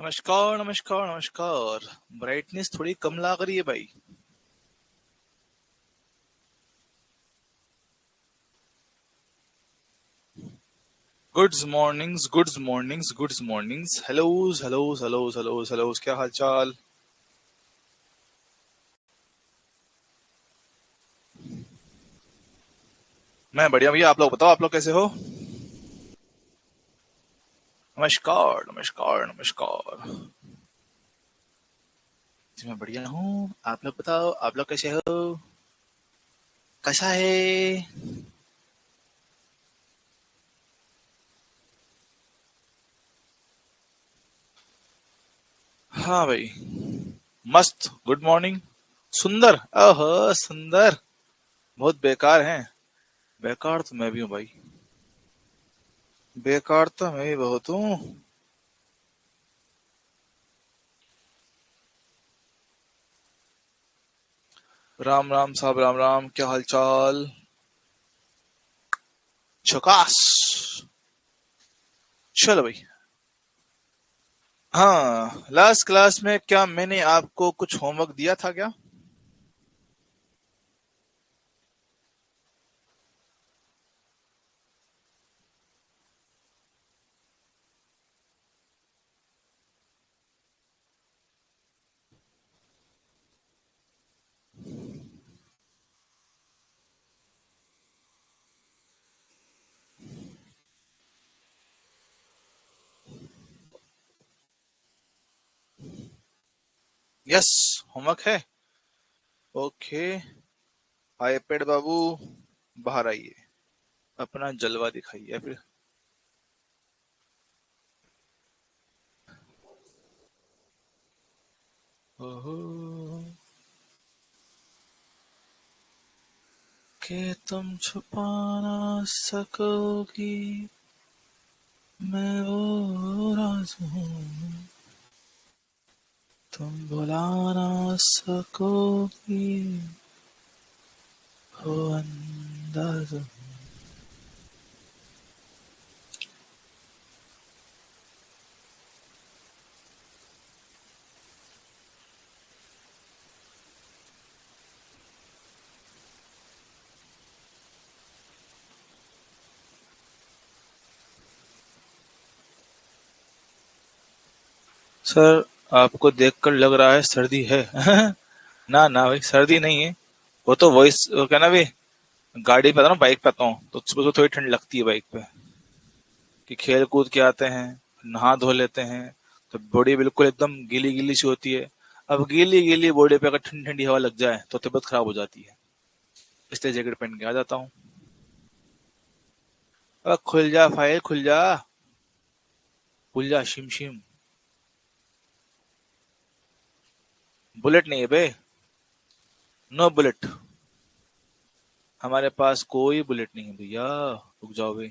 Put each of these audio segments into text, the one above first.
नमस्कार नमस्कार नमस्कार। ब्राइटनेस थोड़ी कम लग रही है भाई। Goods mornings goods mornings goods mornings. Hellos hellos hellos hellos hellos, क्या हाल चाल। मैं बढ़िया भैया, आप लोग बताओ, आप लोग कैसे हो। नमस्कार नमस्कार नमस्कार जी, मैं बढ़िया हूँ। आप लोग बताओ, आप लोग कैसे हो। कैसा है। हाँ भाई, मस्त। Good morning. सुंदर, ओहो सुंदर। बहुत बेकार हैं। बेकार तो मैं भी हूँ भाई। बेकार तो मैं भी बहुत हूँ। राम राम साहब, राम राम, क्या हाल चाल। झकास। चलो भाई। हाँ, लास्ट क्लास में क्या मैंने आपको कुछ होमवर्क दिया था क्या। यस, होमवर्क है। ओके। आईपैड बाबू, बाहर आइए, अपना जलवा दिखाइए फिर। ओहो, के तुम छुपा ना सकोगी, मैं वो राज हूँ, तुम भुला ना सकोगी, हो अंदाज। सर, आपको देखकर लग रहा है सर्दी है। ना ना भाई, सर्दी नहीं है। वो तो वॉइस, वो क्या ना भाई, गाड़ी पे आता हूँ, बाइक पे आता हूँ तो सुबह सुबह थोड़ी ठंड लगती है बाइक पे। कि खेल कूद के आते हैं, नहा धो लेते हैं, तो बॉडी बिल्कुल एकदम गीली गीली सी होती है। अब गीली गीली बॉडी पे अगर ठंडी ठंडी हवा लग जाए तो तबीयत खराब हो जाती है। इसलिए जैकेट पहन के आ जाता हूँ। अब खुल जा फाइल, खुल जा। खुल जा शिम शिम। बुलेट नहीं है बे। No bullet. हमारे पास कोई बुलेट नहीं है भैया। रुक जाओ बे।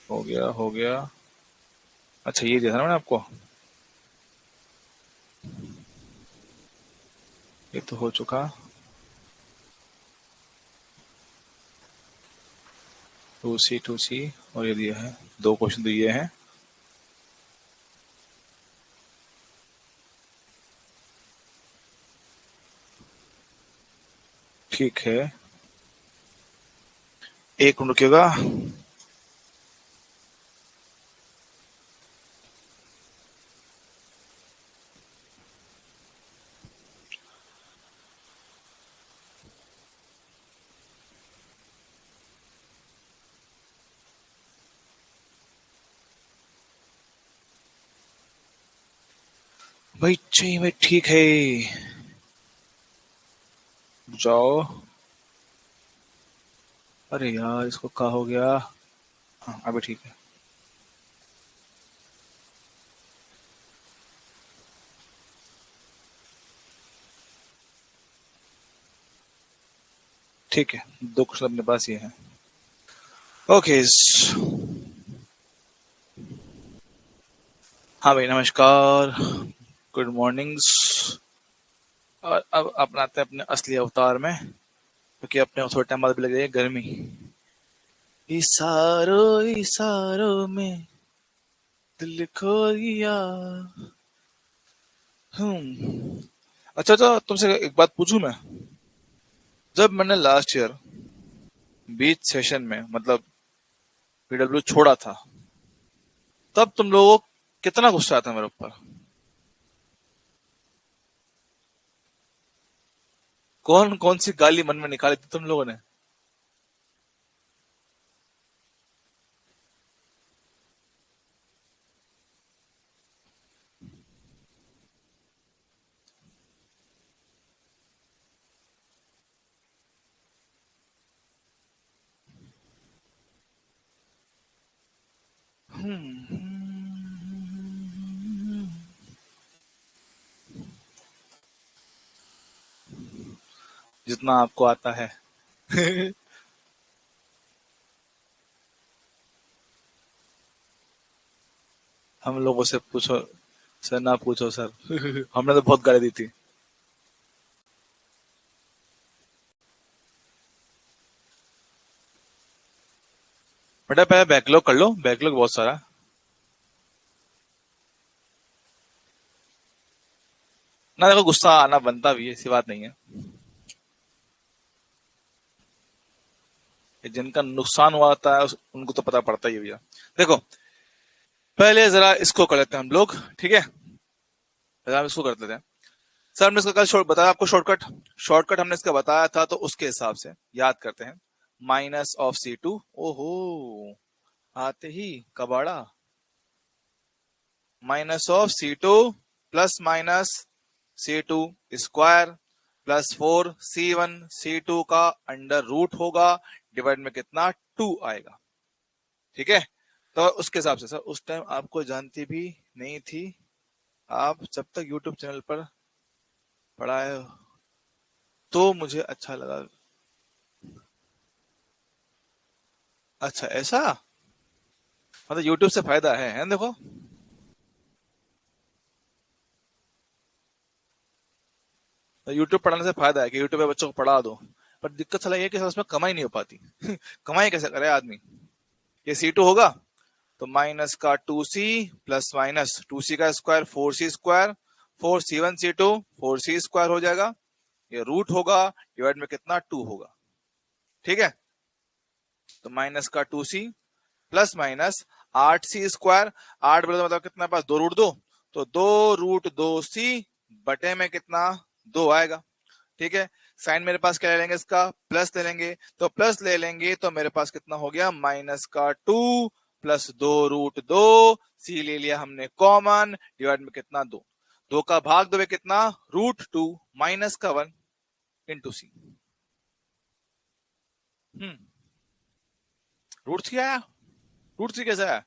हो गया हो गया। अच्छा, ये दिया था ना मैंने आपको। ये तो हो चुका। टू सी। और ये दिया है, दो क्वेश्चन दिए हैं। ठीक है, एक मिनट रुकिएगा। भाई चाहिए भाई, ठीक है। जाओ। अरे यार, इसको क्या हो गया। हाँ, अभी ठीक है। ठीक है, दो क्वेश्चन अपने पास ये है। ओके। हाँ भाई, नमस्कार। Good mornings. और अब अपना आते हैं अपने असली अवतार में, क्योंकि अपने को थोड़ा टाइम बाद भी लग रही है गर्मी। इशारों इशारों में दिल खो दिया। अच्छा अच्छा, तुमसे एक बात पूछूं मैं? जब मैंने लास्ट ईयर बीच सेशन में, मतलब पीडब्ल्यू छोड़ा था, तब तुम लोगों को कितना गुस्सा आता मेरे ऊपर? कौन कौन सी गाली मन में निकाली थी तुम लोगों ने? जितना आपको आता है। हम लोगों से पूछो सर, ना पूछो सर। हमने तो बहुत गाली दी थी। बेटा पहले बैकलॉग कर लो, बैकलॉग बहुत सारा है। ना देखो, गुस्सा आना बनता भी है, ऐसी बात नहीं है। ये जिनका नुकसान हुआ होता है उनको तो पता पड़ता ही है भैया। देखो, पहले जरा इसको कर लेते हैं हम लोग, ठीक है? पहले हम इसको कर लेते हैं। सर, हमने इसका कल बताया आपको शॉर्टकट। शॉर्टकट हमने इसका बताया था, तो उसके हिसाब से याद करते हैं। Minus of C2। ओहो, आते ही कबाड़ा। Minus of C2 plus minus C2 square plus 4C1 C2 का अंडर रूट होगा, डिवाइड में कितना 2 आएगा। ठीक है? तो उसके हिसाब से सर, उस टाइम आपको जानती भी नहीं थी। आप जब तक यूट्यूब चैनल पर पढ़ाए तो मुझे अच्छा लगा। अच्छा, ऐसा? मतलब यूट्यूब से फायदा है देखो। तो यूट्यूब पढ़ाने से फायदा है कि यूट्यूब पे बच्चों को पढ़ा दो। पर दिक्कत साला ये है कि उसमें कमाई नहीं हो पाती। कमाई कैसे करे आदमी? ये C2 होगा, तो माइनस का 2C प्लस माइनस 2C का square 4C square, 4C1 C2 4C square हो जाएगा। ये रूट होगा, डिवाइड में कितना 2 होगा। ठीक है? तो माइनस का 2C plus minus 8C square. 8 बोले तो मतलब कितना पास, 2 रूट 2। तो 2 रूट 2C बटे में कितना, 2 आएगा। ठीक है? साइन मेरे पास क्या ले लेंगे, इसका प्लस ले लेंगे। तो प्लस ले लेंगे तो मेरे पास कितना हो गया, माइनस का 2 प्लस 2 रूट 2। सी ले लिया हमने कॉमन, डिवाइड में कितना 2। 2 का भाग 2 में कितना, √2 माइनस का 1 इंटू सी। हम्म √3 आया। √3 कैसे आया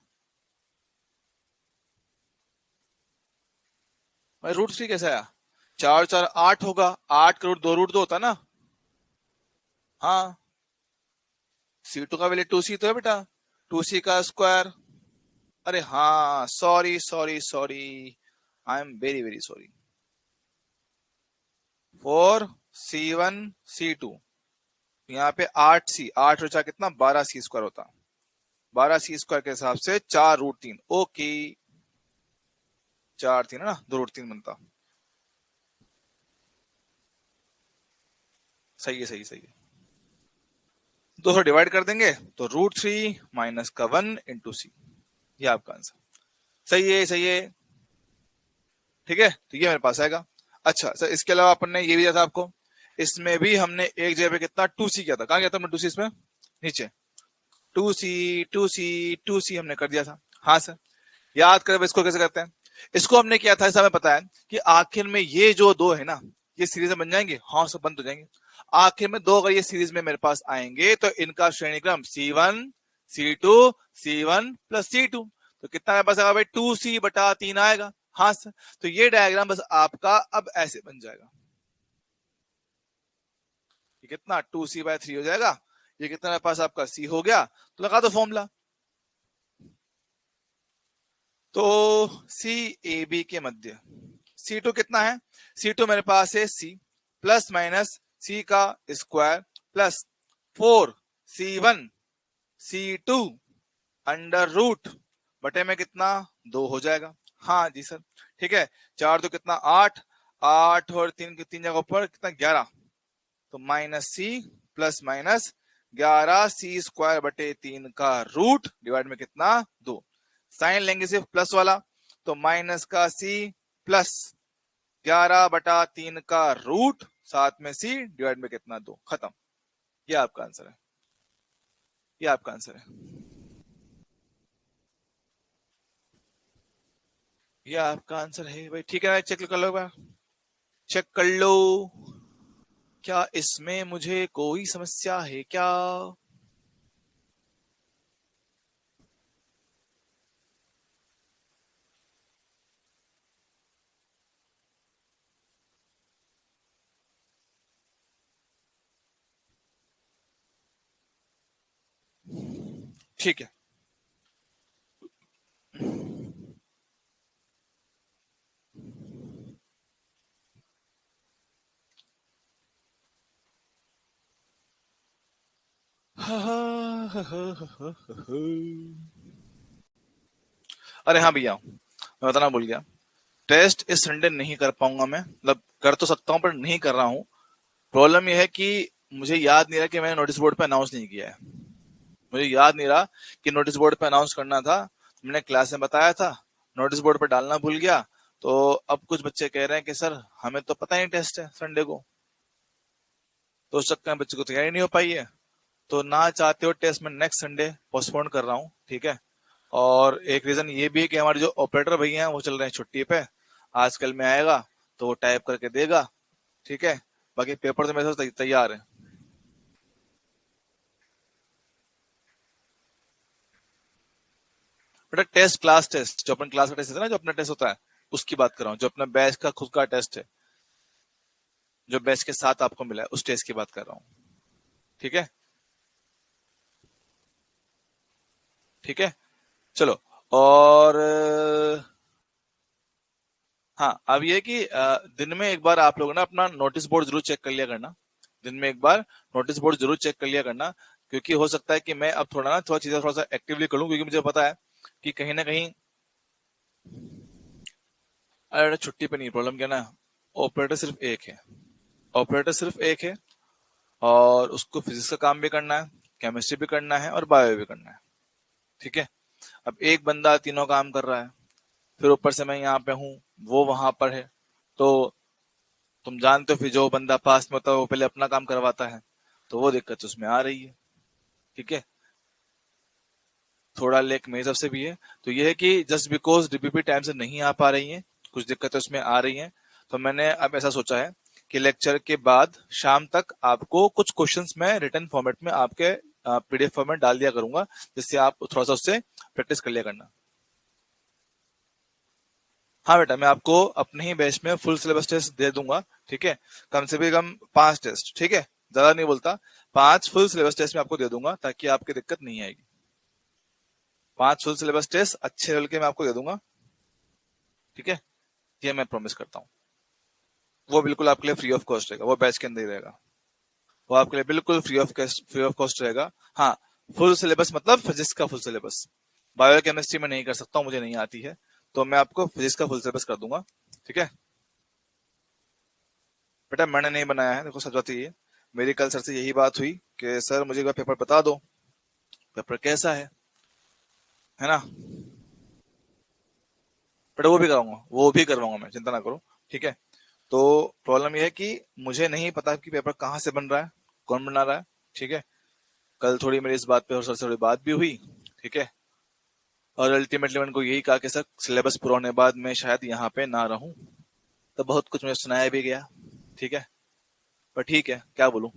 भाई? √3 कैसे आया? 4 4 8 होगा। 8 का रूट 2 √2 होता ना। हाँ, C2 का वैल्यू 2C तो है बेटा। 2C का स्क्वायर। अरे हाँ, sorry sorry sorry, I am very very sorry. 4C1 C2, यहाँ पे 8C, 8 बचा कितना, 12C स्क्वायर होता। 12C स्क्वायर के हिसाब से 4 √3। ओके, 4 3 है ना, 2 √3 बनता। सही है, सही है, सही है। 2 डिवाइड कर देंगे तो √3 माइनस का 1 इंटू सी। ये आपका आंसर। सही है, सही है। ठीक है, तो ये मेरे पास आएगा। अच्छा सर, इसके अलावा अपन ने ये भी दिया था आपको। इसमें भी हमने एक जगह पे कितना 2C किया था। कहाँ किया था हमने 2C इसमें? नीचे। 2C हमने कर दिया था। हाँ सर, याद करें इसको कैसे करते हैं। इसको हमने किया था, ऐसा हमें पता है कि आखिर में ये जो दो है ना, ये सीरीज में बन जाएंगे। हाँ सर, बन तो जाएंगे। आखिर में दो अगर ये सीरीज में मेरे पास आएंगे तो इनका श्रेणी क्रम C1 C2 C1 plus C2। तो कितना मेरे पास आएगा भाई, 2C/3 आएगा। हाँ सर, तो ये डायग्राम बस आपका अब ऐसे बन जाएगा। ये कितना 2c/3 हो जाएगा। ये कितना मेरे पास आपका c हो गया, तो लगा दो फॉर्मूला। तो सी ए बी के मध्य C2 कितना है, C2 मेरे पास है C प्लस माइनस C का square plus 4C1 C2 under root बटे में कितना 2 हो जाएगा। हाँ जी सर, ठीक है। 4 तो कितना 8, 8 और 3 की 3 जगह पर कितना 11, तो -C प्लस माइनस 11C² बटे 3 का रूट डिवाइड में कितना 2। साइन लेंगे सिर्फ प्लस वाला, तो माइनस का C प्लस 11/3 का रूट साथ में C डिवाइड में कितना 2, खत्म। ये आपका आंसर है, ये आपका आंसर है, ये आपका आंसर है भाई। ठीक है, चेक कर लो एक बार, चेक कर लो। क्या इसमें मुझे कोई समस्या है क्या? ठीक है, अरे हाँ भैया, मैं बताना भूल गया, टेस्ट इस संडे नहीं कर पाऊंगा मैं, मतलब कर तो सकता हूँ पर नहीं कर रहा हूँ। प्रॉब्लम यह है कि मुझे याद नहीं रहा कि मैंने नोटिस बोर्ड पे अनाउंस नहीं किया है। मुझे याद नहीं रहा कि नोटिस बोर्ड पे अनाउंस करना था, मैंने क्लास में बताया था, नोटिस बोर्ड पे डालना भूल गया। तो अब कुछ बच्चे कह रहे हैं कि सर हमें तो पता ही टेस्ट है संडे को, तो उस चक्कर में बच्चे को तैयारी नहीं हो पाई है। तो ना चाहते हो टेस्ट में नेक्स्ट संडे पोस्टपोन कर रहा हूँ, ठीक है। और एक रीजन ये भी है कि हमारे जो ऑपरेटर भैया हैं वो चल रहे हैं छुट्टी पे, आजकल में आएगा तो वो टाइप करके देगा, ठीक है। बाकी पेपर तो मेरे साथ तैयार है। बेटा टेस्ट, क्लास टेस्ट, जो अपन क्लास का टेस्ट है ना, जो अपना टेस्ट होता है उसकी बात कर रहा हूँ, जो अपना बैच का खुद का टेस्ट है, जो बैच के साथ आपको मिला है उस टेस्ट की बात कर रहा हूँ, ठीक है। ठीक है, चलो। और हाँ, अब ये कि दिन में एक बार आप लोग ना अपना नोटिस बोर्ड जरूर चेक कर लिया करना, दिन में एक बार नोटिस बोर्ड जरूर चेक कर लिया करना, क्योंकि हो सकता है कि मैं अब थोड़ा ना थोड़ा चीजें थोड़ा सा एक्टिवली करूँ, क्योंकि मुझे पता है कि कहीं ना कहीं, अरे छुट्टी पे नहीं, प्रॉब्लम क्या ना, ऑपरेटर सिर्फ एक है, ऑपरेटर सिर्फ एक है, और उसको फिजिक्स का काम भी करना है, केमिस्ट्री भी करना है और बायो भी करना है, ठीक है। अब एक बंदा तीनों काम कर रहा है, फिर ऊपर से मैं यहाँ पे हूँ, वो वहां पर है, तो तुम जानते हो फिर जो बंदा पास में होता है वो पहले अपना काम करवाता है, तो वो दिक्कत उसमें आ रही है, ठीक है। थोड़ा लेक मेरी तरफ से भी है, तो ये है कि जस्ट बिकॉज डीपीपी टाइम से नहीं आ पा रही है, कुछ दिक्कतें उसमें आ रही हैं, तो मैंने अब ऐसा सोचा है कि लेक्चर के बाद शाम तक आपको कुछ क्वेश्चंस मैं रिटर्न फॉर्मेट में आपके पीडीएफ फॉर्मेट डाल दिया करूंगा, जिससे आप थोड़ा सा उससे प्रैक्टिस कर लिया करना। हाँ बेटा, मैं आपको अपने ही बैच में फुल सिलेबस टेस्ट दे दूंगा, ठीक है। कम से भी कम 5 टेस्ट, ठीक है, ज्यादा नहीं बोलता, 5 फुल सिलेबस टेस्ट में आपको दे दूंगा ताकि आपकी दिक्कत नहीं आएगी। 5 फुल सिलेबस टेस्ट अच्छे लेवल के मैं आपको दे दूंगा, ठीक है। ये मैं प्रॉमिस करता हूँ। वो बिल्कुल आपके लिए फ्री ऑफ कॉस्ट रहेगा, वो बैच के अंदर ही रहेगा, वो आपके लिए बिल्कुल फ्री ऑफ कॉस्ट रहेगा। हाँ, फुल सिलेबस मतलब फिजिक्स का फुल सिलेबस, बायो केमिस्ट्री में नहीं कर सकता हूँ, मुझे नहीं आती है, तो मैं आपको फिजिक्स का फुल सिलेबस कर दूंगा, ठीक है। बेटा मैंने नहीं बनाया है, देखो सच बात ये है, मेरी कल सर से यही बात हुई कि सर मुझे एक बार पेपर बता दो, पेपर कैसा है ना। बेटा वो भी कराऊंगा, वो भी करवाऊंगा मैं, चिंता ना करो, ठीक है। तो प्रॉब्लम यह है कि मुझे नहीं पता कि पेपर कहाँ से बन रहा है, कौन बना रहा है, ठीक है। कल थोड़ी मेरी इस बात पे और सर से थोड़ी बात भी हुई, ठीक है। और अल्टीमेटली मैंने उनको यही कहा कि सर सिलेबस पूरा होने बाद मैं शायद यहाँ पे ना रहूं, तो बहुत कुछ मुझे सुनाया भी गया, ठीक है। पर ठीक है, क्या बोलूं,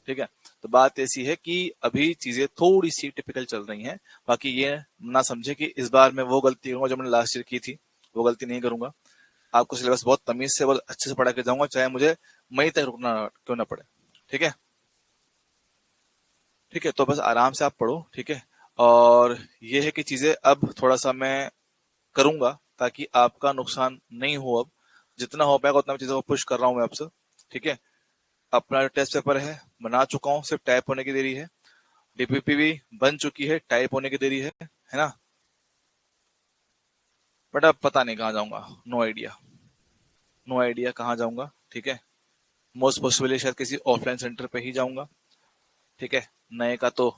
ठीक है। तो बात ऐसी है कि अभी चीजें थोड़ी सी टिपिकल चल रही हैं, बाकी ये ना समझे कि इस बार मैं वो गलती करूंगा जो मैंने लास्ट ईयर की थी, वो गलती नहीं करूंगा। आपको सिलेबस बहुत तमीज से बहुत अच्छे से पढ़ा के जाऊंगा, चाहे मुझे मई तक रुकना क्यों ना पड़े, ठीक है। ठीक है, तो बस आराम से आप पढ़ो, ठीक है। और ये है कि चीजें अब थोड़ा सा मैं करूंगा ताकि आपका नुकसान नहीं हो। अब जितना हो पाएगा उतना चीजों को पुश कर रहा हूं मैं आपसे, ठीक है। अपना जो टेस्ट पेपर है बना चुका हूँ, सिर्फ टाइप होने की देरी है। डीपीपी भी बन चुकी है, टाइप होने की देरी है ना। बट अब पता नहीं कहाँ जाऊंगा, नो आइडिया, नो आइडिया कहाँ जाऊंगा, ठीक है। मोस्ट पॉसिबली शायद किसी ऑफलाइन सेंटर पे ही जाऊंगा, ठीक है। नए का तो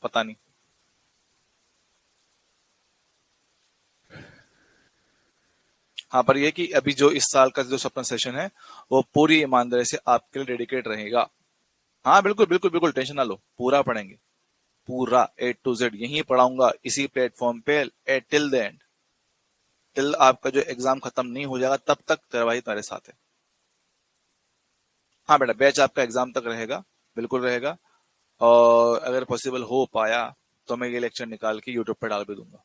पता नहीं। हाँ, पर ये कि अभी जो इस साल का जो सपना सेशन है वो पूरी ईमानदारी से आपके लिए डेडिकेट रहेगा। हाँ बिल्कुल बिल्कुल बिल्कुल, टेंशन ना लो, पूरा पढ़ेंगे, पूरा A to Z यहीं पढ़ाऊंगा, इसी प्लेटफॉर्म पे टिल द एंड, टिल आपका जो एग्जाम खत्म नहीं हो जाएगा तब तक तेरा भाई तुम्हारे साथ है। हाँ बेटा, बैच आपका एग्जाम तक रहेगा, बिल्कुल रहेगा। और अगर पॉसिबल हो पाया तो मैं ये लेक्चर निकाल के यूट्यूब पर डाल भी दूंगा,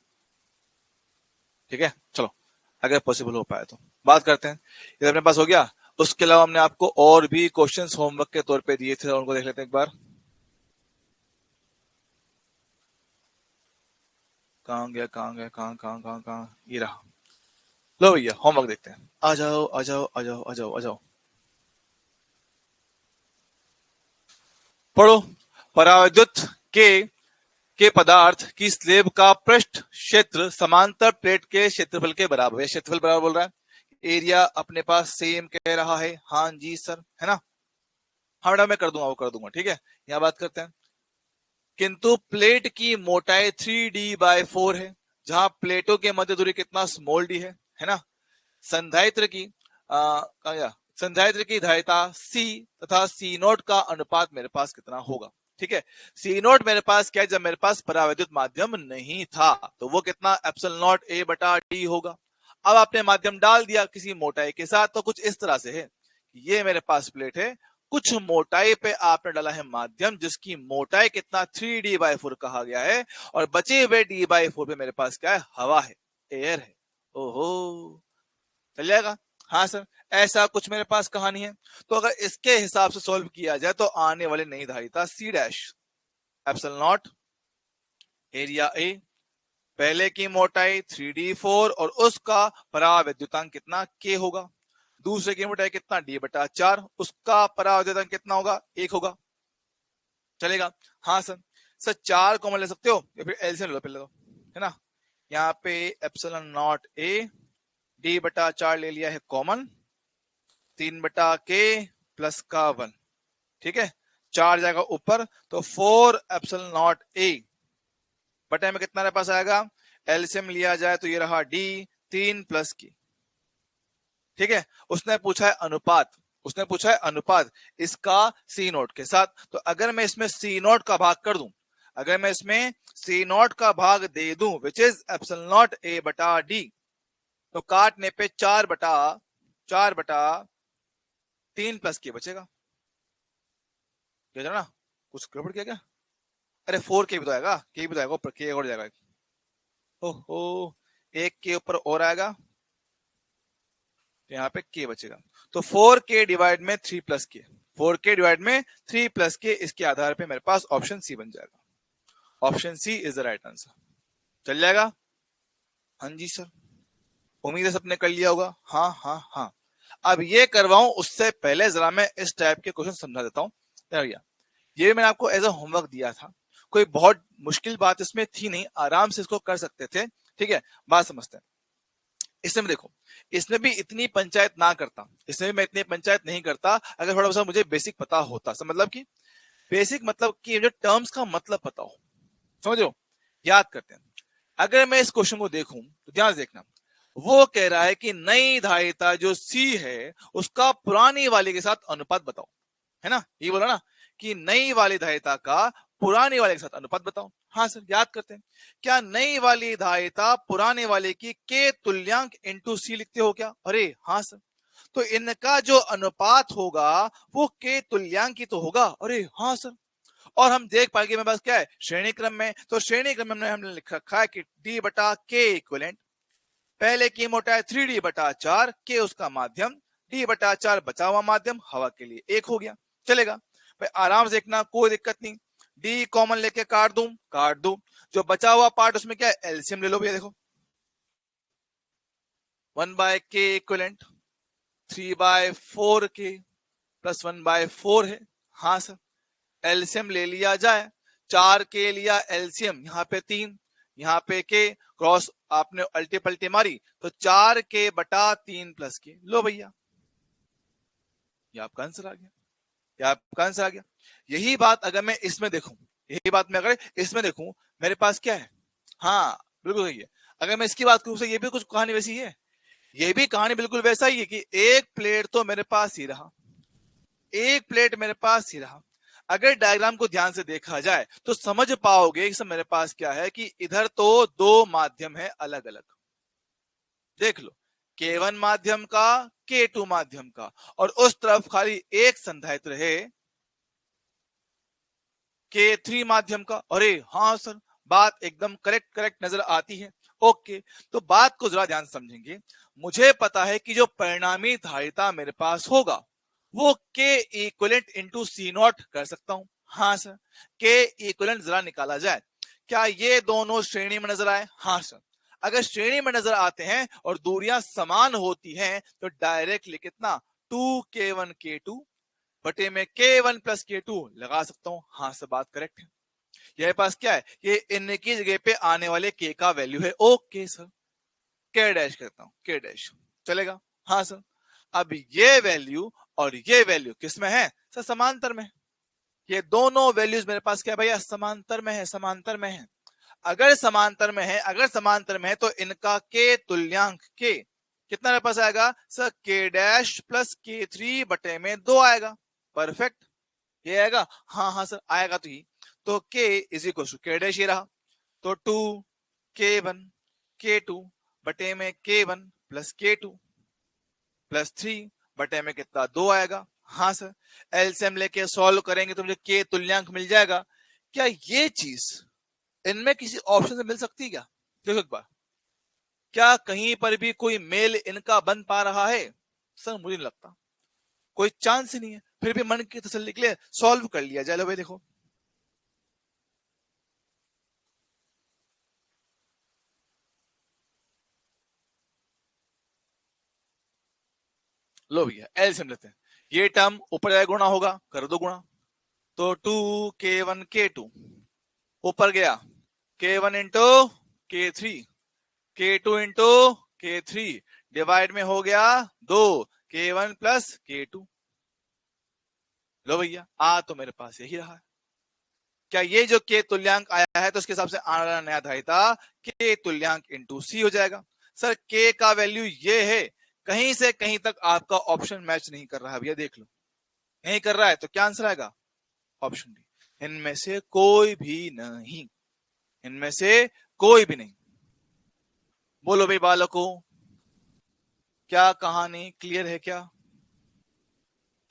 ठीक है। चलो, अगर पॉसिबल हो पाया तो बात करते हैं। ये अपने पास हो गया। उसके अलावा हमने आपको और भी क्वेश्चंस होमवर्क के तौर पे दिए थे, उनको देख लेते हैं एक बार। कहाँ गया, कहाँ गया, कहाँ कहाँ कहाँ कहाँ, ये रहा। लो भैया, होमवर्क देखते हैं। आ जाओ आ जाओ आ जाओ आ जाओ आ जाओ, पढ़ो। पराविद्युत के के पदार्थ की स्लेब का पृष्ठ क्षेत्र समांतर प्लेट के क्षेत्रफल के बराबर है। क्षेत्रफल बराबर बोल रहा है, एरिया अपने पास सेम कह रहा है। हाँ जी सर, है ना। हाँ बेटा, मैं कर दूंगा, वो कर दूंगा, ठीक है। यहाँ बात करते हैं। किंतु प्लेट की मोटाई 3D/4 है, जहां प्लेटों के मध्य दूरी कितना, स्मॉल डी है ना। संधारित्र की कहा गया, संधारित्र की धारिता C तथा C नोट का अनुपात मेरे पास कितना होगा, ठीक है। C नोट मेरे पास क्या है, जब मेरे पास परावैद्युत माध्यम नहीं था तो वो कितना, एप्सिलॉन नॉट A/D होगा। अब आपने माध्यम डाल दिया किसी मोटाई के साथ, तो कुछ इस तरह से है, ये मेरे पास प्लेट है, कुछ मोटाई पे आपने डाला है माध्यम, जिसकी मोटाई कितना, 3D/4 कहा गया है। और बचे हुए D/4 पे मेरे पास क्या है, हवा है, एयर है। ओहो, चल जाएगा। हाँ सर, ऐसा कुछ मेरे पास कहानी है। तो अगर इसके हिसाब से सॉल्व किया जाए तो आने वाली नई धारिता C dash epsilon not area A, पहले की मोटाई 3D4 और उसका परावैद्युतांक कितना K होगा। दूसरे की मोटाई कितना, D/4, उसका परावैद्युतांक कितना होगा, 1 होगा। चलेगा। हाँ सर, सर 4 कॉमन ले सकते हो या फिर एलसीएम ले लो पहले तो, है ना। यहाँ पे एप्सिलॉन नॉट ए D/4 ले लिया है कॉमन, 3/K प्लस का 1, ठीक है। 4 जाएगा ऊपर तो 4 एप्सिलॉन नॉट ए बटे में कितना मेरे पास आएगा, एलसीएम लिया जाए तो ये रहा D, 3 प्लस की, ठीक है। उसने पूछा है अनुपात, उसने पूछा है अनुपात इसका C नोट के साथ। तो अगर मैं इसमें C नोट का भाग कर दूं, अगर मैं इसमें C नोट का भाग दे दूं which is epsilon not A/D, तो काटने पे 4/3 प्लस के बचेगा। क्या ना, कुछ गड़बड़ किया क्या। अरे 4K भी तो आएगा, के भी तो आएगा ऊपर, के और जाएगा। ओहो, एक के ऊपर और आएगा तो यहाँ पे के बचेगा। तो 4K डिवाइड में 3 प्लस के, 4K डिवाइड में 3 प्लस के, इसके आधार पे मेरे पास ऑप्शन सी बन जाएगा। Option C is the right answer. चल जाएगा। हाँ जी सर, उम्मीद है सबने कर लिया होगा। हाँ हाँ हाँ। अब ये करवाऊं उससे पहले जरा मैं इस टाइप के क्वेश्चन समझा देता हूँ। भैया, ये मैंने आपको एज अ होमवर्क दिया था, कोई बहुत मुश्किल बात इसमें थी नहीं, आराम से इसको कर सकते थे, ठीक है। बात समझते हैं। इसमें देखो, इसमें भी इतनी पंचायत ना करता, इसमें भी मैं इतनी पंचायत नहीं करता अगर थोड़ा सा मुझे बेसिक पता होता। मतलब कि बेसिक मतलब कि जो टर्म्स का मतलब पता हो, समझ रहे हो। याद करते हैं, अगर मैं इस क्वेश्चन को देखूं तो ध्यान से देखना, वो कह रहा है कि नई धारिता जो C है उसका पुरानी वाले के साथ अनुपात बताओ, है ना। ये बोला ना कि नई वाली धारिता का पुरानी वाले के साथ अनुपात बताओ। हाँ सर, याद करते हैं, क्या नई वाली धारिता पुराने वाले की के तुल्यांक इंटू C लिखते हो क्या। अरे हाँ सर, तो इनका जो अनुपात होगा वो के तुल्यांक ही तो होगा। अरे हाँ सर, और हम देख पाएंगे मेरे पास क्या है, श्रेणी क्रम में, तो श्रेणी क्रम में हमने लिख रखा है कि D/K इक्विवेलेंट, पहले की मोटाई 3D/4, के उसका माध्यम, D/4 बचा हुआ माध्यम हवा के लिए 1 हो गया। चलेगा भाई, आराम से देखना, कोई दिक्कत नहीं। डी कॉमन लेके काट दूं, जो बचा हुआ पार्ट उसमें क्या है, एलसीएम ले लो भैया। देखो 1/k इक्विवेलेंट 3/4k प्लस 1/4 है। हाँ सर, एलसीएम ले लिया जाए, 4k लिया एलसीएम, यहाँ पे 3, यहाँ पे k, क्रॉस आपने अल्टी पल्टी मारी तो 4k बटा 3 प्लस k। लो भैया, ये आपका आंसर आ गया, ये आपका आंसर आ गया। यही बात अगर मैं इसमें देखूं, यही बात मैं अगर इसमें देखूं, मेरे पास क्या है, हाँ बिल्कुल सही है। अगर मैं इसकी बात करूं तो ये भी कुछ कहानी वैसी है, ये भी कहानी बिल्कुल वैसा ही है कि एक प्लेट तो मेरे पास ही रहा, एक प्लेट मेरे पास ही रहा। अगर डायग्राम को ध्यान से देखा जाए तो समझ पाओगे कि मेरे पास क्या है, कि इधर तो दो माध्यम है अलग अलग, देख लो, K1 माध्यम का, K2 माध्यम का, और उस तरफ खाली एक संधारित्र है K3 माध्यम का। अरे हाँ सर, बात एकदम करेक्ट करेक्ट नजर आती है। ओके, तो बात को जरा ध्यान समझेंगे। मुझे पता है कि जो परिणामी धारिता मेरे पास होगा वो K equivalent into C not कर सकता हूं। हाँ सर, K इक्विवेलेंट जरा निकाला जाए, क्या ये दोनों श्रेणी में नजर आए? हाँ सर, अगर श्रेणी में नजर आते हैं और दूरियां समान होती हैं तो डायरेक्टली कितना, 2k1k2 बटे में k1 प्लस k2 लगा सकता हूं। हाँ सर, बात करेक्ट है। यह पास क्या है, ये इनकी जगह पे आने वाले k का वैल्यू है। ओके सर, k डैश करता हूं, k डैश चलेगा। हाँ सर, अब ये वैल्यू और ये वैल्यू किस में है सर, समांतर में। ये दोनों वैल्यूज मेरे पास क्या है भैया, समांतर में है, समांतर में है। अगर समांतर में है, अगर समांतर में है तो इनका k तुल्यांक k कितना मेरे पास आएगा sir, k dash plus k3 बटे में 2 आएगा। परफेक्ट, ये आएगा। हाँ हाँ सर आएगा, तो ही तो k is equal to k dash, ये रहा, तो 2k1 k2 बटे में k1 प्लस k2 प्लस 3 बटे में कितना, 2 आएगा। हाँ सर, एलसीएम लेके सॉल्व करेंगे तो मुझे k तुल्यांक मिल जाएगा। क्या ये चीज इनमें किसी ऑप्शन से मिल सकती है क्या? देखो एक बार, क्या कहीं पर भी कोई मेल इनका बन पा रहा है? सर मुझे नहीं लगता, कोई चांस ही नहीं है। फिर भी मन की तसल्ली के लिए सॉल्व कर लिया जाए। लो भाई देखो, लो भैया एलसीएम लेते हैं, ये टर्म ऊपर जाए गुणा होगा, कर दो गुणा, तो 2k1k2 ऊपर गया, k1 into k3, k2 into k3 divide में हो गया 2, k1 प्लस k2। लो भैया, आ तो मेरे पास यही रहा है। क्या ये जो k तुल्यांक आया है तो उसके हिसाब से आने वाला नया धारिता k तुल्यांक इंटू सी हो जाएगा। सर k का वैल्यू ये है, कहीं से कहीं तक आपका ऑप्शन मैच नहीं कर रहा है भैया, देख लो नहीं कर रहा है तो क्या आंसर आएगा, ऑप्शन डी, इनमें से कोई भी नहीं, इनमें से कोई भी नहीं। बोलो भाई बालकों, क्या कहानी क्लियर है क्या?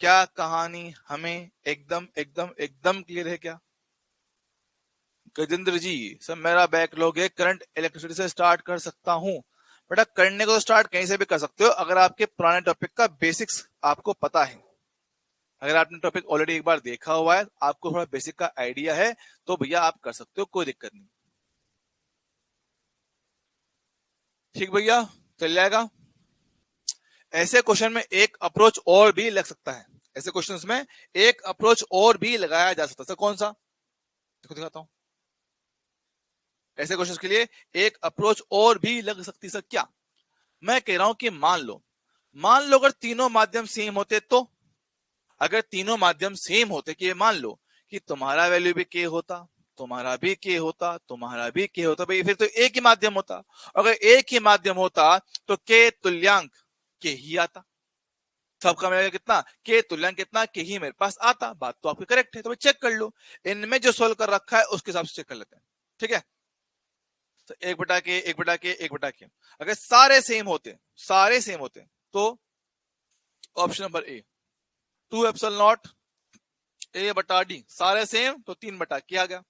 क्या कहानी हमें एकदम एकदम एकदम क्लियर है क्या? गजेंद्र जी, सर मेरा बैकलॉग है, करंट इलेक्ट्रिसिटी से स्टार्ट कर सकता हूं। बेटा करने को तो स्टार्ट कहीं से भी कर सकते हो, अगर आपके पुराने टॉपिक का बेसिक्स आपको पता है, अगर आपने टॉपिक ऑलरेडी एक बार देखा हुआ है, आपको थोड़ा बेसिक का आइडिया है, तो भैया आप कर सकते हो, कोई दिक्कत नहीं। ठीक भैया, चल जाएगा। ऐसे क्वेश्चन में एक अप्रोच और भी लग सकता है, ऐसे क्वेश्चंस में एक अप्रोच और भी लगाया जा सकता है। सर कौन सा, देखो दिखाता हूं। ऐसे क्वेश्चंस के लिए एक अप्रोच और भी लग सकती है। सर क्या, मैं कह रहा हूं कि मान लो अगर तीनों माध्यम सेम होते तो, अगर तीनों माध्यम सेम होते, कि मान लो कि तुम्हारा वैल्यू भी के होता, तुम्हारा भी के होता, तुम्हारा भी के होता, भाई फिर तो एक ही माध्यम होता। अगर एक ही माध्यम होता तो के तुल्यांक के ही आता, सबका मिलेगा कितना, के तुल्यांक कितना, के ही मेरे पास आता। बात तो आपकी करेक्ट है, तो चेक कर लो, इनमें जो सोल्व कर रखा है उसके हिसाब से चेक कर लेते हैं। ठीक है, तो एक बटा के एक बटा के एक बटा के, अगर सारे सेम होते, सारे सेम होते तो option number A, 2 epsilon not a बटा डी, सारे सेम तो 3 बटा के आ गया।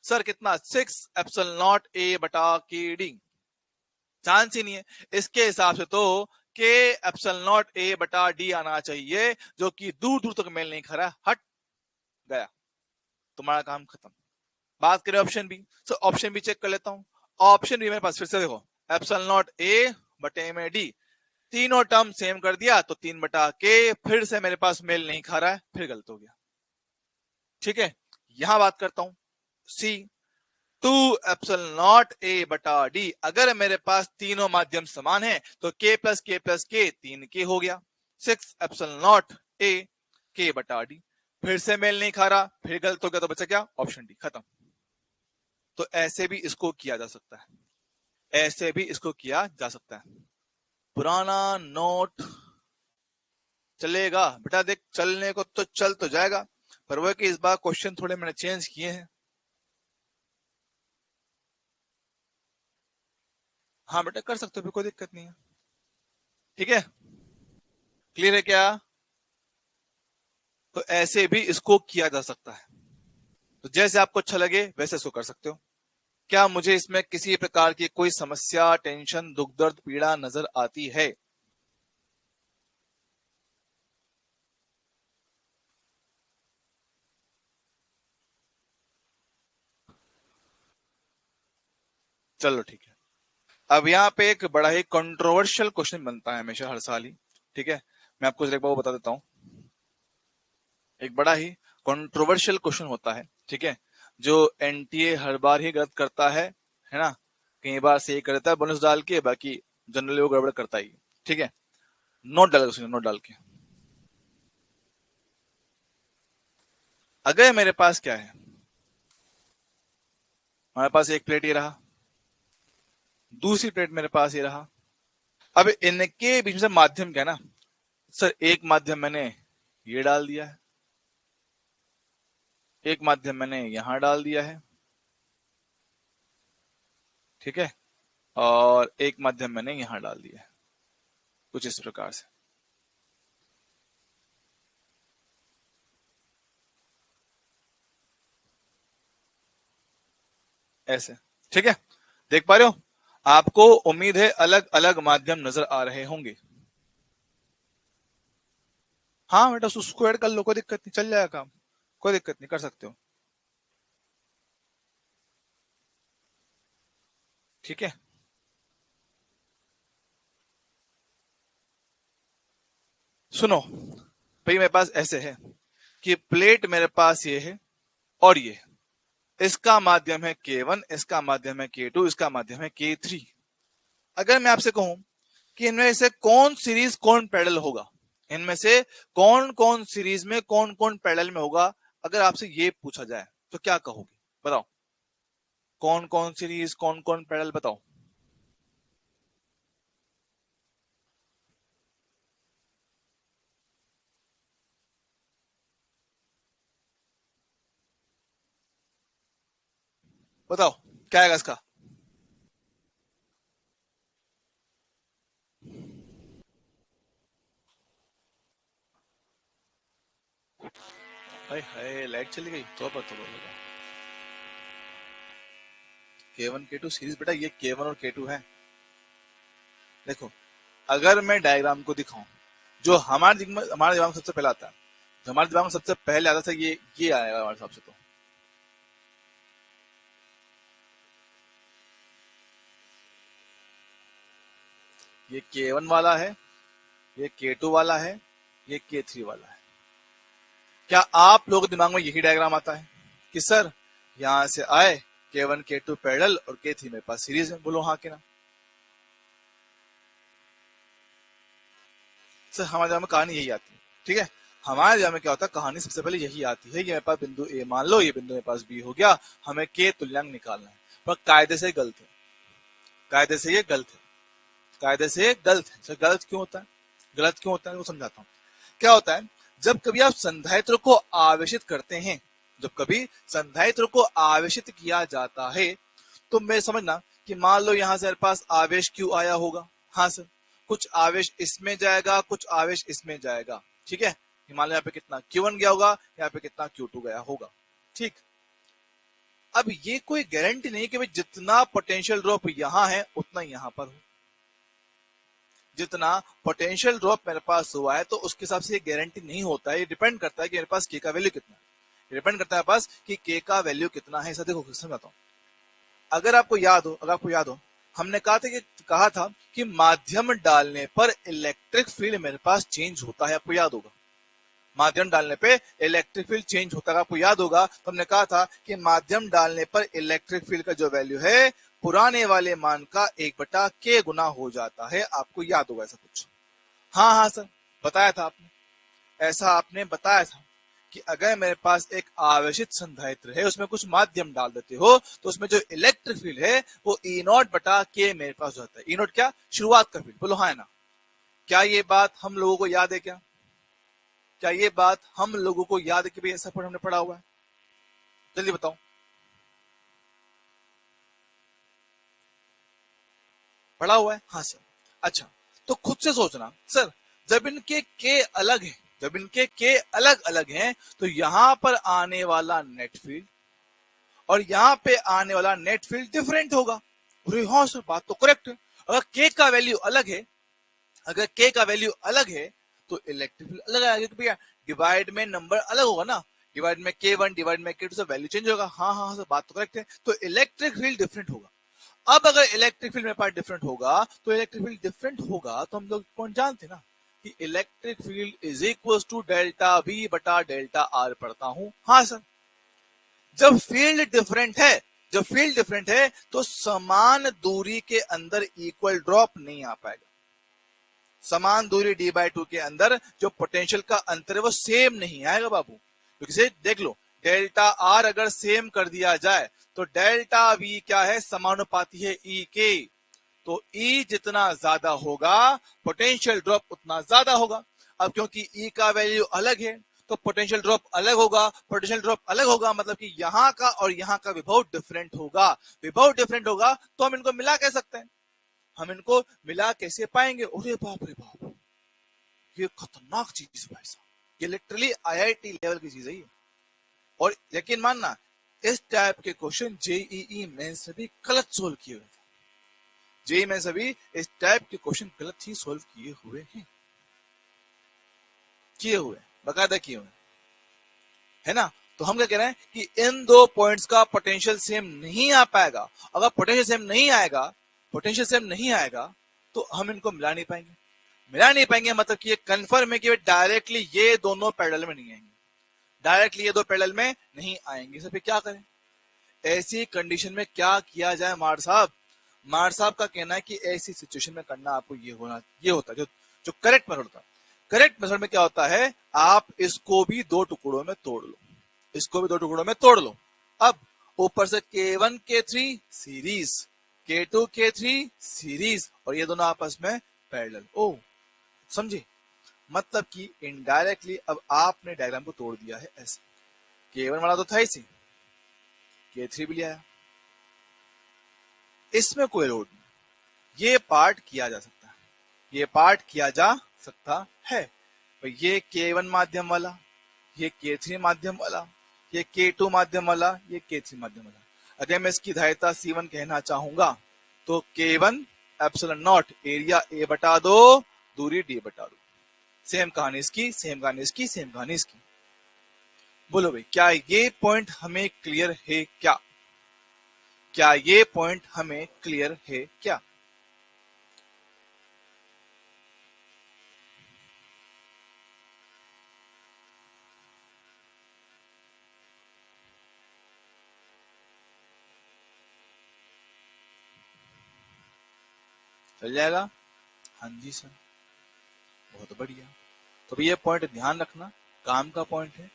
सर कितना, 6 एप्सिलॉन नॉट ए बटा के डी, चांस ही नहीं है। इसके हिसाब से तो के एप्सिलॉन नॉट ए बटा डी आना चाहिए, जो कि दूर दूर तक मेल नहीं खा रहा, हट गया। तुम्हारा काम खत्म। बात करें ऑप्शन बी, तो ऑप्शन बी चेक कर लेता हूं। ऑप्शन बी मेरे पास फिर से देखो, एप्सिलॉन नॉट ए बटे में डी, तीनों टर्म सेम कर दिया तो 3/k, फिर से मेरे पास मेल नहीं खा रहा है, फिर गलत हो गया। ठीक है, यहां बात करता हूं सी, 2 एप्सिलॉन नॉट ए बटा डी, अगर मेरे पास तीनों माध्यम समान है तो k प्लस के प्लस के 3k हो गया। 6 एप्सिलॉन नॉट ए k बटा डी, फिर से मेल नहीं खा रहा, फिर गलत हो गया, तो बचा क्या, ऑप्शन डी, खत्म। तो ऐसे भी इसको किया जा सकता है, ऐसे भी इसको किया जा सकता है। पुराना नोट चलेगा बेटा, देख चलने को तो चल तो जाएगा, पर वो कि इस बार क्वेश्चन थोड़े मैंने चेंज किए हैं। हाँ बेटा कर सकते हो, कोई दिक्कत नहीं है। ठीक है, क्लियर है क्या? तो ऐसे भी इसको किया जा सकता है, तो जैसे आपको अच्छा लगे वैसे इसको कर सकते हो। क्या मुझे इसमें किसी प्रकार की कोई समस्या, टेंशन, दुख दर्द, पीड़ा नजर आती है? चलो ठीक है। अब यहाँ पे एक बड़ा ही कंट्रोवर्शियल क्वेश्चन बनता है हमेशा, हर साल ही। ठीक है, मैं आपको एक बार बता देता हूँ। एक बड़ा ही कंट्रोवर्शियल क्वेश्चन होता है, ठीक है, जो एनटीए हर बार ही गलत करता है ना। कई बार सही करता है बोनस डाल के, बाकी जनरली वो गड़बड़ करता ही। ठीक है, नोट डाल के, नोट डाल के। अगर मेरे पास क्या है, हमारे पास एक प्लेट ये रहा, दूसरी प्लेट मेरे पास ये रहा। अब इनके बीच में से माध्यम क्या है ना सर, एक माध्यम मैंने ये डाल दिया है, एक माध्यम मैंने यहां डाल दिया है, ठीक है, और एक माध्यम मैंने यहां डाल दिया है, कुछ इस प्रकार से। ऐसे, ठीक है, देख पा रहे हो? आपको उम्मीद है अलग अलग माध्यम नजर आ रहे होंगे। हाँ बेटा उसको ऐड कर लो, कोई दिक्कत नहीं, चल जाएगा काम, कोई दिक्कत नहीं, कर सकते हो। ठीक है, सुनो भाई, मेरे पास ऐसे है कि प्लेट मेरे पास ये है और ये, इसका माध्यम है K1, इसका माध्यम है K2, इसका माध्यम है K3। अगर मैं आपसे कहूं कि इनमें से कौन सीरीज कौन पैरेलल होगा, इनमें से कौन कौन सीरीज में कौन कौन पैरेलल में होगा, अगर आपसे ये पूछा जाए तो क्या कहोगे, बताओ? कौन कौन सीरीज कौन कौन पैरेलल, बताओ। बताओ क्या आएगा इसका? हाय हाय, लाइट चली गई, तो तो बोलेगा K1 K2 सीरीज, बेटा ये K1 और K2 है। देखो, अगर मैं डायग्राम को दिखाऊं, जो हमारे दिमाग में सबसे पहले आता है, जो हमारे दिमाग में सबसे पहले आता है ये आएगा हमारे हिसाब से। तो ये K1 वाला है, ये K2 वाला है, ये K3 वाला है। क्या आप लोगों के दिमाग में यही डायग्राम आता है कि सर यहां से आए K1 K2 पैरेलल और K3 मेरे पास सीरीज है? बोलो हाँ कि ना। सर हमारे दिमाग में कहानी यही आती है, ठीक है, हमारे दिमाग में क्या होता है, कहानी सबसे पहले यही आती है, ये मेरे पास बिंदु ए मान लो, ये बिंदु मेरे पास बी हो गया, हमें के तुल्यांक निकालना है। पर कायदे से गलत है, कायदे से ये गलत है, कायदे से गलत है। सर गलत क्यों होता है, गलत क्यों होता है वो समझाता हूँ। क्या होता है, जब कभी आप संधारित्र को आवेशित करते हैं, जब कभी संधारित्र को आवेशित किया जाता है, तो मैं समझना कि मान लो यहां से मेरे पास आवेश क्यू आया होगा, हाँ सर, कुछ आवेश इसमें जाएगा, कुछ आवेश इसमें जाएगा, ठीक है। मान लो यहाँ पे कितना Q1 गया होगा, यहाँ पे कितना Q2 गया होगा, ठीक। अब ये कोई गारंटी नहीं कि भाई जितना पोटेंशियल ड्रॉप यहां है उतना यहां पर हो। जितना पोटेंशियल ड्रॉप मेरे पास हुआ है तो उसके हिसाब से ये गारंटी नहीं होता है, ये डिपेंड करता है कि मेरे पास के का वैल्यू कितना है। डिपेंड करता है पास कि के का वैल्यू कितना है। ऐसा देखो समझाता हूँ। अगर आपको याद हो हमने कहा था कि माध्यम डालने पर इलेक्ट्रिक फील्ड मेरे पास चेंज होता है। आपको याद होगा माध्यम डालने पे इलेक्ट्रिक फील्ड चेंज होता है। आपको याद होगा तो हमने कहा था कि माध्यम डालने पर इलेक्ट्रिक फील्ड का जो वैल्यू है पुराने वाले मान का 1/k गुना हो जाता है। आपको याद होगा ऐसा कुछ? हाँ हाँ सर बताया था आपने, ऐसा आपने बताया था कि अगर मेरे पास एक आवेशित संधारित्र है उसमें कुछ माध्यम डाल देते हो तो उसमें जो इलेक्ट्रिक फील्ड है वो E0/k मेरे पास होता है। E0 क्या? शुरुआत का फील्ड। बोलो हाँ है ना? क्या ये बात हम लोगों को याद है? क्या ये बात हम लोगों को याद है कि भाई ऐसा हमने पढ़ा हुआ है? जल्दी बताओ। पढ़ा हुआ है? हाँ सर। अच्छा तो खुद से सोचना सर, जब इनके के अलग है, जब इनके के अलग अलग हैं तो यहां पर आने वाला नेट फील्ड और यहां पे आने वाला नेट फील्ड डिफरेंट होगा। अरे हाँ सर बात तो करेक्ट है। अगर के का वैल्यू अलग है, अगर के का वैल्यू अलग है तो इलेक्ट्रिक फील्ड अलग आएगा क्योंकि भैया डिवाइड में नंबर अलग होगा ना, डिवाइड में K1 डिवाइड में K2 से वैल्यू चेंज होगा। हाँ हाँ सर बात तो करेक्ट है। तो इलेक्ट्रिक फील्ड डिफरेंट होगा। अब अगर इलेक्ट्रिक फील्ड मेरे पास डिफरेंट होगा तो इलेक्ट्रिक फील्ड डिफरेंट होगा तो हम लोग कौन जानते ना कि electric field is equal to delta V बटा डेल्टा R पढ़ता हूं। हाँ सर जब फील्ड डिफरेंट है, जब फील्ड डिफरेंट है तो समान दूरी के अंदर इक्वल ड्रॉप नहीं आ पाएगा। समान दूरी d/2 के अंदर जो पोटेंशियल का अंतर है वो सेम नहीं आएगा बाबू। क्योंकि से देख लो डेल्टा आर अगर सेम कर दिया जाए तो डेल्टा वी क्या है? समानुपाती है ई के। तो ई जितना ज्यादा होगा पोटेंशियल ड्रॉप उतना ज्यादा होगा। अब क्योंकि ई का वैल्यू अलग है तो पोटेंशियल ड्रॉप अलग होगा। पोटेंशियल ड्रॉप अलग होगा मतलब कि यहां का और यहां का विभव डिफरेंट होगा। विभव डिफरेंट होगा तो हम इनको मिला कह सकते हैं। हम इनको मिला कैसे पाएंगे? अरे बाप रे बाप, ये खतरनाक चीज है भाई साहब, ये लिटरली आईआईटी लेवल की चीज है ये। और यकीन मानना इस टाइप के क्वेश्चन जेईई मेंस में भी गलत सोल्व किए हुए थे। जेईई में सभी इस टाइप के क्वेश्चन गलत ही सोल्व किए हुए हैं, किए हुए बकायदा किए हुए है ना। तो हम क्या कह रहे हैं कि इन दो पॉइंट्स का पोटेंशियल सेम नहीं आ पाएगा। अगर पोटेंशियल सेम नहीं आएगा, पोटेंशियल सेम नहीं आएगा तो हम इनको मिला नहीं पाएंगे। मिला नहीं पाएंगे मतलब कि ये कंफर्म है कि डायरेक्टली ये दोनों पैरेलल में नहीं आएंगे, डायरेक्टली ये दो पैरेलल में नहीं आएंगे। सर फिर क्या करें? ऐसी कंडीशन में क्या किया जाए मार साहब? मार साहब का कहना है कि ऐसी सिचुएशन में करना आपको ये होता है जो करेक्ट मेथड होता है। करेक्ट मेथड में क्या होता है? आप इसको भी दो टुकड़ों में तोड़ लो, इसको भी दो टुकड़ों में तोड़ लो। अब ऊपर से K1 K3 series, K2 K3 series और ये दोनों आपस में पैरेलल। ओ समझे? मतलब कि इनडायरेक्टली अब आपने डायग्राम को तोड़ दिया है ऐसे। K1 वाला तो था इसी, K3 भी लिया, इसमें कोई लोड नहीं। ये पार्ट किया जा सकता है, ये पार्ट किया जा सकता है। तो ये K1 माध्यम वाला, ये K3 माध्यम वाला, ये K2 माध्यम वाला, ये K3 माध्यम वाला। अगर मैं इसकी धारिता C1 कहना चाहूंगा तो K1 epsilon not area A बटा दो दूरी D बटा दो। सेम कहानी इसकी, सेम कहानी इसकी, सेम कहानी इसकी। बोलो भाई क्या ये पॉइंट हमें क्लियर है क्या? क्या ये पॉइंट हमें क्लियर है क्या? चल जाएगा? हाँ जी सर बहुत बढ़िया। तो ये पॉइंट ध्यान रखना, काम का पॉइंट है।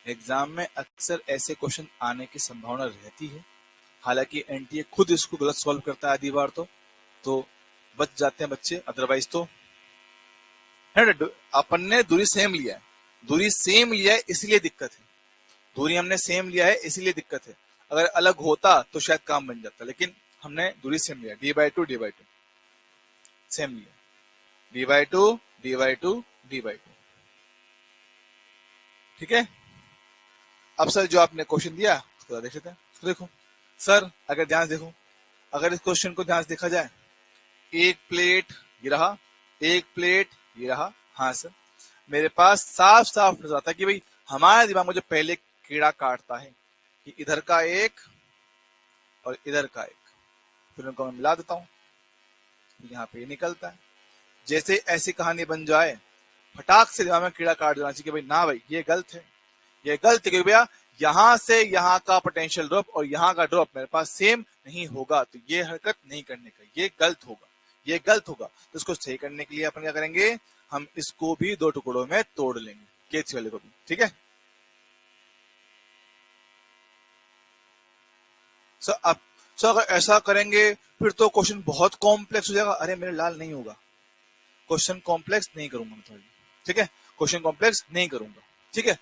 एग्जाम में अक्सर ऐसे क्वेश्चन आने की संभावना रहती है। हालांकि एनटीए खुद इसको गलत सॉल्व करता है आधी बार तो बच जाते हैं बच्चे, अदरवाइज तो है। अपन ने दूरी सेम लिया है, दूरी सेम लिया है इसलिए दिक्कत है। दूरी हमने सेम लिया है इसलिए दिक्कत है। अगर अलग होता तो शायद काम बन जाता, लेकिन हमने दूरी सेम लिया, d/2 सेम लिया, d/2 ठीक है। अब सर जो आपने क्वेश्चन दिया उसको देख लेते हैं। तो देखो सर, अगर ध्यान देखो, अगर इस क्वेश्चन को ध्यान से देखा जाए, एक प्लेट ये रहा, एक प्लेट ये रहा। हाँ सर, मेरे पास साफ साफ नजर आता है कि भाई हमारे दिमाग में जो पहले कीड़ा काटता है कि इधर का एक और इधर का एक, फिर उनको मैं मिला देता हूँ, यहाँ पे ये निकलता है। जैसे ऐसी कहानी बन जाए, फटाक से दिमाग में कीड़ा काट देना चाहिए कि भाई ना भाई ये गलत है, ये गलत है, क्योंकि भैया यहाँ से यहाँ का पोटेंशियल ड्रॉप और यहाँ का ड्रॉप मेरे पास सेम नहीं होगा, तो ये हरकत नहीं करने का, ये गलत होगा, ये गलत होगा। तो इसको सही करने के लिए अपन क्या करेंगे, हम इसको भी दो टुकड़ों में तोड़ लेंगे, केस वाले को भी, ठीक है। सो अगर ऐसा करेंगे फिर तो क्वेश्चन बहुत कॉम्प्लेक्स हो जाएगा। अरे मेरे लाल नहीं होगा, क्वेश्चन कॉम्प्लेक्स नहीं करूंगा मैं थोड़ी, ठीक है, क्वेश्चन कॉम्प्लेक्स नहीं करूंगा, ठीक है।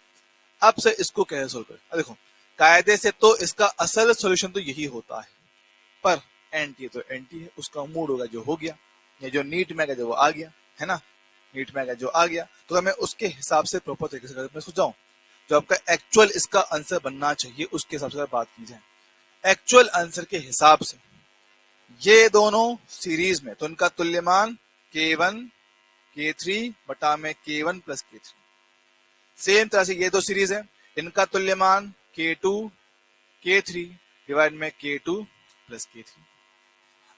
अब से इसको कैसे सोल्व करें, देखो कायदे से तो इसका असल सॉल्यूशन तो यही होता है, पर एंटी तो एंटी है, उसका मूड होगा जो हो गया, या जो नीट में गया जो वो आ गया, है ना, नीट में गया जो आ गया, तो मैं उसके हिसाब से प्रॉपर तरीके से मैं सोचाऊं जो आपका एक्चुअल इसका आंसर बनना चाहिए उसके हिसाब से बात की जाए। एक्चुअल आंसर के हिसाब से ये दोनों सीरीज में, तो इनका तुल्यमान K1 K3 बटा में K1 प्लस K3। सेम तरह से ये दो सीरीज है, इनका तुल्यमान K2 K3 डिवाइड में K2 प्लस K3।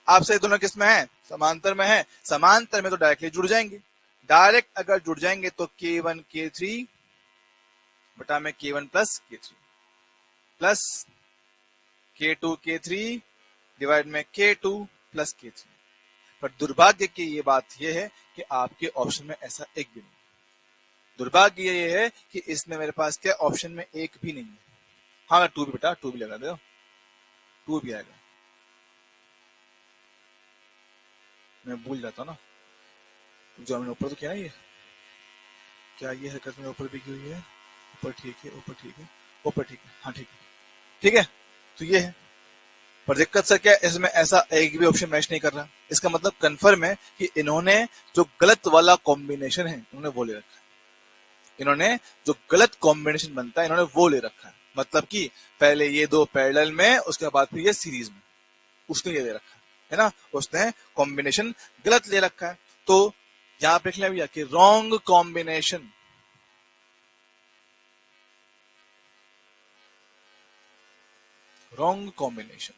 आपसे दोनों किस में है, समांतर में है, समांतर में तो डायरेक्टली जुड़ जाएंगे, डायरेक्ट अगर जुड़ जाएंगे तो K1 K3 बटा में K1 plus K3 plus K2 K3 divide में K2 प्लस K3। पर दुर्भाग्य की ये बात ये है कि आपके ऑप्शन में ऐसा एक भी नहीं, दुर्भाग्य ये है कि इसमें मेरे पास क्या ऑप्शन में एक भी नहीं है। हाँ टू भी, बेटा टू भी लगा दो, टू भी आएगा, मैं भूल जाता हूँ ना, जो हमने ऊपर तो किया ना, ये क्या ये हरकत में ऊपर भी की हुई है, ऊपर ठीक है, ऊपर ठीक है, ऊपर ठीक है, हाँ ठीक है, ठीक है, तो ये है। पर दिक्कत सर क्या है, इसमें ऐसा एक भी ऑप्शन मैच नहीं कर रहा, इसका मतलब कंफर्म है कि इन्होंने जो गलत वाला कॉम्बिनेशन है इन्होंने वो ले रखा है, इन्होंने जो गलत कॉम्बिनेशन बनता है इन्होंने वो ले रखा है, मतलब कि पहले ये दो पैरेलल में, उसके बाद फिर ये सीरीज में, उसने ये ले रखा है ना, उसने कॉम्बिनेशन गलत ले रखा है। तो यहां पे लिख लिया भैया कि wrong combination, wrong combination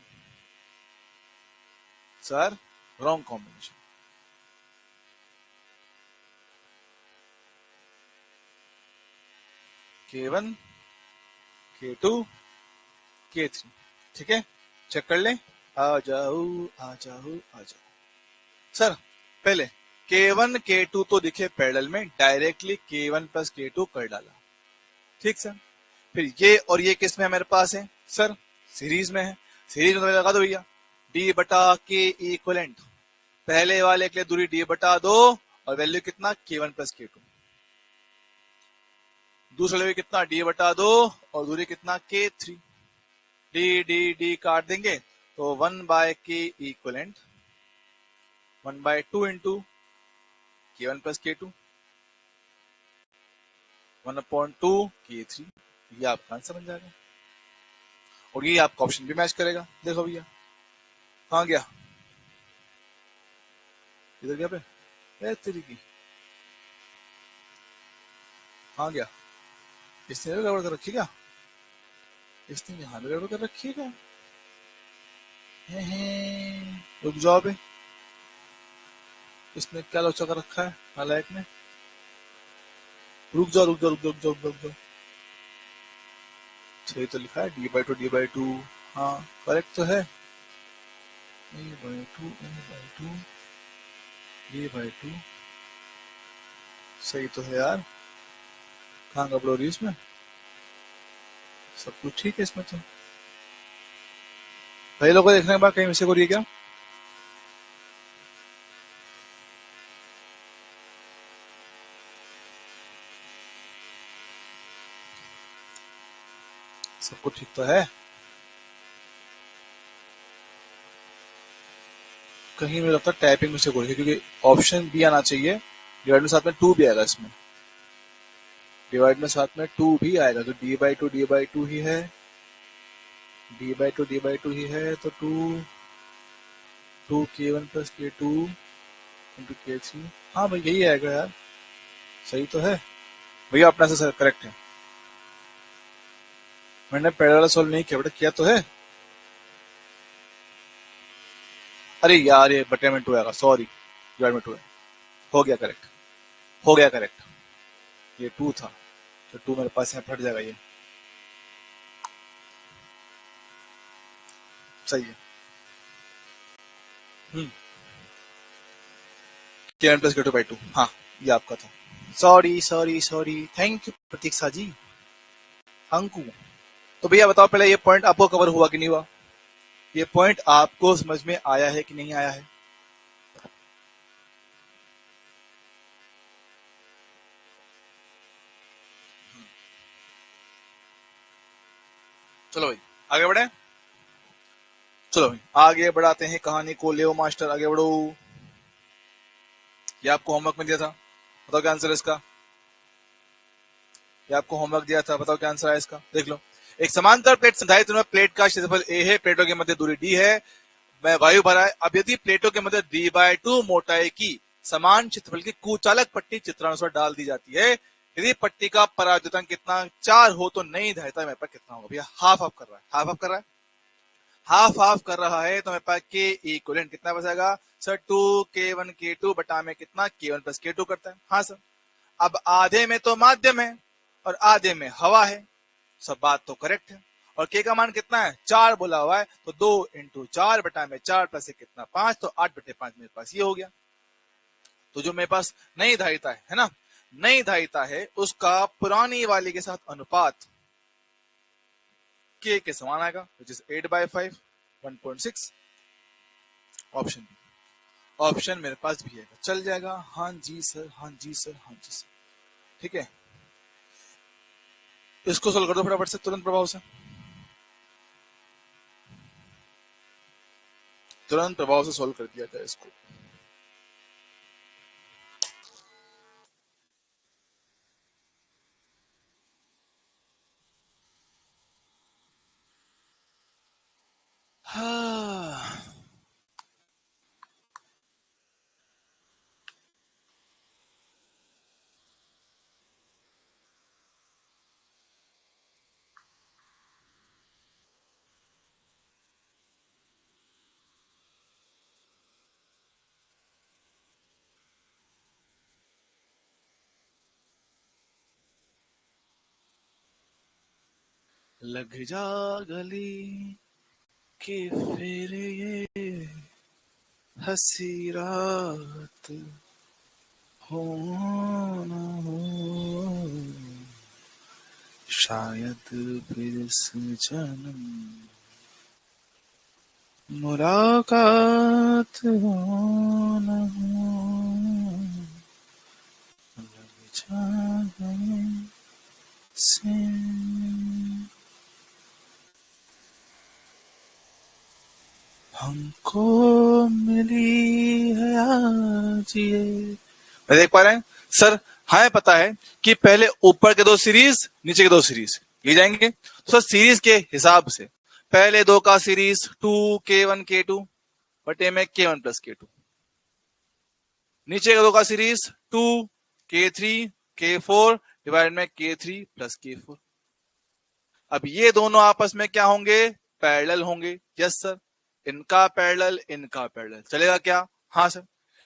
sir, wrong combination. K1 K2 K3, ठीक है, चेक कर ले, आ जाओ आ जाओ आ जाओ। सर पहले K1 K2 तो दिखे पैरेलल में, डायरेक्टली K1 प्लस K2 कर डाला, ठीक सर। फिर ये और ये किस में हमारे पास है सर, सीरीज में है, सीरीज में तो लगा दो भैया D बटा K इक्वलेंट, पहले वाले के लिए दूरी D बटा 2 और वैल्यू कितना K1 प्लस K2, दूसरे वाले कितना D बटा 2 और दूरी कितना K3, D D D काट देंगे तो 1 by K equivalent 1 by 2 into K1 plus K2 1/2 K3, ये आपका आंसर बन जाएगा, और ये आपका ऑप्शन भी मैच करेगा। देखो भैया कहाँ गया, इधर गया पे तेरी की, कहाँ गया, इसने गड़बड़ कर रखी क्या, इसने यहाँ पे गड़बड़ कर रखी है क्या, रुक जाओ पे, इसने क्या लोचा कर रखा है नालायक ने, रुक जाओ रुक जाओ रुक जाओ रुक जाओ रुक जाओ, सही तो लिखा है D/2 हाँ करेक्ट तो है, A/2 सही तो है यार, कहाँ गड़बड़ हो रही है इसमें, सब कुछ ठीक है इसमें तो। भाई लोगों को देखने के बाद कहीं मिस्टेक हो रही है क्या, सब कुछ ठीक तो है, कहीं मुझे लगता है टाइपिंग मिस्टेक हो रही है, क्योंकि ऑप्शन भी आना चाहिए, डिवाइड में साथ में 2 भी आएगा, इसमें डिवाइड में साथ में 2 भी आएगा, तो D/2 ही है, D/2 ही है, तो 2 K1 plus K2 into K3, हाँ भाई यही आएगा यार, सही तो है भैया, अपना से करेक्ट है। मैंने पहले वाला सॉल्व नहीं किया बेटा, किया तो है। अरे यार ये बटे में 2 आएगा, सॉरी, डिवाइड में 2 है। हो गया करेक्ट, हो गया करेक्ट। ये 2 था, तो 2 मेरे पास यहाँ फट जाएगा ये। सही है। के एन प्लस के 2/2, हाँ ये आपका था। Sorry sorry sorry, thank you Pratiksha ji. Anku, तो भैया बताओ पहले, ये पॉइंट आपको कवर हुआ कि नहीं हुआ? ये पॉइंट आपको समझ में आया है कि नहीं आया है? चलो भाई आगे बढ़े, चलो भाई आगे बढ़ाते हैं कहानी को। लेओ मास्टर आगे बढ़ो। ये आपको होमवर्क में दिया था, बताओ क्या आंसर है इसका। ये आपको होमवर्क दिया था, बताओ क्या आंसर है इसका, देख लो। एक समांतर प्लेट संधारित्र में प्लेट का क्षेत्रफल ए है, प्लेटों के मध्य दूरी डी है, मैं वायु भरा है। अब यदि प्लेटों के मध्य d/2 मोटाई की समान क्षेत्रफल की कुचालक पट्टी चित्रानुसार डाल दी जाती है, यदि पट्टी का परावर्तन कितना 4 हो तो नई धारिता में पर कितना होगा? भैया हाफ हाफ कर रहा है, हाफ हाफ कर रहा है, हाफ हाफ कर रहा है, तो मेरे पास के इक्वलेंट कितना बचेगा सर? 2k1k2 बटा में कितना k1 प्लस k2 करता है। हाँ सर। अब आधे में तो माध्यम है और आधे में हवा है, सब बात तो करेक्ट है। और के का मान कितना है? 4 बोला हुआ है, तो 2 × 4 बटा में 4 प्लस 1 कितना? 5, तो 8/5 मेरे पास ये हो गया। तो जो मेरे पास नई धारिता है ना, नई धारिता है उसका पुरानी वाली के साथ अनुपात के समान आएगा, which is 8/5, 1.6। Option B, option मेरे पास भी है, चल जाएगा। हाँ जी सर, हाँ जी सर, हाँ जी सर। ठीक है, इसको सोल्व कर दो फटाफट से, तुरंत प्रभाव से, तुरंत प्रभाव से सोल्व कर दिया जाए इसको। हाँ। लग जा गली कि फिर ये हंसी रात हो न हो, शायद फिर इस जन्म मुलाकात हो न हो, लग जा गले से। हमको मिली है आज ये, मैं देख पा रहे हैं सर? हमें पता है कि पहले ऊपर के 2 सीरीज, नीचे के 2 सीरीज ये जाएंगे, तो सर सीरीज के हिसाब से पहले 2 का सीरीज 2k1k2 बटे में k1 प्लस k2, नीचे के 2 का सीरीज 2k3k4 डिवाइड में k3 प्लस k4। अब ये दोनों आपस में क्या होंगे? पैरेलल होंगे। यस सर, इनका पैरेलल इनका पैरेलल चलेगा क्या? हाँ सर,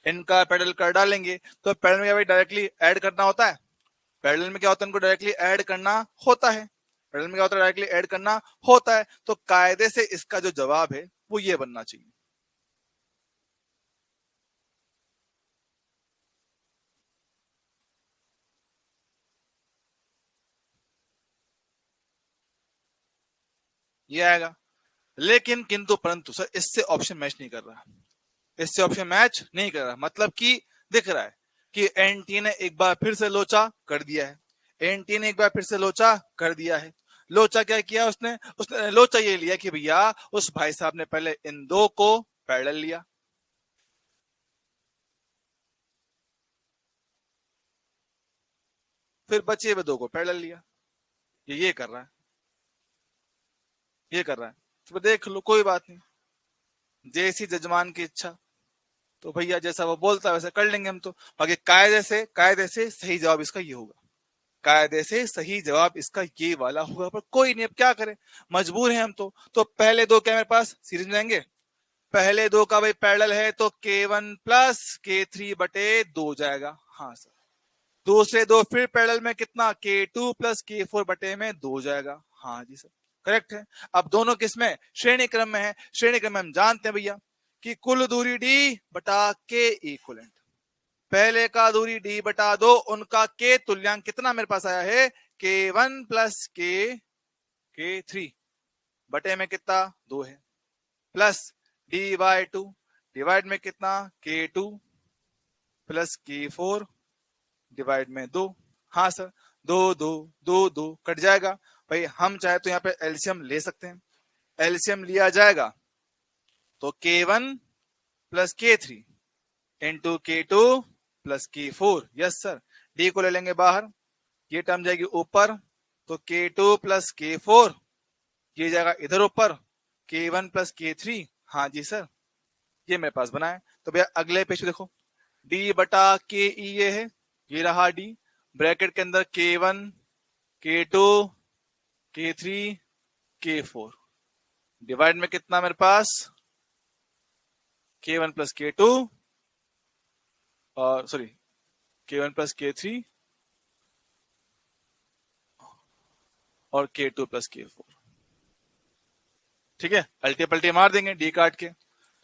इनका पैरेलल कर डालेंगे। तो पैरेलल में क्या भाई डायरेक्टली ऐड करना होता है, पैरेलल में क्या होता है, इनको डायरेक्टली ऐड करना होता है। पैरेलल में क्या होता है? डायरेक्टली ऐड करना होता है। तो कायदे से इसका जो जवाब है वो ये बनना चाहिए। ये आएगा। लेकिन किंतु परंतु सर इससे ऑप्शन मैच नहीं कर रहा, इससे ऑप्शन मैच नहीं कर रहा, मतलब कि दिख रहा है कि एनटी ने एक बार फिर से लोचा कर दिया है, एनटी ने एक बार फिर से लोचा कर दिया है। लोचा क्या किया उसने? उसने लोचा ये लिया कि भैया उस भाई साहब ने पहले इन 2 को पैरेलल लिया, फिर बचे हुए 2 को पैरेलल लिया। ये कर रहा है, ये कर रहा है। तो देख लो, कोई बात नहीं, जैसी जजमान की इच्छा। तो भैया जैसा वो बोलता है वैसे कर लेंगे हम तो। बाकी कायदे से सही जवाब इसका ये होगा। कायदे से सही जवाब इसका ये वाला होगा, पर कोई नहीं, अब क्या करें, मजबूर हैं हम तो पहले दो क्या मेरे पास सीरीज में जाएंगे, पहले दो का भाई पैरेलल है तो K1 प्लस K3 बटे 2 जाएगा। हाँ सर। दूसरे दो फिर पैरेलल में कितना, K2 प्लस K4 बटे में 2 जाएगा। हाँ जी सर, करेक्ट है। अब दोनों किस में, श्रेणी क्रम में है। श्रेणी क्रम में हम जानते हैं भैया कि कुल दूरी D बटा K इक्वलेंट, पहले का दूरी D बटा 2, उनका K तुल्यांक कितना मेरे पास आया है, K1 प्लस K3 बटे में कितना 2 है, प्लस D/2 डिवाइड में कितना, K2 प्लस K4 डिवाइड में 2। हाँ सर, 2 कट जाएगा भाई। हम चाहे तो यहाँ पे एलसीएम ले सकते हैं, एलसीएम लिया जाएगा तो K1 plus K3 into K2 plus K4, yes sir. D को ले लेंगे बाहर, ये टर्म जाएगी ऊपर, तो K2 प्लस K4 ये जाएगा इधर ऊपर, K1 प्लस K3। हाँ जी सर, ये मेरे पास बना है। तो भैया अगले पेज देखो, D बटा Ke ये है, ये रहा D, ब्रैकेट के अंदर K1 K2 K3 K4 divide में कितना मेरे पास, K1 प्लस K2 और सॉरी K1 प्लस K3 और K2 प्लस K4। ठीक है, अल्टी पल्टी मार देंगे D काट के,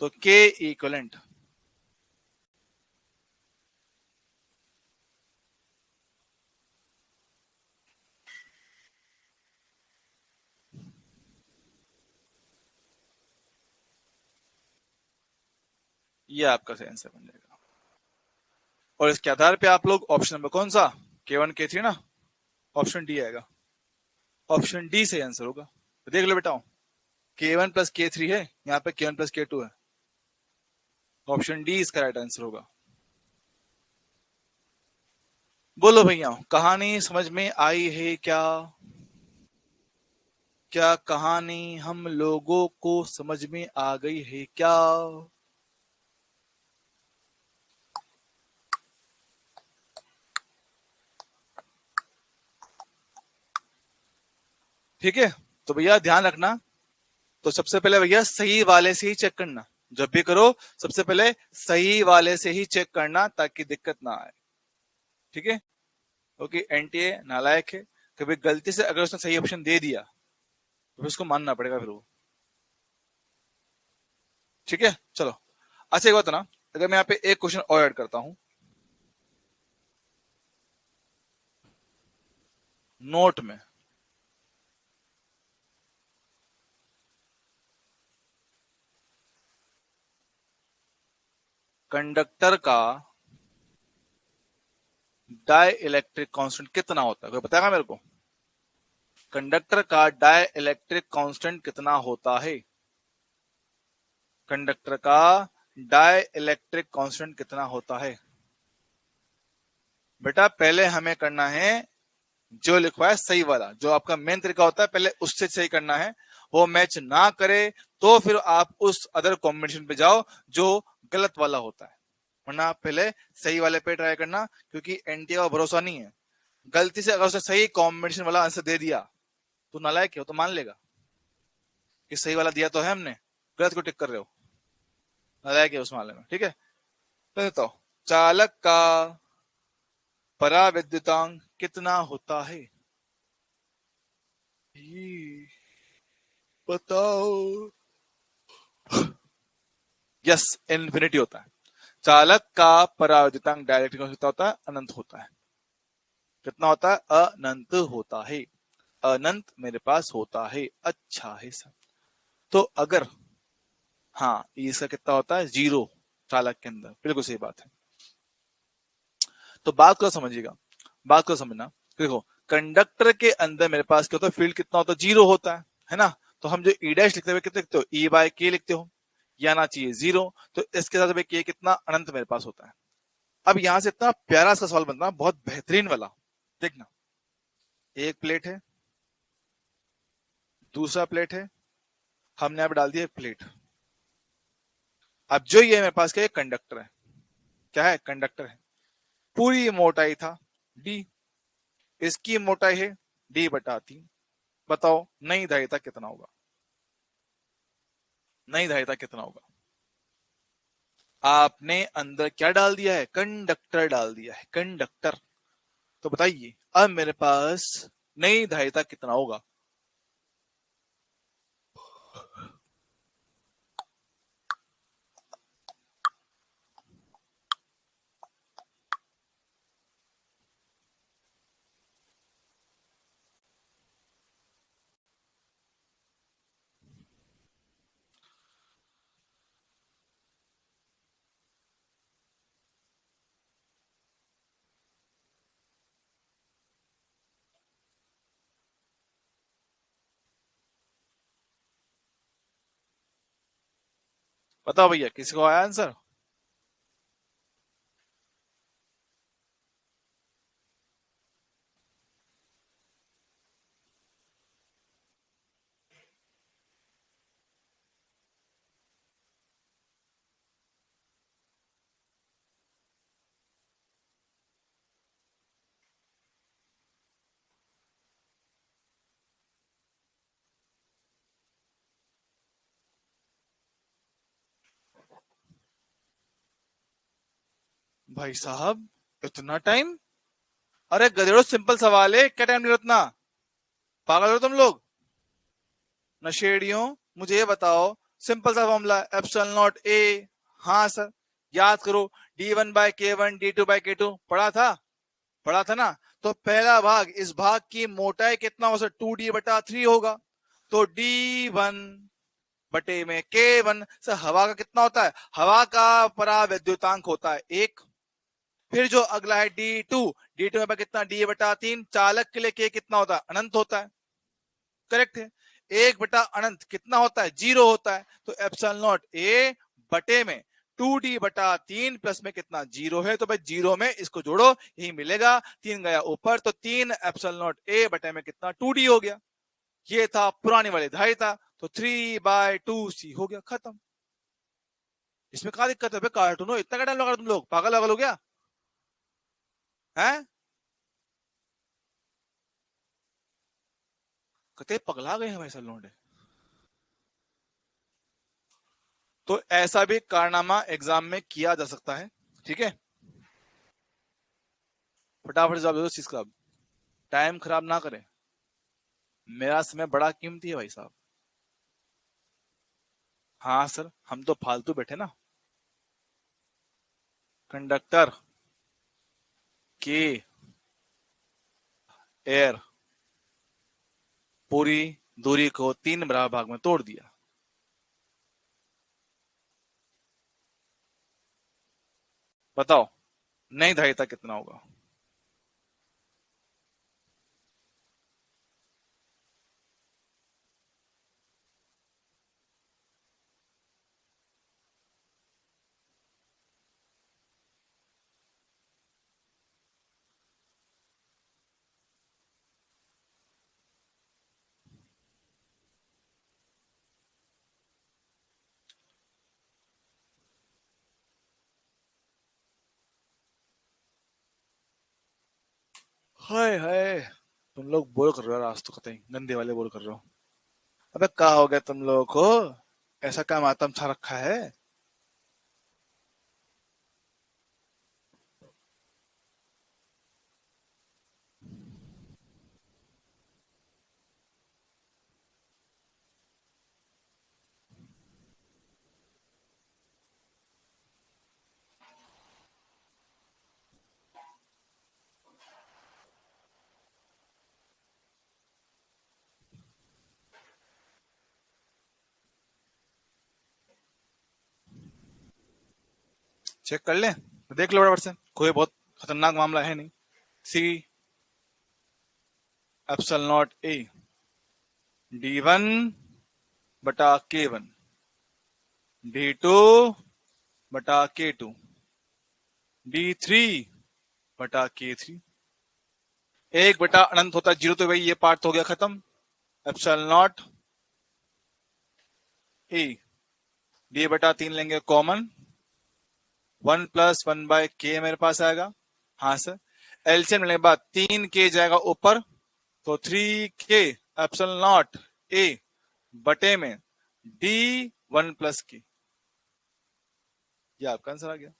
तो K इक्वलेंट ये आपका सही आंसर बन जाएगा। और इसके आधार पे आप लोग ऑप्शन नंबर कौन सा, K1 K3 ना, ऑप्शन डी आएगा, ऑप्शन डी से आंसर होगा। तो देख लो बेटा, K1 प्लस K3 है, यहाँ पे K1 प्लस K2 है, ऑप्शन डी इसका राइट आंसर होगा। बोलो भैया, कहानी समझ में आई है क्या, क्या कहानी हम लोगों को समझ में आ गई है क्या। ठीक है, तो भैया ध्यान रखना, तो सबसे पहले भैया सही वाले से ही चेक करना, जब भी करो सबसे पहले सही वाले से ही चेक करना ताकि दिक्कत ना आए। ठीक है, क्योंकि एनटीए नालायक है, कभी गलती से अगर उसने सही ऑप्शन दे दिया तो उसको मानना पड़ेगा फिर वो। ठीक है, चलो। अच्छा एक बात ना, अगर मैं यहाँ पे एक क्वेश्चन और ऐड करता हूं नोट में, कंडक्टर का डाई इलेक्ट्रिक कांस्टेंट कितना होता है, कोई बताएगा मेरे को, कंडक्टर का डाई इलेक्ट्रिक कांस्टेंट कितना होता है, कंडक्टर का डाई इलेक्ट्रिक कांस्टेंट कितना होता है। बेटा पहले हमें करना है जो लिखवा है सही वाला, जो आपका मेन तरीका होता है पहले उससे सही करना है, वो मैच ना करे तो फिर आप उस अदर कॉम्बिनेशन पे जाओ जो गलत वाला होता है, वरना आप पहले सही वाले पे ट्राई करना, क्योंकि एनटीए का भरोसा नहीं है। गलती से अगर उसने सही कॉम्बिनेशन वाला आंसर दे दिया तो नालायक है, तो मान लेगा कि सही वाला दिया तो है हमने, गलत को टिक कर रहे हो, नालायक है उस मामले में। ठीक है, तो चालक का पराविद्युतांक कितना होता है, ये बताओ। यस, इन्फिनिटी होता है। चालक का पराविद्युतांक डायरेक्ट कितना होता है, अनंत होता है। कितना होता है, अनंत होता है, अनंत मेरे पास होता है। अच्छा है सर, तो अगर हाँ इसका कितना होता है, जीरो, चालक के अंदर, बिल्कुल सही बात है। तो बात को समझिएगा, बात को समझना, देखो कंडक्टर के अंदर मेरे पास क्या होता है, फील्ड कितना होता है, जीरो होता है ना। तो हम जो ई डैश लिखते हुए कितने लिखते हो, ई बाय के लिखते हो, या ना चाहिए जीरो, तो इसके साथ के कितना, अनंत मेरे पास होता है। अब यहां से इतना प्यारा सा सवाल बनता है, बहुत बेहतरीन वाला, देखना। एक प्लेट है, दूसरा प्लेट है, हमने अब डाल दिया प्लेट। अब जो ये मेरे पास क्या है, कंडक्टर है, क्या है, कंडक्टर है, पूरी मोटाई था डी, इसकी मोटाई है d/3। बताओ नई धारिता कितना होगा? नई धारिता कितना होगा? आपने अंदर क्या डाल दिया है? कंडक्टर डाल दिया है, कंडक्टर। तो बताइए अब मेरे पास नई धारिता कितना होगा? बताओ भैया, किसी को आया आंसर? भाई साहब, इतना टाइम? अरे गधेड़ो, सिंपल सवाल है, क्या टाइम ले रहे हो इतना? पागल हो तुम लोग? नशेड़ियों, मुझे ये बताओ, सिंपल सा फॉर्मूला, एप्सिलॉन नॉट ए। हाँ सर, याद करो, d1/k1 d2/k2 पढ़ा था, पढ़ा था ना? तो पहला भाग, इस भाग की मोटाई कितना हो सर? 2d/3 होगा। तो d1 में k1 सर, हवा का कितना होता है? हवा का परावैद्युतांक होता है 1। फिर जो अगला है d2, d2 में कितना? d/3। चालक के लिए k कितना होता है? अनंत होता है। करेक्ट है। 1/अनंत कितना होता है? 0 होता है। तो एप्सिलॉन नॉट ए बटे में 2d/3 प्लस में कितना? 0 है। तो भाई 0 में इसको जोड़ो, यही मिलेगा। 3 गया ऊपर, तो 3 एप्सिलॉन नॉट ए बटे में कितना? 2d हो गया। ये था पुरानी वाली धारिता। तो 3/2c हो गया, खत्म। इसमें क्या दिक्कत है? कार्टून हो, इतना क्या टाइम लगा तुम लोग? पागल वागल हो गया है? कते पगला गए हैं भाई सब लोग। तो ऐसा भी कारनामा एग्जाम में किया जा सकता है, ठीक है? फटाफट जवाब दे दो इस चीज का, टाइम खराब ना करें। मेरा समय बड़ा कीमती है भाई साहब। हाँ सर, हम तो फालतू बैठे ना। कंडक्टर के एयर पूरी दूरी को 3 बराबर भाग में तोड़ दिया। बताओ नई धारिता कितना होगा? हाय हाय, तुम लोग बोल कर रहे हो, आज तो कतई गंदे वाले बोल कर रहे हो। अबे क्या हो गया तुम लोगों को? ऐसा क्या मातम छा रखा है? चेक कर ले, देख लो बराबर से, कोई बहुत खतरनाक मामला है नहीं। सी epsilon not a d1/k1 d2/k2 d3/k3। 1/अनंत होता है 0, तो भाई ये पार्ट हो गया खत्म। एप्सिलॉन नॉट ए, d/3 लेंगे कॉमन, 1 + 1/k मेरे पास आएगा। हाँ सर, एलसीएम लेने के बाद 3k जाएगा ऊपर, तो 3k एप्सिलॉन नॉट ए बटे में d1 + k, ये आपका आंसर आ गया।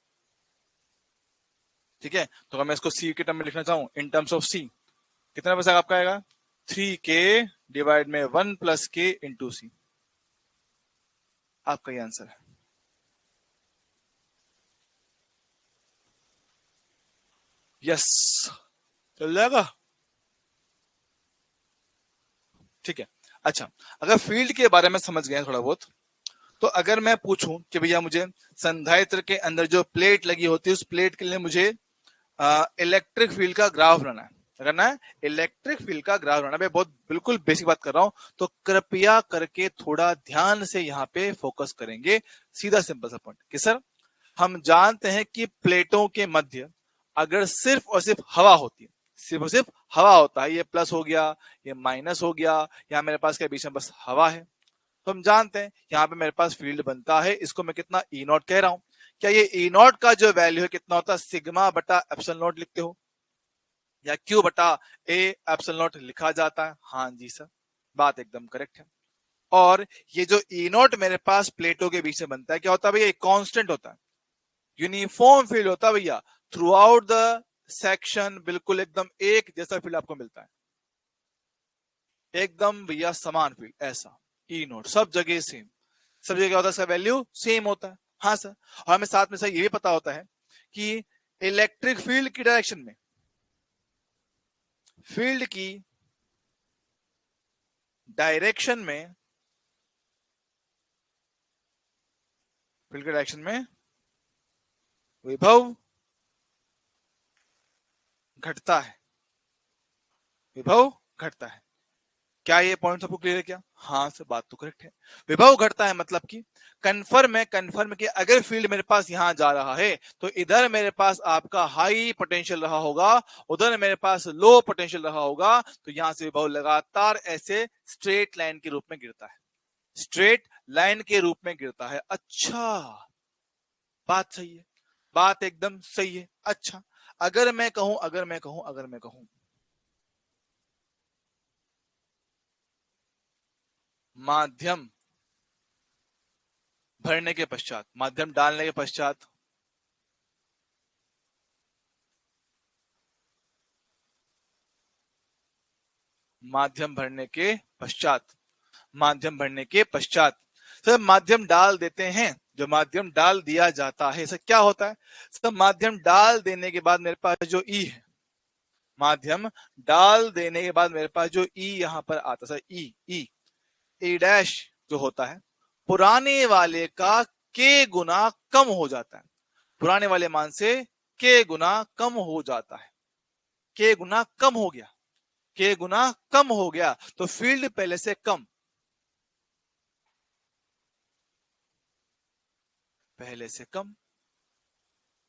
ठीक है, तो अगर मैं इसको सी के टर्म में लिखना चाहूं, इन टर्म्स ऑफ सी, कितना पैसा आपका आएगा? 3k डिवाइड में 1 + k इंटू सी, आपका ये आंसर है। यस, चल जाएगा। ठीक है, अच्छा, अगर फील्ड के बारे में समझ गए थोड़ा बहुत, तो अगर मैं पूछूं कि भैया मुझे संधारित्र के अंदर जो प्लेट लगी होती है, उस प्लेट के लिए मुझे इलेक्ट्रिक फील्ड का ग्राफ बनाना है, करना है इलेक्ट्रिक फील्ड का ग्राफ बनाना है। बहुत बिल्कुल बेसिक बात कर रहा हूं, तो कृपया करके थोड़ा ध्यान से यहाँ पे फोकस करेंगे। सीधा सिंपल सा पॉइंट कि सर, हम जानते हैं कि प्लेटों के मध्य अगर सिर्फ और सिर्फ हवा होती है, सिर्फ और सिर्फ हवा होता है, ये प्लस हो गया, ये माइनस हो गया, यहाँ मेरे पास क्या बीच में बस हवा है, तो हम जानते हैं यहाँ पे मेरे पास फील्ड बनता है। इसको मैं कितना ई नॉट कह रहा हूं। क्या ये ई नॉट का जो वैल्यू है कितना होता है? सिग्मा बटा एप्सिलॉन नॉट लिखते हो, या क्यू बटा ए एप्सिलॉन नॉट लिखा जाता है? हाँ जी सर, बात एकदम करेक्ट है। और ये जो ई नॉट मेरे पास प्लेटों के बीच में बनता है, क्या होता है भैया? एक कांस्टेंट होता है, यूनिफॉर्म फील्ड होता है भैया, थ्रू आउट द सेक्शन, बिल्कुल एकदम एक जैसा फील्ड आपको मिलता है, एकदम भैया समान फील्ड, ऐसा ई नोट सब जगह सेम, सब जगह होता है, इसका वैल्यू सेम होता है। हाँ सर, और हमें साथ में सर ये भी पता होता है कि इलेक्ट्रिक फील्ड की डायरेक्शन में, फील्ड की डायरेक्शन में, फील्ड की डायरेक्शन में विभव घटता है, विभव घटता है। क्या ये पॉइंट सबको क्लियर है क्या? हाँ सर, बात तो करेक्ट है। विभव घटता है मतलब कि कन्फर्म कि अगर फील्ड मेरे पास यहां जा रहा है, तो इधर मेरे पास आपका हाई पोटेंशियल रहा होगा, उधर मेरे पास लो पोटेंशियल रहा होगा, तो यहां से विभव लगातार ऐसे स्ट्रेट लाइन के रूप में गिरता है, स्ट्रेट लाइन के रूप में गिरता है। अच्छा, बात सही है, बात एकदम सही है। अच्छा, अगर मैं कहूं माध्यम भरने के पश्चात, माध्यम डालने के पश्चात, माध्यम भरने के पश्चात, माध्यम भरने के पश्चात सर माध्यम डाल देते हैं, जो माध्यम डाल दिया जाता है, सर क्या होता है? सर माध्यम डाल देने के बाद मेरे पास जो ई है, माध्यम डाल देने के बाद मेरे पास जो ई यहां पर आता है, सर ई ई ए डैश जो होता है, पुराने वाले का के गुना कम हो जाता है, पुराने वाले मान से के गुना कम हो जाता है, के गुना कम हो गया, के गुना कम हो गया, तो फील्ड पहले से कम, पहले से कम।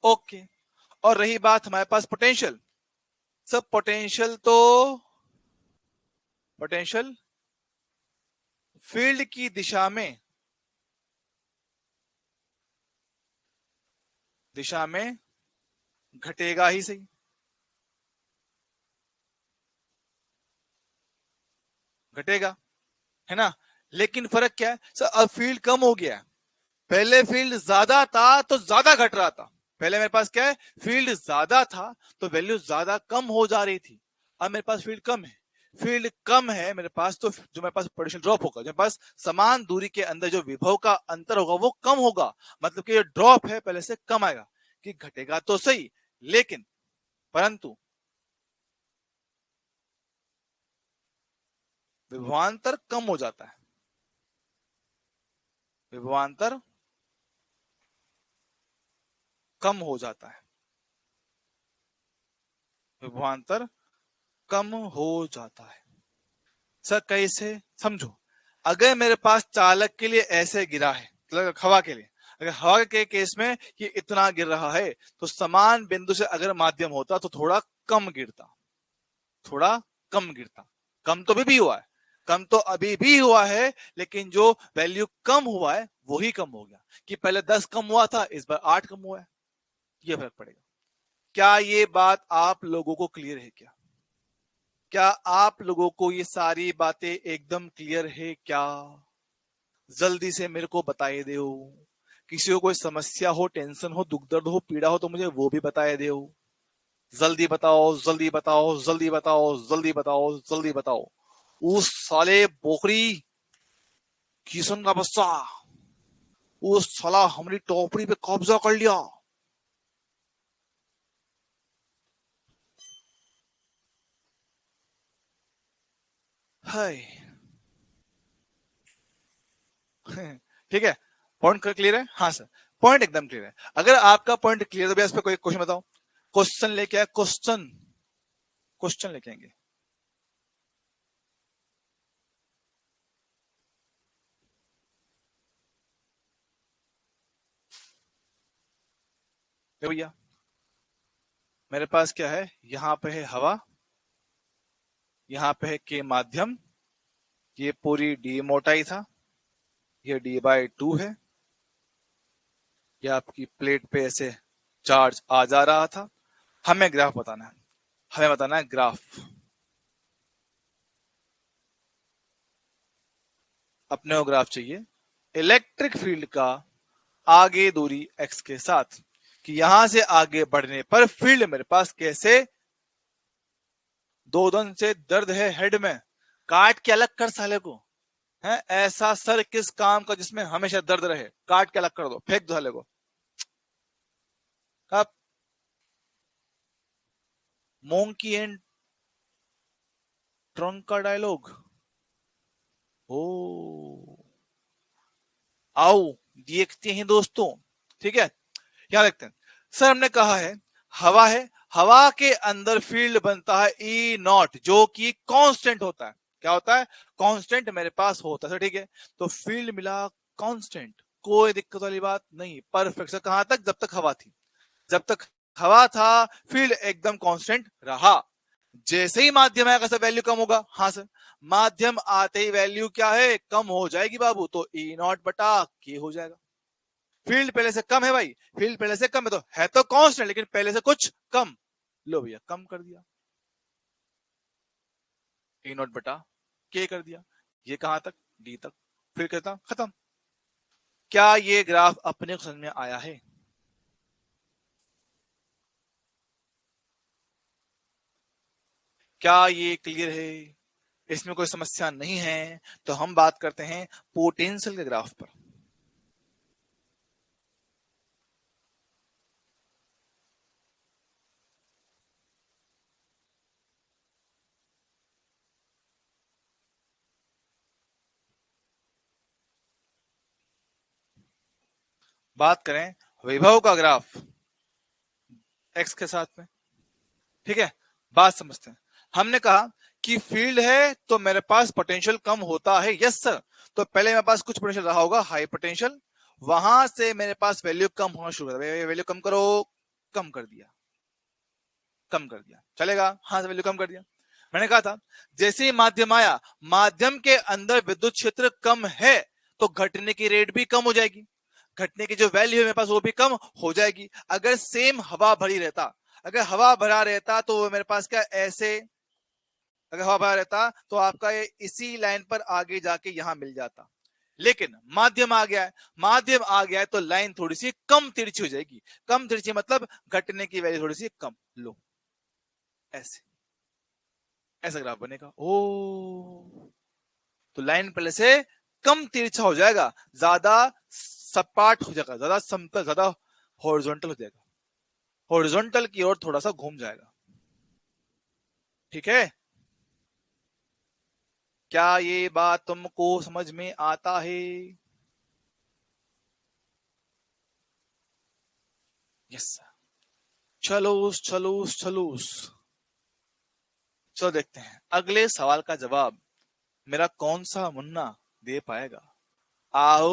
ओके, और रही बात हमारे पास पोटेंशियल, सब पोटेंशियल फील्ड की दिशा में घटेगा ही सही, घटेगा, है ना? लेकिन फर्क क्या है सर? अब फील्ड कम हो गया है, पहले फील्ड ज्यादा था तो ज्यादा घट रहा था, पहले मेरे पास क्या है? फील्ड ज्यादा था तो वैल्यू ज्यादा कम हो जा रही थी। अब मेरे पास फील्ड कम है, फील्ड कम है मेरे पास, तो जो मेरे पास पोटेंशियल ड्रॉप होगा, जो मेरे पास समान दूरी के अंदर जो विभव का अंतर होगा वो कम होगा, मतलब कि ये ड्रॉप है पहले से कम आएगा, कि घटेगा तो सही, लेकिन परंतु विभवांतर कम हो जाता है, विभवांतर कम हो जाता है, विभवांतर कम हो जाता है। सर कैसे? समझो, अगर मेरे पास चालक के लिए ऐसे गिरा है, मतलब हवा के लिए, अगर हवा के केस में ये इतना गिर रहा है, तो समान बिंदु से अगर माध्यम होता तो थोड़ा कम गिरता, थोड़ा कम गिरता। कम तो अभी भी हुआ है, कम तो अभी भी हुआ है, लेकिन जो वैल्यू कम हुआ है वही कम हो गया, कि पहले 10 कम हुआ था, इस बार 8 कम हुआ है, ये फर्क पड़ेगा। क्या ये बात आप लोगों को क्लियर है क्या? क्या आप लोगों को ये सारी बातें एकदम क्लियर है क्या? जल्दी से मेरे को बताए दो। किसी को कोई समस्या हो, टेंशन हो, दुख दर्द हो, पीड़ा हो तो मुझे वो भी बताए दो। जल्दी बताओ, जल्दी बताओ, जल्दी बताओ, जल्दी बताओ, जल्दी बताओ। उस साले बोकरी किशन का बच्चा, उस साला हमारी टोपड़ी पे कब्जा कर लिया। हाय। ठीक है। पॉइंट क्लियर है? हाँ सर, पॉइंट एकदम क्लियर है। अगर आपका पॉइंट क्लियर है तो भैया इस पे कोई क्वेश्चन बताओ। क्वेश्चन लेके आए, क्वेश्चन, क्वेश्चन लेके आएंगे। देखो भैया, मेरे पास क्या है, यहाँ पे है हवा, यहाँ पे है के माध्यम, ये पूरी डी मोटाई था, ये D/2 है, ये आपकी प्लेट पे ऐसे चार्ज आ जा रहा था। हमें ग्राफ बताना है, हमें बताना है ग्राफ। अपने को ग्राफ चाहिए इलेक्ट्रिक फील्ड का आगे दूरी x के साथ, कि यहां से आगे बढ़ने पर फील्ड मेरे पास कैसे। दो दन से दर्द है हेड में, काट के अलग कर साले को। है ऐसा सर किस काम का जिसमें हमेशा दर्द रहे, काट के अलग कर दो, फेंक दो साले को। अब मोंकी एंड ट्रंक का डायलॉग। ओ, आओ देखते हैं दोस्तों। ठीक है, यहां देखते हैं। सर हमने कहा है हवा है, हवा के अंदर फील्ड बनता है E0 जो कि कांस्टेंट होता है। क्या होता है? कांस्टेंट मेरे पास होता है। ठीक है, तो फील्ड मिला कांस्टेंट, कोई दिक्कत वाली बात नहीं, परफेक्ट। सर कहां तक? जब तक हवा थी। जब तक हवा था फील्ड एकदम कांस्टेंट रहा। जैसे ही माध्यम आएगा सर वैल्यू कम होगा। हाँ सर, माध्यम आते ही वैल्यू क्या है, कम हो जाएगी बाबू, तो E0/K हो जाएगा। फील्ड पहले से कम है भाई, फील्ड पहले से कम है, तो है तो कांस्टेंट लेकिन पहले से कुछ कम। लो भैया कम कर दिया, E0/K कर दिया। ये कहां तक? डी तक। फिर कहता खत्म। क्या ये ग्राफ अपने को समझ में आया है? क्या ये क्लियर है? इसमें कोई समस्या नहीं है तो हम बात करते हैं पोटेंशियल के ग्राफ पर। बात करें विभव का ग्राफ एक्स के साथ में। ठीक है, बात समझते हैं। हमने कहा कि फील्ड है तो मेरे पास पोटेंशियल कम होता है, यस सर। तो पहले मेरे पास कुछ पोटेंशियल रहा होगा हाई पोटेंशियल, वहां से मेरे पास वैल्यू कम होना शुरू होता है। वैल्यू कम करो, कम कर दिया, कम कर दिया, चलेगा? हाँ, वैल्यू कम कर दिया। मैंने कहा था जैसे ही माध्यम आया, माध्यम के अंदर विद्युत क्षेत्र कम है तो घटने की रेट भी कम हो जाएगी, घटने की जो वैल्यू है मेरे पास वो भी कम हो जाएगी। अगर सेम हवा भरी रहता, अगर हवा भरा रहता तो मेरे पास क्या ऐसे, अगर हवा भरा रहता तो आपका ये इसी लाइन पर आगे जाके यहां मिल जाता। लेकिन माध्यम आ गया है, माध्यम आ गया है तो लाइन थोड़ी सी कम तिरछी हो जाएगी। कम तिरछी मतलब घटने की वैल्यू थोड़ी सी कम। लो ऐसे, ऐसा ग्राफ बनेगा। ओ, तो लाइन पहले से कम तिरछा हो जाएगा, ज्यादा सपाट हो जाएगा, ज्यादा समतल, ज्यादा हॉरिजॉन्टल हो जाएगा, हॉरिजॉन्टल की ओर थोड़ा सा घूम जाएगा। ठीक है, क्या ये बात तुमको समझ में आता है? यस। चलोस चलोस चलोस, चलो देखते हैं अगले सवाल का जवाब मेरा कौन सा मुन्ना दे पाएगा। आओ।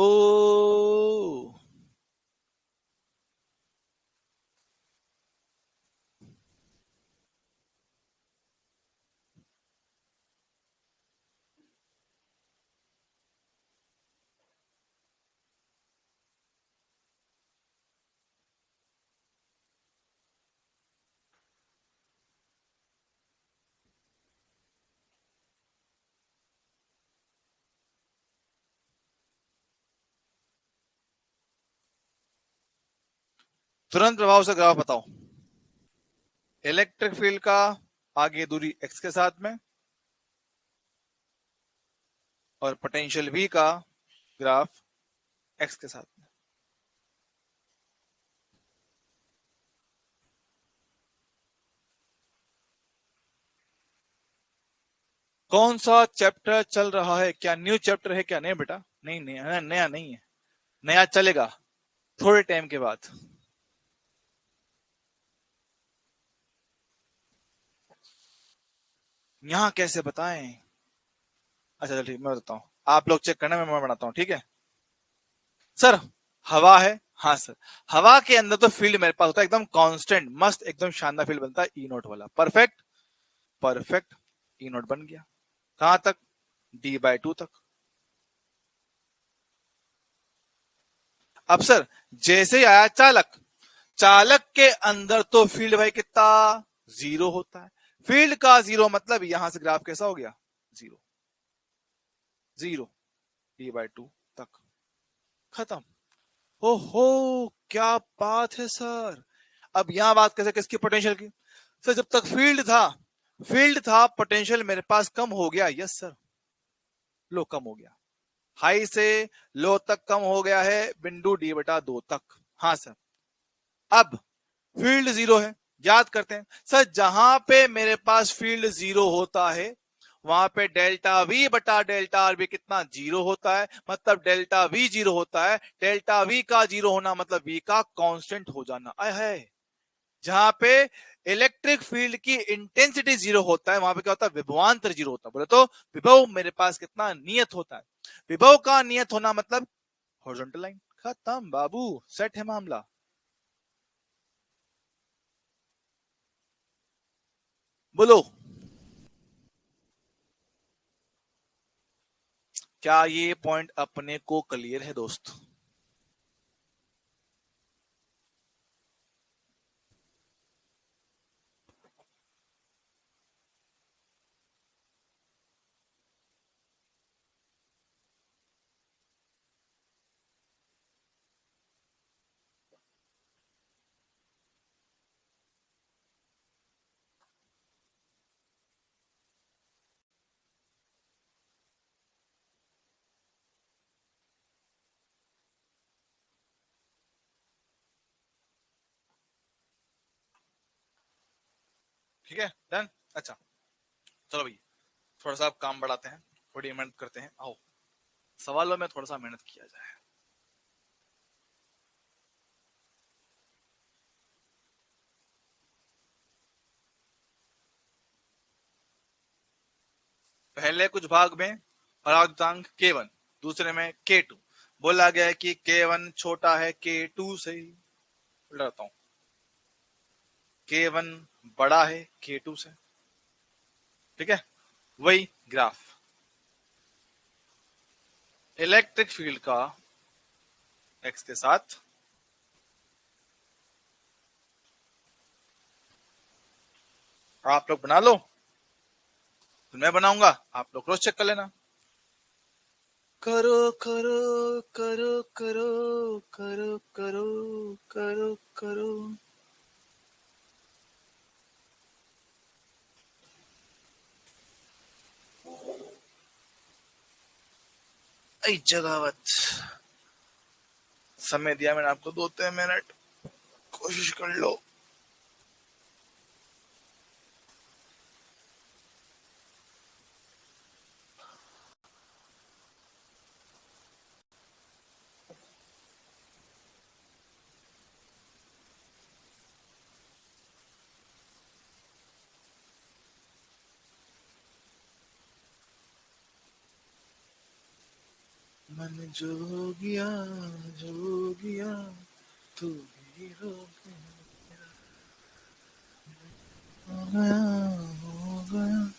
तुरंत प्रभाव से ग्राफ बताओ। इलेक्ट्रिक फील्ड का आगे दूरी x के साथ में और पोटेंशियल V का ग्राफ x के साथ में। कौन सा चैप्टर चल रहा है? क्या न्यू चैप्टर है क्या? नहीं बेटा, नहीं नया नया नहीं है, नया चलेगा थोड़े टाइम के बाद। यहां कैसे बताएं? अच्छा चल ठीक, मैं बताता हूँ, आप लोग चेक करना, मैं बनाता हूँ, ठीक है सर। हवा है, हाँ सर, हवा के अंदर तो फील्ड मेरे पास होता है एकदम कांस्टेंट, मस्त एकदम शानदार फील्ड बनता है ई नोट वाला, परफेक्ट परफेक्ट। ई नोट बन गया, कहां तक? D/2 तक। अब सर जैसे ही आया चालक, चालक के अंदर तो फील्ड भाई कितना? जीरो होता है। फील्ड का जीरो मतलब यहां से ग्राफ कैसा हो गया? जीरो, जीरो, D/2 तक, खत्म। ओहो, क्या बात है सर। अब यहां बात कैसे किसकी? पोटेंशियल की। सर जब तक फील्ड था पोटेंशियल मेरे पास कम हो गया, यस सर, लो कम हो गया, हाई से लो तक कम हो गया है, बिंदु D/2 तक। हाँ सर, अब फील्ड जीरो है, याद करते हैं सर, जहां पे मेरे पास फील्ड जीरो होता है वहां पे डेल्टा वी बटा डेल्टा आर भी कितना? जीरो होता है, मतलब डेल्टा वी जीरो होता है। डेल्टा वी का जीरो होना मतलब वी का कांस्टेंट हो जाना है। जहां पे इलेक्ट्रिक फील्ड की इंटेंसिटी जीरो होता है वहां पे क्या होता है? विभवांतर जीरो होता है। बोले तो विभव मेरे पास कितना? नियत होता है। विभव का नियत होना मतलब हॉरिजॉन्टल लाइन, खत्म बाबू, सेट है मामला। बोलो, क्या ये पॉइंट अपने को क्लियर है दोस्त? ठीक है, डन। अच्छा चलो भाई, थोड़ा सा आप काम बढ़ाते हैं, थोड़ी मेहनत करते हैं, आओ सवालों में थोड़ा सा मेहनत किया जाए। पहले कुछ भाग में परावर्तनांक K1, दूसरे में K2, बोला गया है कि K1 छोटा है K2 से, उल्टाता हूं, K1 बड़ा है K2 से, ठीक है। वही ग्राफ इलेक्ट्रिक फील्ड का x के साथ, आप लोग बना लो, फिर मैं बनाऊंगा, आप लोग क्रॉस चेक कर लेना। करो करो करो करो करो करो करो करो। ऐ जगावत, समय दिया मैंने आपको 2-3 मिनट, कोशिश कर लो। मन जोगिया जोगिया तू ही हो गया हो गया।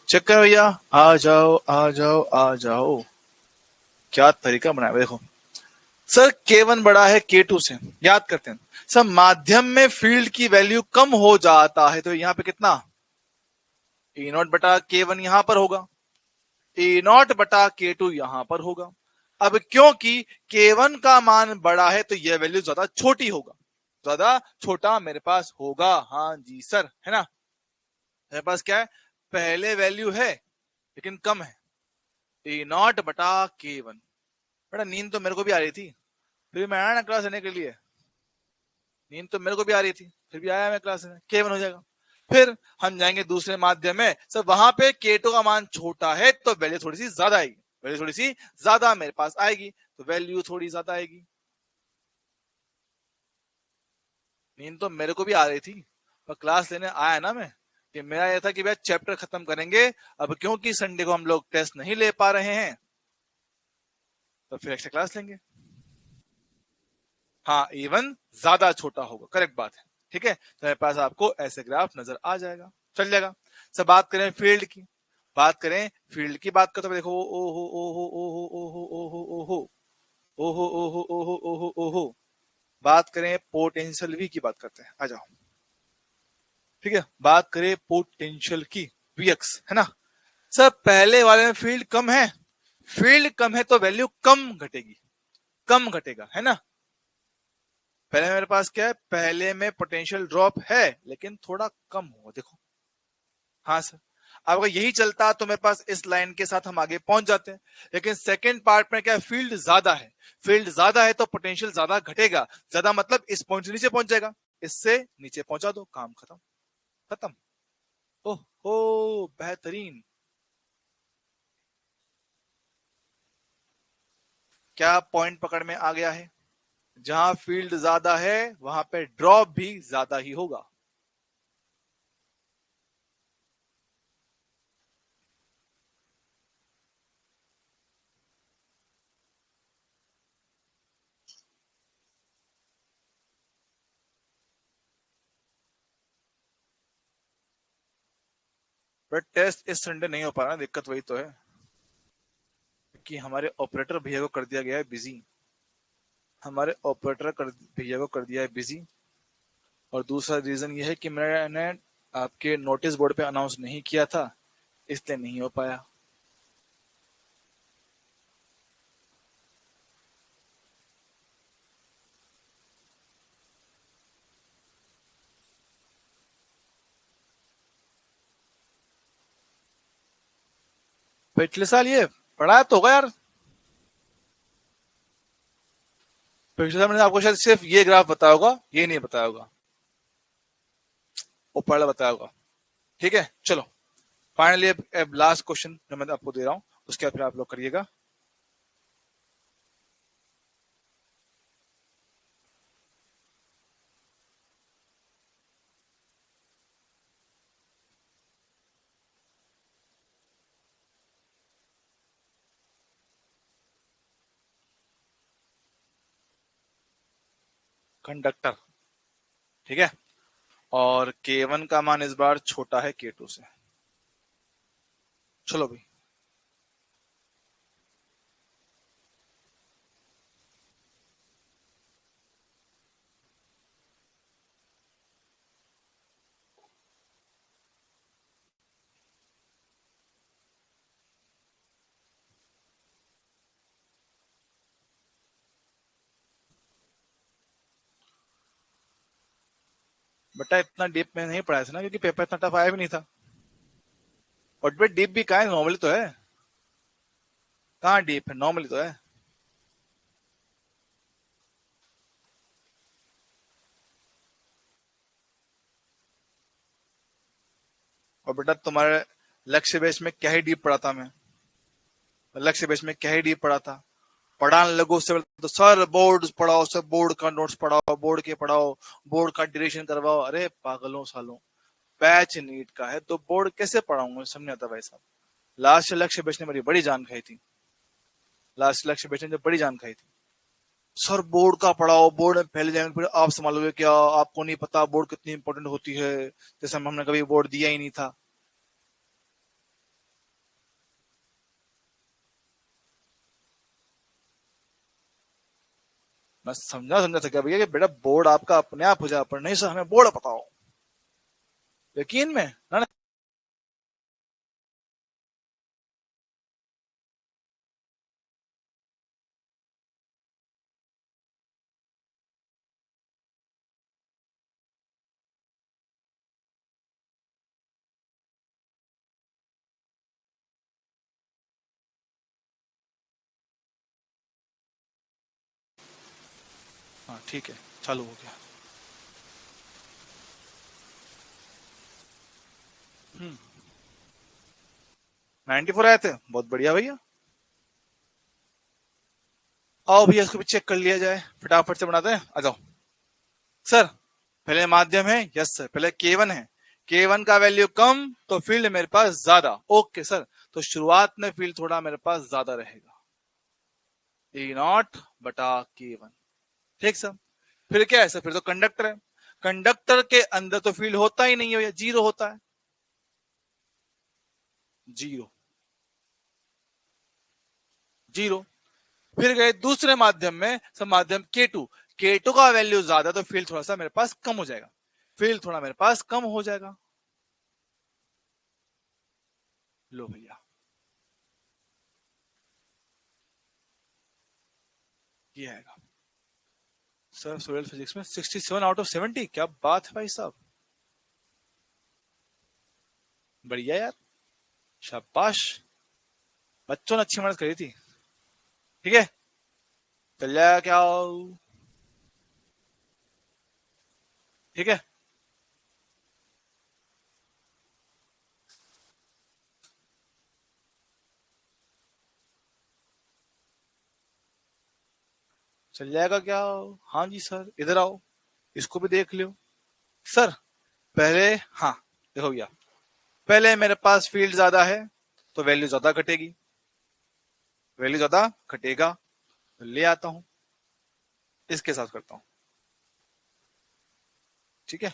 चक्कर भैया, आ जाओ आ जाओ आ जाओ। क्या तरीका बनाया देखो सर, K1 बड़ा है K2 से, याद करते हैं सर, माध्यम में फील्ड की वैल्यू कम हो जाता है तो यहाँ पे कितना? E0 बटा K1 यहां पर होगा, E0 बटा K2 यहां पर होगा। अब क्योंकि K1 का मान बड़ा है तो यह वैल्यू ज्यादा छोटी होगा, ज्यादा छोटा मेरे पास होगा। हाँ जी सर, है ना। मेरे पास क्या है, पहले वैल्यू है लेकिन कम है, A0 बटा K1। बड़ा नींद तो मेरे को भी आ रही थी, फिर मैं आया ना क्लास लेने के लिए, नींद तो मेरे को भी आ रही थी, फिर भी आया मैं क्लास में, K1 हो जाएगा। फिर हम जाएंगे दूसरे माध्यम में, सर वहां पे K2 का मान छोटा है तो वैल्यू थोड़ी सी ज्यादा आएगी, वैल्यू थोड़ी सी ज्यादा मेरे पास आएगी, तो वैल्यू थोड़ी ज्यादा आएगी। नींद तो मेरे को भी आ रही थी, पर क्लास लेने आया ना मैं, कि मेरा यह था कि भाई चैप्टर खत्म करेंगे। अब क्योंकि संडे को हम लोग टेस्ट नहीं ले पा रहे हैं तो फिर एक्स्ट्रा क्लास लेंगे। हाँ, इवन ज्यादा छोटा होगा, करेक्ट बात है। ठीक है, तो मेरे पास आपको ऐसे ग्राफ नजर आ जाएगा, चल जाएगा। सब बात करें फील्ड की, बात करें फील्ड की बात करते, तो देखो ओहो ओहो ओहो ओहो ओहो ओहो ओहो ओहो ओहो ओहो ओहो। बात करें पोटेंशियल V की, बात करते हैं, आ जाओ। ठीक है, बात करें पोटेंशियल की, Vx, है ना। सर पहले वाले में फील्ड कम है, फील्ड कम है तो वैल्यू कम घटेगी, कम घटेगा, है ना। पहले मेरे पास क्या है, पहले में पोटेंशियल ड्रॉप है लेकिन थोड़ा कम होगा, देखो। हाँ सर, अब अगर यही चलता तो मेरे पास इस लाइन के साथ हम आगे पहुंच जाते हैं, लेकिन सेकंड पार्ट में क्या है, फील्ड ज्यादा है, फील्ड ज्यादा है तो पोटेंशियल ज्यादा घटेगा, ज्यादा मतलब इस पॉइंट से नीचे पहुंच जाएगा, इससे नीचे पहुंचा दो, काम खत्म, खत्म। ओह बेहतरीन। क्या पॉइंट पकड़ में आ गया है, जहां फील्ड ज्यादा है वहां पे ड्रॉप भी ज्यादा ही होगा। बट टेस्ट इस संडे नहीं हो पा रहा, दिक्कत वही तो है कि हमारे ऑपरेटर भैया को कर दिया गया है बिजी, हमारे ऑपरेटर भैया को कर दिया है बिजी। और दूसरा रीजन ये है कि मैंने आपके नोटिस बोर्ड पे अनाउंस नहीं किया था, इसलिए नहीं हो पाया। पिछले साल ये पढ़ाया तो होगा यार, पिछले साल मैंने आपको शायद सिर्फ ये ग्राफ बताया होगा, ये नहीं बताया होगा, ऊपर बताया होगा। ठीक है चलो, फाइनली अब लास्ट क्वेश्चन जो मैं आपको दे रहा हूँ, उसके बाद फिर आप लोग करिएगा। कंडक्टर, ठीक है, और K1 का मान इस बार छोटा है K2 से। चलो भाई, बेटा इतना डीप में नहीं पढ़ाया था ना, क्योंकि पेपर इतना टफ आया भी नहीं था। और बे डीप भी कहाँ है, नॉर्मली तो है, कहाँ डीप है, नॉर्मली तो है। और बेटा तुम्हारे लक्ष्य बेस में क्या ही डीप पढ़ा था मैं, लक्ष्य बेस में क्या ही डीप पढ़ा था। पढ़ाने लगो उससे तो सर बोर्ड पढ़ाओ, सर बोर्ड का नोट्स पढ़ाओ, बोर्ड के पढ़ाओ, बोर्ड का ड्यूरेशन करवाओ। अरे पागलों सालों, बैच नीट का है तो बोर्ड कैसे पढ़ाऊंगा, समझ नहीं आता भाई साहब। लास्ट लक्ष्य बेच ने मेरी बड़ी जान खाई थी, लास्ट लक्ष्य बेच ने जो बड़ी जान खाई थी। सर बोर्ड का पढ़ाओ, बोर्ड में पहले जाएंगे फिर आप संभालोगे क्या, आपको नहीं पता बोर्ड कितनी इंपॉर्टेंट होती है, जैसे हमने कभी बोर्ड दिया ही नहीं था। मैं समझा समझा था क्या भैया कि बेटा बोर्ड आपका अपने आप हो जाए, पर नहीं सर हमें बोर्ड बताओ, यकीन में ना। हाँ ठीक है, चालू हो गया। 94 आए थे, बहुत बढ़िया भैया। आओ भैया इसको भी चेक कर लिया जाए, फटाफट से बनाते हैं, आ जाओ। सर पहले माध्यम है, यस सर, पहले K1 है, K1 का वैल्यू कम तो फील्ड मेरे पास ज्यादा, ओके सर। तो शुरुआत में फील्ड थोड़ा मेरे पास ज्यादा रहेगा, E0 बटा K1, ठीक सर। फिर क्या है सर, फिर तो कंडक्टर है, कंडक्टर के अंदर तो फील्ड होता ही नहीं है भैया, जीरो होता है, जीरो, जीरो। फिर गए दूसरे माध्यम में, सब माध्यम K2, K2 का वैल्यू ज्यादा तो फील्ड थोड़ा सा मेरे पास कम हो जाएगा, फील्ड थोड़ा मेरे पास कम हो जाएगा। लो भैया ये आएगा सर, सोलर फिजिक्स में 67 आउट ऑफ 70, क्या बात है भाई साहब, बढ़िया यार, शाबाश, बच्चों ने अच्छी मेहनत करी थी। ठीक है, चल जाएगा क्या, ठीक है। चल जाएगा क्या, हाँ जी सर, इधर आओ, इसको भी देख लियो सर। पहले, हाँ देखो भैया, पहले मेरे पास फील्ड ज्यादा है तो वैल्यू ज्यादा घटेगी, वैल्यू ज्यादा घटेगा तो ले आता हूं, इसके साथ करता हूं, ठीक है।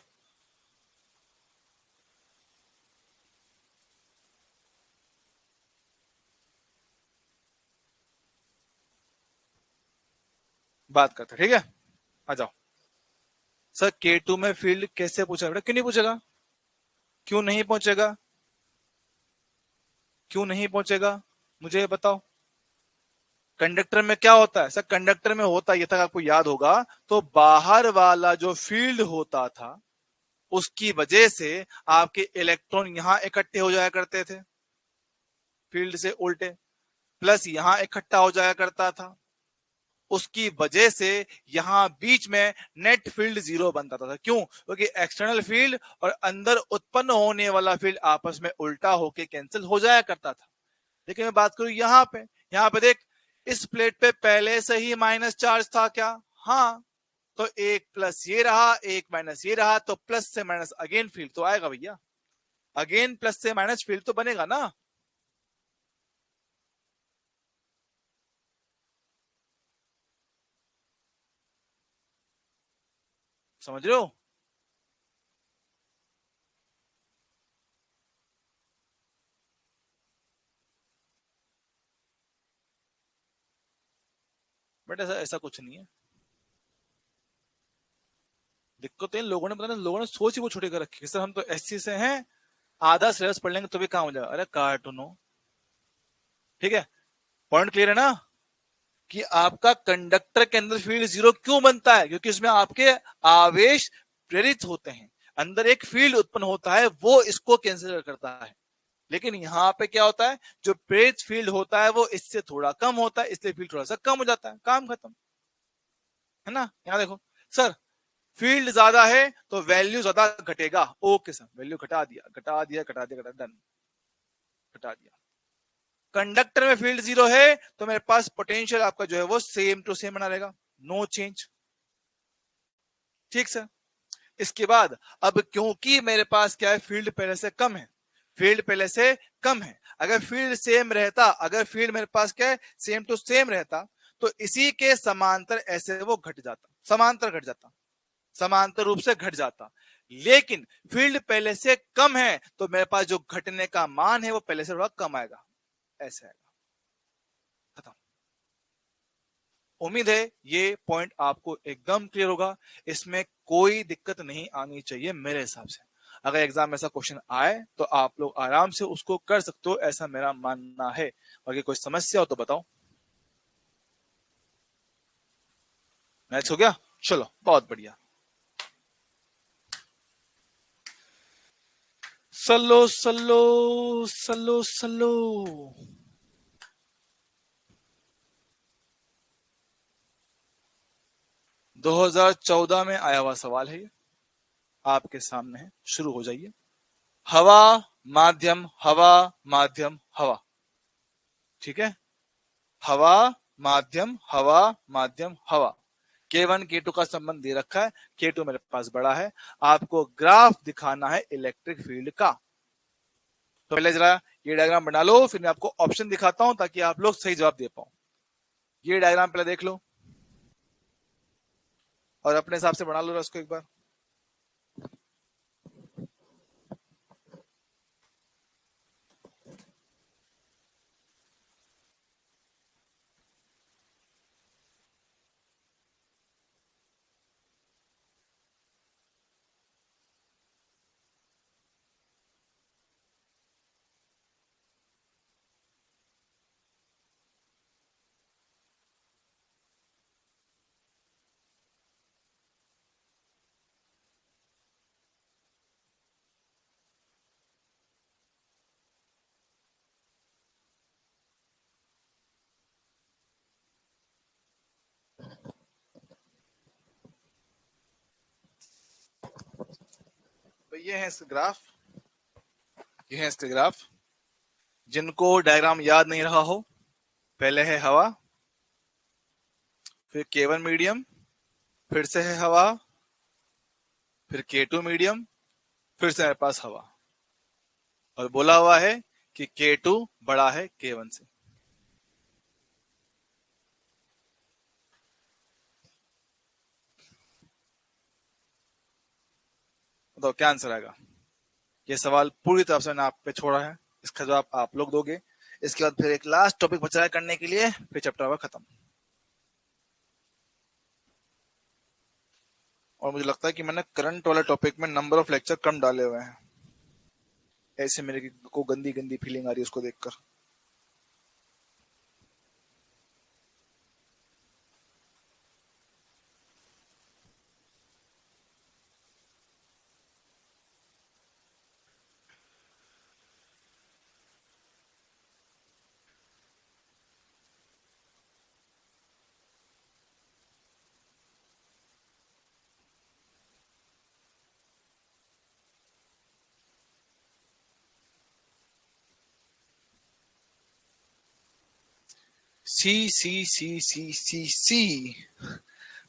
बात करते, ठीक है, आ जाओ। सर K2 में फील्ड कैसे पूछा बेटा, क्यों नहीं पूछेगा, क्यों नहीं पहुंचेगा, क्यों नहीं पहुंचेगा, मुझे ये बताओ। कंडक्टर में क्या होता है सर, कंडक्टर में होता है, ये तक आपको याद होगा, तो बाहर वाला जो फील्ड होता था उसकी वजह से आपके इलेक्ट्रॉन यहां इकट्ठे हो जाया करते थे, फील्ड से उल्टे, प्लस यहां इकट्ठा हो जाया करता था, उसकी वजह से यहां बीच में नेट फील्ड जीरो बनता था। क्यों, क्योंकि एक्सटर्नल फील्ड और अंदर उत्पन्न होने वाला फील्ड आपस में उल्टा होके कैंसिल हो जाया करता था। लेकिन मैं बात करूं यहां पे देख, इस प्लेट पे पहले से ही माइनस चार्ज था क्या, हाँ, तो एक प्लस ये रहा, एक माइनस ये रहा, तो प्लस से माइनस अगेन फील्ड तो आएगा भैया, अगेन प्लस से माइनस फील्ड तो बनेगा ना, समझ रहे हो। बट ऐसा ऐसा कुछ नहीं है, दिक्कत तो इन लोगों ने, पता नहीं लोगों ने सोच ही वो छोटी कर रखी है, सर हम तो एससी से हैं, आधा सिलेबस पढ़ लेंगे तो भी काम हो जाएगा, अरे कार्टूनो, ठीक है। पॉइंट क्लियर है ना, कि आपका कंडक्टर के अंदर फील्ड जीरो क्यों बनता है, क्योंकि इसमें आपके आवेश प्रेरित होते हैं, अंदर एक फील्ड उत्पन्न होता है वो इसको कैंसिल करता है। लेकिन यहाँ पे क्या होता है, जो प्रेरित फील्ड होता है वो इससे थोड़ा कम होता है, इसलिए फील्ड थोड़ा सा कम हो जाता है, काम खत्म, है ना। यहाँ देखो सर, फील्ड ज्यादा है तो वैल्यू ज्यादा घटेगा, ओके सर, वैल्यू घटा दिया, घटा दिया, घटा दिया, घटा, डन, घटा दिया। कंडक्टर में फील्ड जीरो है तो मेरे पास पोटेंशियल आपका जो है वो सेम टू सेम बना रहेगा, नो चेंज, ठीक सर। इसके बाद अब क्योंकि मेरे पास क्या है, फील्ड पहले से कम है, फील्ड पहले से कम है, अगर फील्ड सेम रहता, अगर फील्ड मेरे पास क्या है, सेम टू सेम रहता, तो इसी के समांतर ऐसे वो घट जाता, समांतर घट जाता, समांतर रूप से घट जाता। लेकिन फील्ड पहले से कम है तो मेरे पास जो घटने का मान है वो पहले से थोड़ा कम आएगा, ऐसे आएगा, खत्म। उम्मीद है ये पॉइंट आपको एकदम क्लियर होगा, इसमें कोई दिक्कत नहीं आनी चाहिए मेरे हिसाब से। अगर एग्जाम में ऐसा क्वेश्चन आए तो आप लोग आराम से उसको कर सकते हो, ऐसा मेरा मानना है। अगर कोई समस्या हो तो बताओ। मैच हो गया, चलो बहुत बढ़िया। सल्लो सल्लो सल्लो सल्लो। 2014 में आया हुआ सवाल है ये, आपके सामने है, शुरू हो जाइए। हवा माध्यम हवा माध्यम हवा, ठीक है, हवा माध्यम हवा माध्यम हवा, K1 K2 का संबंध दे रखा है, K2 मेरे पास बड़ा है, आपको ग्राफ दिखाना है इलेक्ट्रिक फील्ड का। तो पहले जरा ये डायग्राम बना लो, फिर मैं आपको ऑप्शन दिखाता हूं ताकि आप लोग सही जवाब दे पाओ। ये डायग्राम पहले देख लो और अपने हिसाब से बना लो इसको एक बार। तो ये है इसका ग्राफ, ये है इसका ग्राफ। जिनको डायग्राम याद नहीं रहा हो, पहले है हवा, फिर K1 मीडियम, फिर से है हवा, फिर K2 मीडियम, फिर से मेरे पास हवा, और बोला हुआ है कि K2 बड़ा है K1 से। तो क्या आंसर आएगा? ये सवाल पूरी तरह से मैंने आप पे छोड़ा है, इसका जवाब आप लोग दोगे। इसके बाद फिर एक लास्ट टॉपिक बचा है करने के लिए, फिर चैप्टर होगा खत्म। और मुझे लगता है कि मैंने करंट वाले टॉपिक में नंबर ऑफ लेक्चर कम डाले हुए हैं, ऐसे मेरे को गंदी गंदी फीलिंग आ रही है उसको देखकर। सी सी सी सी सी सी,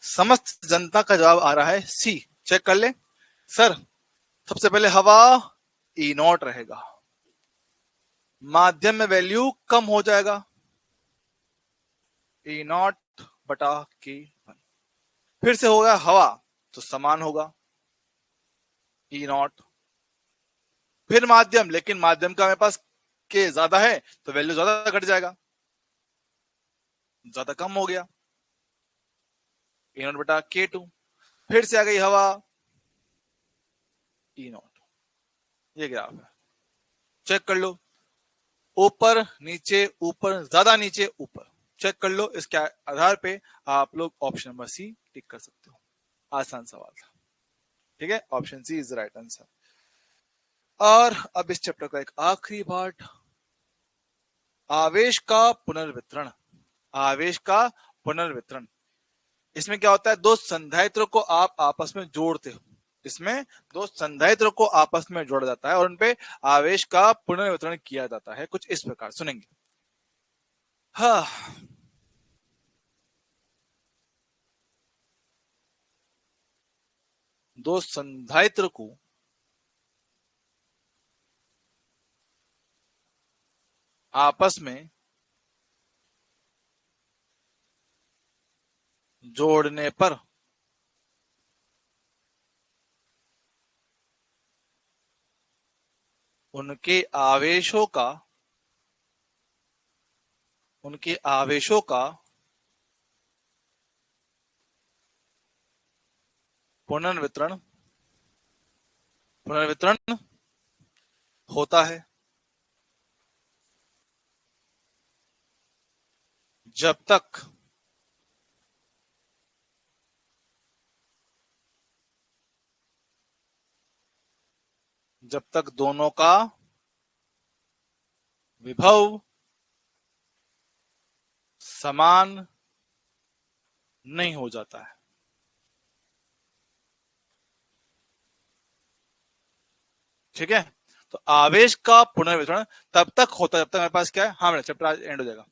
समस्त जनता का जवाब आ रहा है सी। चेक कर ले सर। सबसे पहले हवा ई नॉट रहेगा, माध्यम में वैल्यू कम हो जाएगा, ई नॉट बटा K1। फिर से होगा हवा तो समान होगा, ई नॉट। फिर माध्यम, लेकिन माध्यम का मेरे पास के ज्यादा है तो वैल्यू ज्यादा घट जाएगा, ज्यादा कम हो गया, ई नॉट बटा K2। फिर से आ गई हवा, ई नॉट। ये ग्राफ है, चेक कर लो, ऊपर नीचे ऊपर ज्यादा नीचे ऊपर, चेक कर लो। इसके आधार पे आप लोग ऑप्शन नंबर सी टिक कर सकते हो। आसान सवाल था, ठीक है, option C is the right answer. और अब इस चैप्टर का एक आखिरी पार्ट, आवेश का पुनर्वितरण। आवेश का पुनर्वितरण, इसमें क्या होता है, दो संधारित्र को आप आपस में जोड़ते हो, इसमें दो संधारित्र को आपस में जोड़ा जाता है और उनपे आवेश का पुनर्वितरण किया जाता है, कुछ इस प्रकार सुनेंगे। हाँ, दो संधारित्र को आपस में जोड़ने पर उनके आवेशों का, उनके आवेशों का पुनर्वितरण, पुनर्वितरण होता है जब तक दोनों का विभव समान नहीं हो जाता है। ठीक है। तो आवेश का पुनर्वितरण तब तक होता है जब तक मेरे पास क्या है, हाँ मेरा चैप्टर आज एंड हो जाएगा।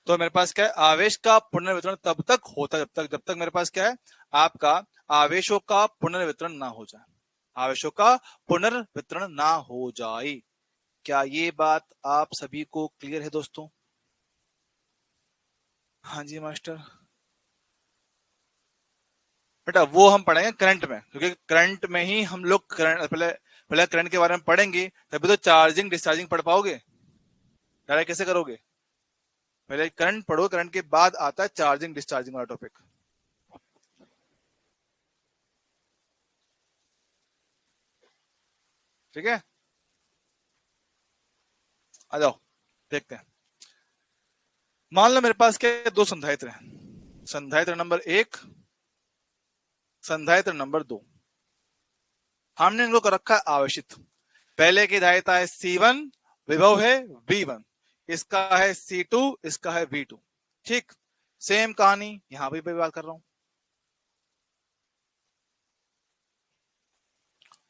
तो मेरे पास क्या है, आवेश का पुनर्वितरण तब तक होता है जब तक मेरे पास क्या है, आपका आवेशों का पुनर्वितरण ना हो जाए, आवेशों का पुनर्वितरण ना हो जाए। क्या ये बात आप सभी को क्लियर है दोस्तों? हाँ जी मास्टर। बेटा वो हम पढ़ेंगे करंट में, क्योंकि करंट में ही हम लोग करंट पहले पहले करंट के बारे में पढ़ेंगे, तभी तो चार्जिंग डिस्चार्जिंग पढ़ पाओगे। डायरेक्ट कैसे करोगे? पहले करंट पढ़ो, करंट के बाद आता है चार्जिंग डिस्चार्जिंग वाला टॉपिक। ठीक है, आ जाओ देखते हैं। मान लो मेरे पास क्या दो संधायित्र हैं, संधायित्र नंबर 1, संधायित्र नंबर 2। हमने इनको कर रखा है आवेशित। पहले की धारिता है C1, विभव है V1, इसका है C2, इसका है V2। ठीक, सेम कहानी यहां भी बात कर रहा हूं,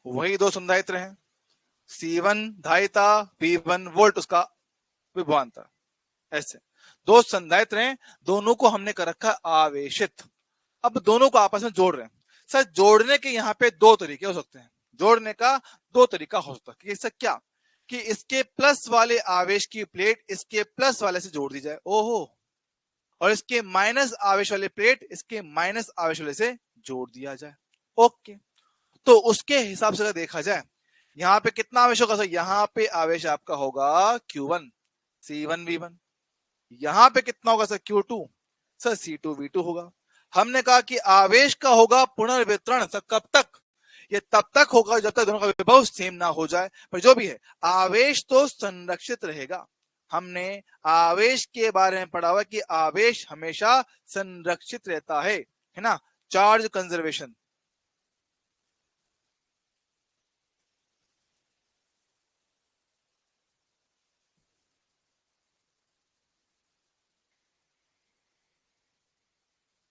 वही दो संधायित्र हैं, C1 धारिता, V1 वोल्ट उसका विभवांतर। ऐसे दो संधायित्र हैं, दोनों को हमने कर रखा आवेशित। अब दोनों को आपस में जोड़ रहे हैं। सर जोड़ने के यहाँ पे दो तरीके हो सकते हैं, जोड़ने का दो तरीका हो सकता है। इससे क्या कि इसके प्लस वाले आवेश की प्लेट इसके प्लस वाले से जोड़ दी जाए, ओहो, और इसके माइनस आवेश वाले प्लेट इसके माइनस आवेश वाले से जोड़ दिया जाए। ओके, तो उसके हिसाब से अगर देखा जाए, यहाँ पे कितना आवेश होगा सर? यहाँ पे आवेश आपका होगा Q1 C1 V1, यहां पे कितना होगा sir? Q2 sir C2 V2 होगा। हमने कहा कि आवेश का होगा पुनर्वितरण सर कब तक? ये तब तक होगा जब तक दोनों का विभव सेम ना हो जाए, पर जो भी है आवेश तो संरक्षित रहेगा। हमने आवेश के बारे में पढ़ा हुआ कि आवेश हमेशा संरक्षित रहता है ना, चार्ज कंजर्वेशन।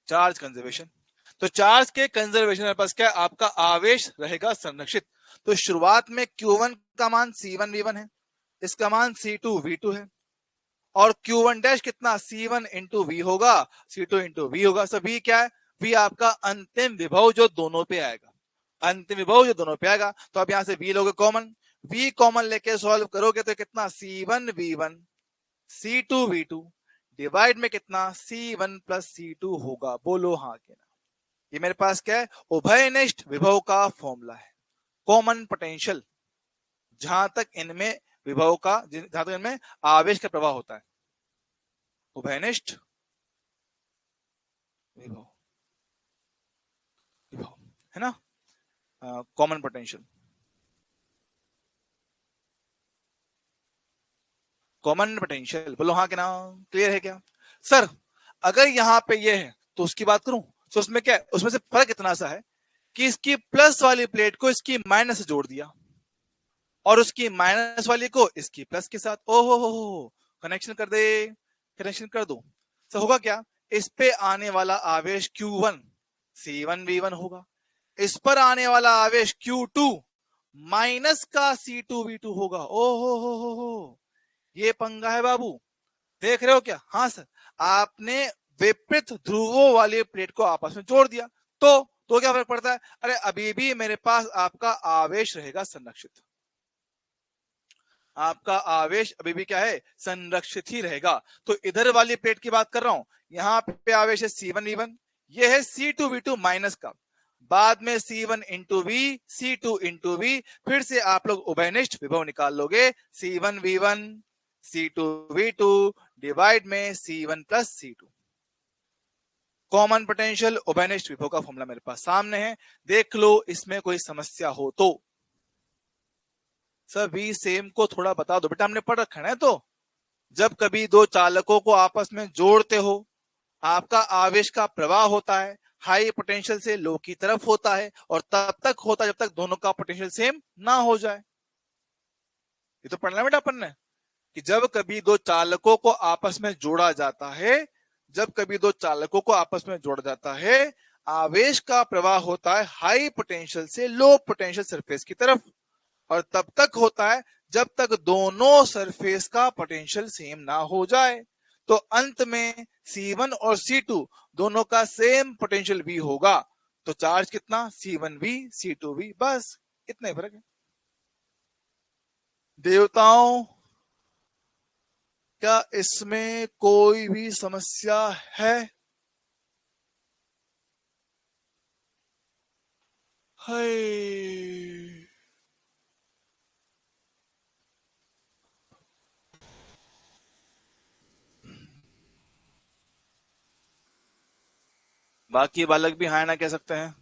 चार्ज कंजर्वेशन, तो चार्ज के कंजर्वेशन के पास क्या है, आपका आवेश रहेगा संरक्षित। तो शुरुआत में Q1 का मान C1 V1 है, इसका मान C2 V2 है, और Q1 डैश कितना C1 इंटू V होगा, C2 इंटू V होगा। सब V क्या है? V आपका अंतिम विभव जो दोनों पे आएगा, अंतिम विभव जो दोनों पे आएगा। तो अब यहां से V लोगे कॉमन, V कॉमन लेके सॉल्व करोगे तो कितना C1 V1 C2 V2 divide में कितना C1 प्लस C2 होगा। बोलो हाँ के ना? ये मेरे पास क्या है? उभयनिष्ठ विभव का फॉर्मूला है, कॉमन पोटेंशियल, जहां तक इनमें विभव का, जहां तक इनमें आवेश का प्रवाह होता है, उभयनिष्ठ विभव, विभव है ना, कॉमन पोटेंशियल, कॉमन पोटेंशियल। बोलो हाँ के ना? क्लियर है क्या सर? अगर यहाँ पे ये है तो उसकी बात करूं तो उसमें क्या है, उसमें से फर्क इतना सा है कि इसकी प्लस वाली प्लेट को इसकी माइनस से जोड़ दिया, और उसकी माइनस वाली को इसकी प्लस के साथ। ओहो हो, कनेक्शन कर दे, कनेक्शन कर दो। तो होगा क्या, इस पे आने वाला आवेश Q1 C1 V1 होगा, इस पर आने वाला आवेश Q2 माइनस का C2 V2 होगा। ओहो हो, ये पंगा है बाबू, देख रहे हो क्या? हाँ सर, आपने विपरीत ध्रुवों वाली प्लेट को आपस में जोड़ दिया, तो क्या फर्क पड़ता है? अरे अभी भी मेरे पास आपका आवेश रहेगा संरक्षित, आपका आवेश अभी भी क्या है? संरक्षित ही रहेगा। तो इधर वाली प्लेट की बात कर रहा हूं, यहां पे आवेश है C1 V1, ये है C2 V2 माइनस का, बाद में C1 into V C2 into V, फिर से आप लोग उभयनिष्ठ विभव निकाल लोगे, C1 V1 C2 V2 divide में C1 plus C2। Common potential उभयनिष्ठ विभव का फॉर्मूला मेरे पास सामने है, देख लो इसमें कोई समस्या हो तो। सर वी सेम को थोड़ा बता दो बेटा, हमने पढ़ रखा है। तो जब कभी दो चालकों को आपस में जोड़ते हो, आपका आवेश का प्रवाह होता है, हाई पोटेंशियल से लो की तरफ होता है, और तब तक होता है जब तक दोनों का पोटेंशियल सेम ना हो जाए। ये तो पढ़ना बेटा अपन ने, कि जब कभी दो चालकों को आपस में जोड़ा जाता है, जब कभी दो चालकों को आपस में जोड़ा जाता है, आवेश का प्रवाह होता है हाई पोटेंशियल से लो पोटेंशियल सरफेस की तरफ, और तब तक होता है जब तक दोनों सरफेस का पोटेंशियल सेम ना हो जाए। तो अंत में C1 और C2 दोनों का सेम पोटेंशियल भी होगा, तो चार्ज कितना, C1V C2V, बस इतना ही फर्क है। देवताओं, क्या इसमें कोई भी समस्या है? हाय, बाकी बालक भी हाँ ना कह सकते हैं।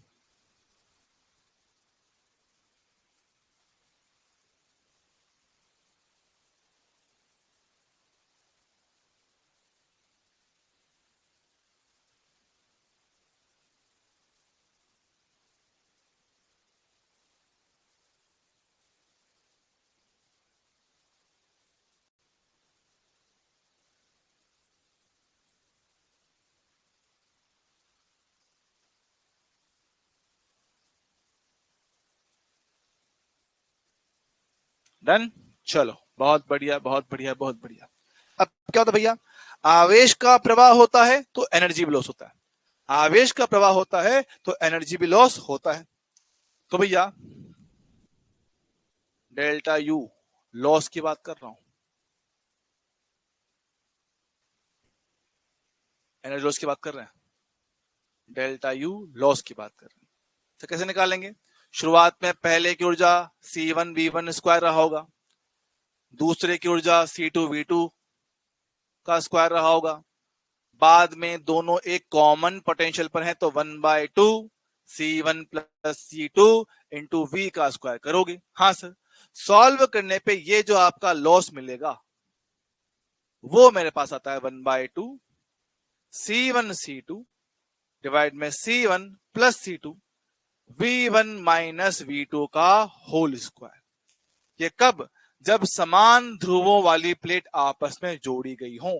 डन, चलो बहुत बढ़िया बहुत बढ़िया बहुत बढ़िया। अब क्या होता है भैया, आवेश का प्रवाह होता है तो एनर्जी भी लॉस होता है, आवेश का प्रवाह होता है तो एनर्जी भी लॉस होता है। तो भैया डेल्टा यू लॉस की बात कर रहा हूं, एनर्जी लॉस की बात कर रहे हैं, डेल्टा यू लॉस की बात कर रहे हैं। तो कैसे निकालेंगे? शुरुआत में पहले की ऊर्जा C1V1 स्क्वायर रहा होगा, दूसरे की ऊर्जा C2V2 का स्क्वायर रहा होगा, बाद में दोनों एक कॉमन पोटेंशियल पर है तो 1/2 C1 plus C2 into V का स्क्वायर करोगे। हाँ सर, सॉल्व करने पे ये जो आपका लॉस मिलेगा वो मेरे पास आता है 1/2 C1 C2 डिवाइड में C1 plus C2 V1 minus V2 का होल स्क्वायर। ये कब? जब समान ध्रुवों वाली प्लेट आपस में जोड़ी गई हो।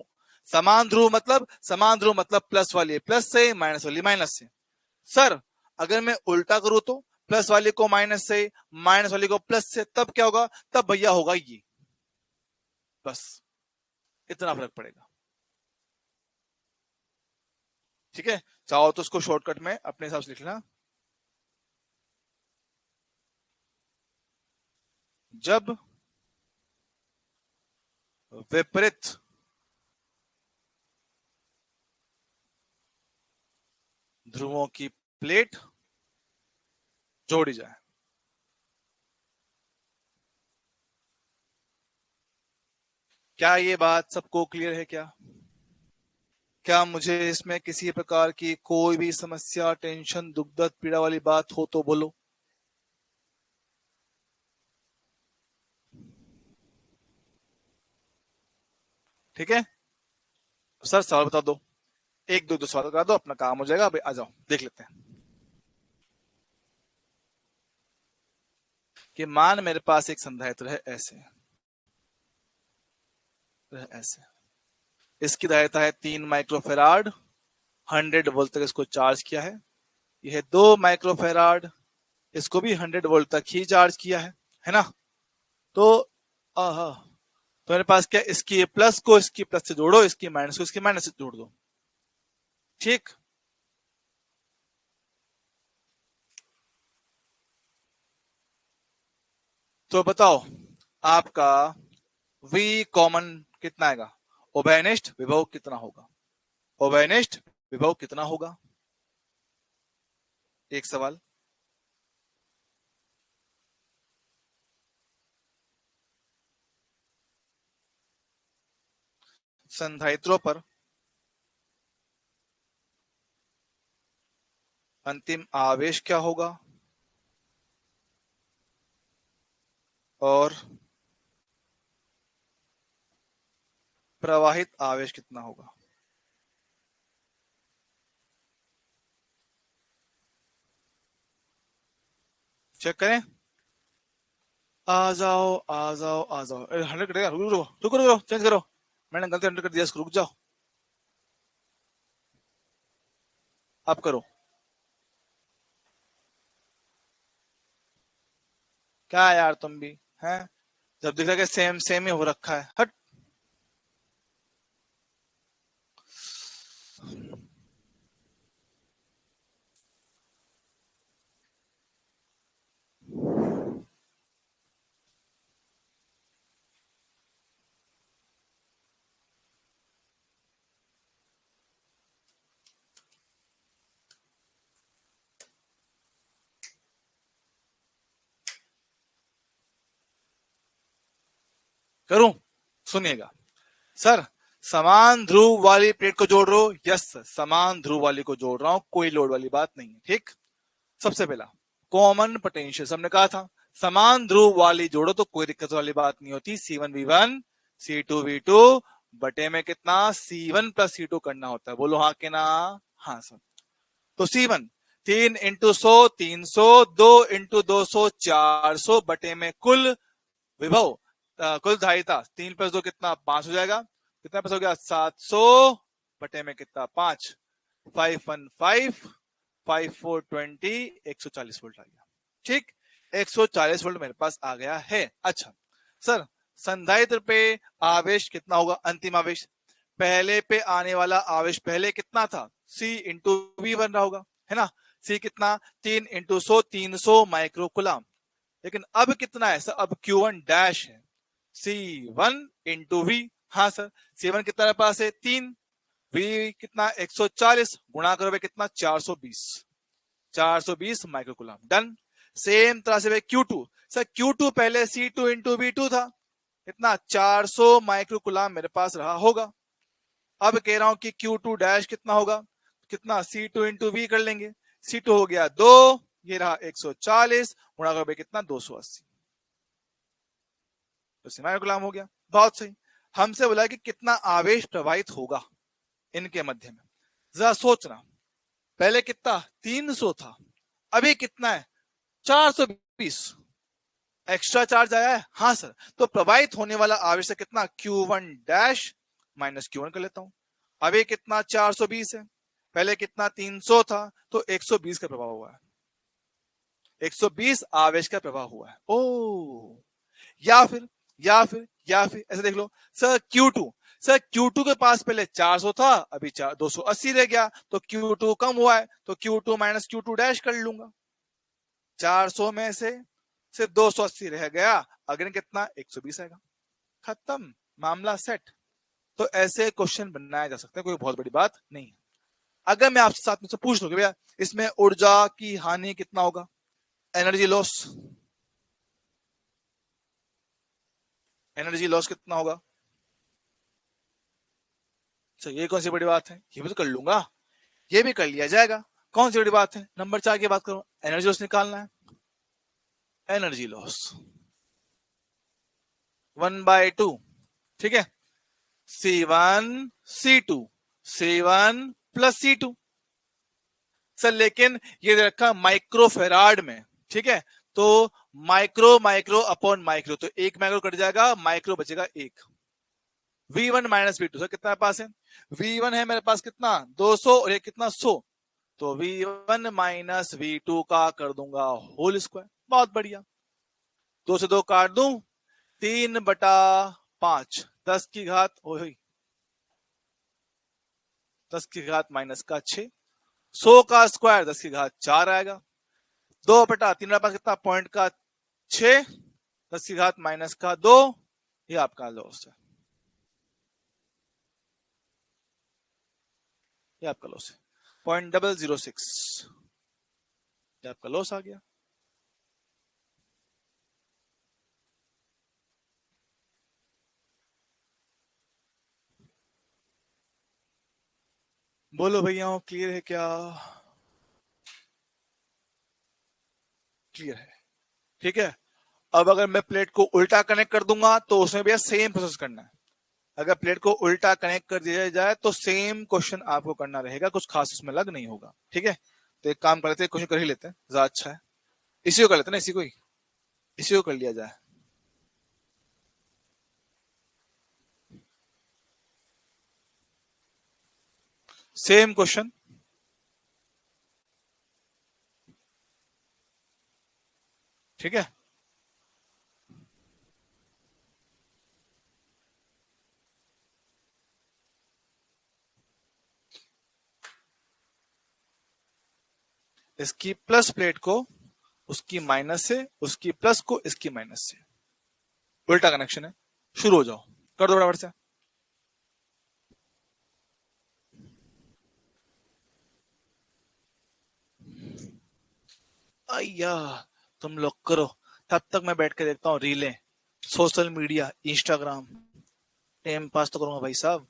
समान ध्रुव मतलब, समान ध्रुव मतलब प्लस वाली प्लस से, माइनस वाली माइनस से। सर अगर मैं उल्टा करूं तो प्लस वाले को माइनस से, माइनस वाले को प्लस से, तब क्या होगा? तब भैया होगा ये, बस इतना फर्क पड़ेगा। ठीक है, चाहो तो उसको शॉर्टकट में अपने हिसाब से लिख लेना। जब विपरीत ध्रुवों की प्लेट जोड़ी जाए। क्या ये बात सबको क्लियर है क्या? क्या मुझे इसमें किसी प्रकार की कोई भी समस्या, टेंशन, दुख दर्द, पीड़ा वाली बात हो तो बोलो। ठीक है सर, सवाल बता दो, एक दो दो सवाल करा दो, अपना काम हो जाएगा। अभी आ जाओ देख लेते हैं कि मान मेरे पास एक संधारित्र है ऐसे, ऐसे, इसकी धारिता है 3 माइक्रोफेराड, 100 वोल्ट तक इसको चार्ज किया है। यह 2 माइक्रोफेराड, इसको भी 100 वोल्ट तक ही चार्ज किया है ना? तो आहा, तो मेरे पास क्या, इसकी प्लस को इसकी प्लस से जोड़ो, इसकी माइनस को इसकी माइनस से जोड़ दो। ठीक, तो बताओ आपका V कॉमन कितना आएगा, उभयनिष्ठ विभव कितना होगा, उभयनिष्ठ विभव कितना होगा? एक सवाल। संधारित्रों पर अंतिम आवेश क्या होगा और प्रवाहित आवेश कितना होगा? चेक करें। आ जाओ आ जाओ आ जाओ, 100 कटेगा, रुको रुको रुको रुको, चेंज करो, मैंने गलती 100 कर दिया, इसको रुक जाओ, अब करो। क्या यार तुम भी हैं, जब दिख रहा है सेम सेम ही हो रखा है, हट। करूं, सुनिएगा सर। समान ध्रुव वाली प्लेट को जोड़ रहे हो, यस सर, समान ध्रुव वाली को जोड़ रहा हूं, कोई लोड वाली बात नहीं है, ठीक। सबसे पहला कॉमन पोटेंशियल हमने कहा था, समान ध्रुव वाली जोड़ो तो कोई दिक्कत वाली बात नहीं होती। C1V1 C2V2 बटे में कितना C1+C2 करना होता है, बोलो हाँ के ना। हाँ सर। तो C1 3 × 100 300, 2 × 200 400 बटे में कुल विभव, कुल धारिता 3+2 कितना 5 हो जाएगा, कितना पैसा हो गया 700 बटे में कितना 5, 515 5420 140 वोल्ट आ गया, ठीक। 140 वोल्ट मेरे पास आ गया है। अच्छा सर, संधारित्र पे आवेश कितना होगा, अंतिम आवेश, पहले पे आने वाला आवेश पहले कितना था, C × V बन रहा होगा, है ना। C कितना 3 × 100 300 माइक्रोकुलाम, लेकिन अब कितना है सर, अब Q1 डैश है, C1 × V। हाँ सर, C1 कितना मेरे पास है 3, V कितना 140 गुणा करोगे कितना 420, 420 माइक्रोकुलाम, डन। सेम तरह से Q2, सर Q2 पहले C2 × V2 था, कितना 400 माइक्रोकुलाम मेरे पास रहा होगा। अब कह रहा हूं कि Q2 डैश कितना होगा, कितना C2 × V कर लेंगे, C2 हो गया 2, ये रहा 140 गुणा करोगे कितना 280, तो माइक्रोकुलाम हो गया। बहुत सही। हमसे बोला कि कितना आवेश प्रवाहित होगा इनके मध्य में, जरा सोचना, पहले कितना 300 था, अभी कितना है 420, एक्स्ट्रा चार्ज आया है। हाँ सर, तो प्रवाहित होने वाला आवेश है कितना Q1 डैश माइनस Q1 कर लेता हूं, अभी कितना 420 है, पहले कितना 300 था, तो 120 का प्रभाव हुआ है, 120 आवेश का प्रभाव हुआ है। ओ, या फिर ऐसे देख लो सर Q2, सर Q2 के पास पहले 400 था, अभी 280 रह गया, तो Q2 कम हुआ है, तो Q2 माइनस Q2 डैश कर लूंगा, 400 में से सिर्फ 280 रह गया, अगले कितना 120 आएगा, खत्म, मामला सेट। तो ऐसे क्वेश्चन बनाया जा सकता है, कोई बहुत बड़ी बात नहीं है। अगर मैं आपसे साथ में से पूछ लूं कि भैया इसमें ऊर्जा की हानि कितना होगा, एनर्जी लॉस, एनर्जी लॉस कितना होगा, अच्छा ये कौन सी बड़ी बात है, ये भी तो कर लूंगा, ये भी कर लिया जाएगा, कौन सी बड़ी बात है। नंबर 4 की बात करो, एनर्जी लॉस निकालना है, एनर्जी लॉस 1/2, ठीक है, C1 C2 C1+C2, सर लेकिन ये रखा माइक्रोफेराड में, ठीक है, तो माइक्रो माइक्रो अपॉन माइक्रो, तो एक माइक्रो कट जाएगा, माइक्रो बचेगा एक। V1 माइनस V2, सर कितना पास है, V1 है मेरे पास कितना 200 और ये कितना 100, तो V1 माइनस V2 का कर दूंगा होल स्क्वायर, बहुत बढ़िया, 2 से 2 काट दूं, 3/5, 10 की घात, ओ 10 की घात माइनस का 6, 100 का स्क्वायर 10 की घात 4 आएगा, 2/3 मेरे पास कितना पॉइंट का 6, 10 की घात माइनस का 2, ये आपका लॉस है, ये आपका लॉस है 0.006, ये आपका लॉस आ गया। बोलो भैया क्लियर है क्या, क्लियर है, ठीक है। अब अगर मैं प्लेट को उल्टा कनेक्ट कर दूंगा तो उसमें भी सेम प्रोसेस करना है, अगर प्लेट को उल्टा कनेक्ट कर दिया जाए तो सेम क्वेश्चन आपको करना रहेगा, कुछ खास उसमें अलग नहीं होगा, ठीक है। तो एक काम करते हैं, क्वेश्चन कर ही लेते हैं, ज्यादा अच्छा है, इसी को कर लेते हैं ना, इसी को कर लिया जाए। सेम क्वेश्चन, ठीक है, इसकी प्लस प्लेट को उसकी माइनस से, उसकी प्लस को इसकी माइनस से, उल्टा कनेक्शन है। शुरू हो जाओ, कर दो बराबर से। अय्या, तुम लोग करो, तब तक मैं बैठ के देखता हूँ रीलें, social media, Instagram. Time pass तो करूंगा भाई साहब।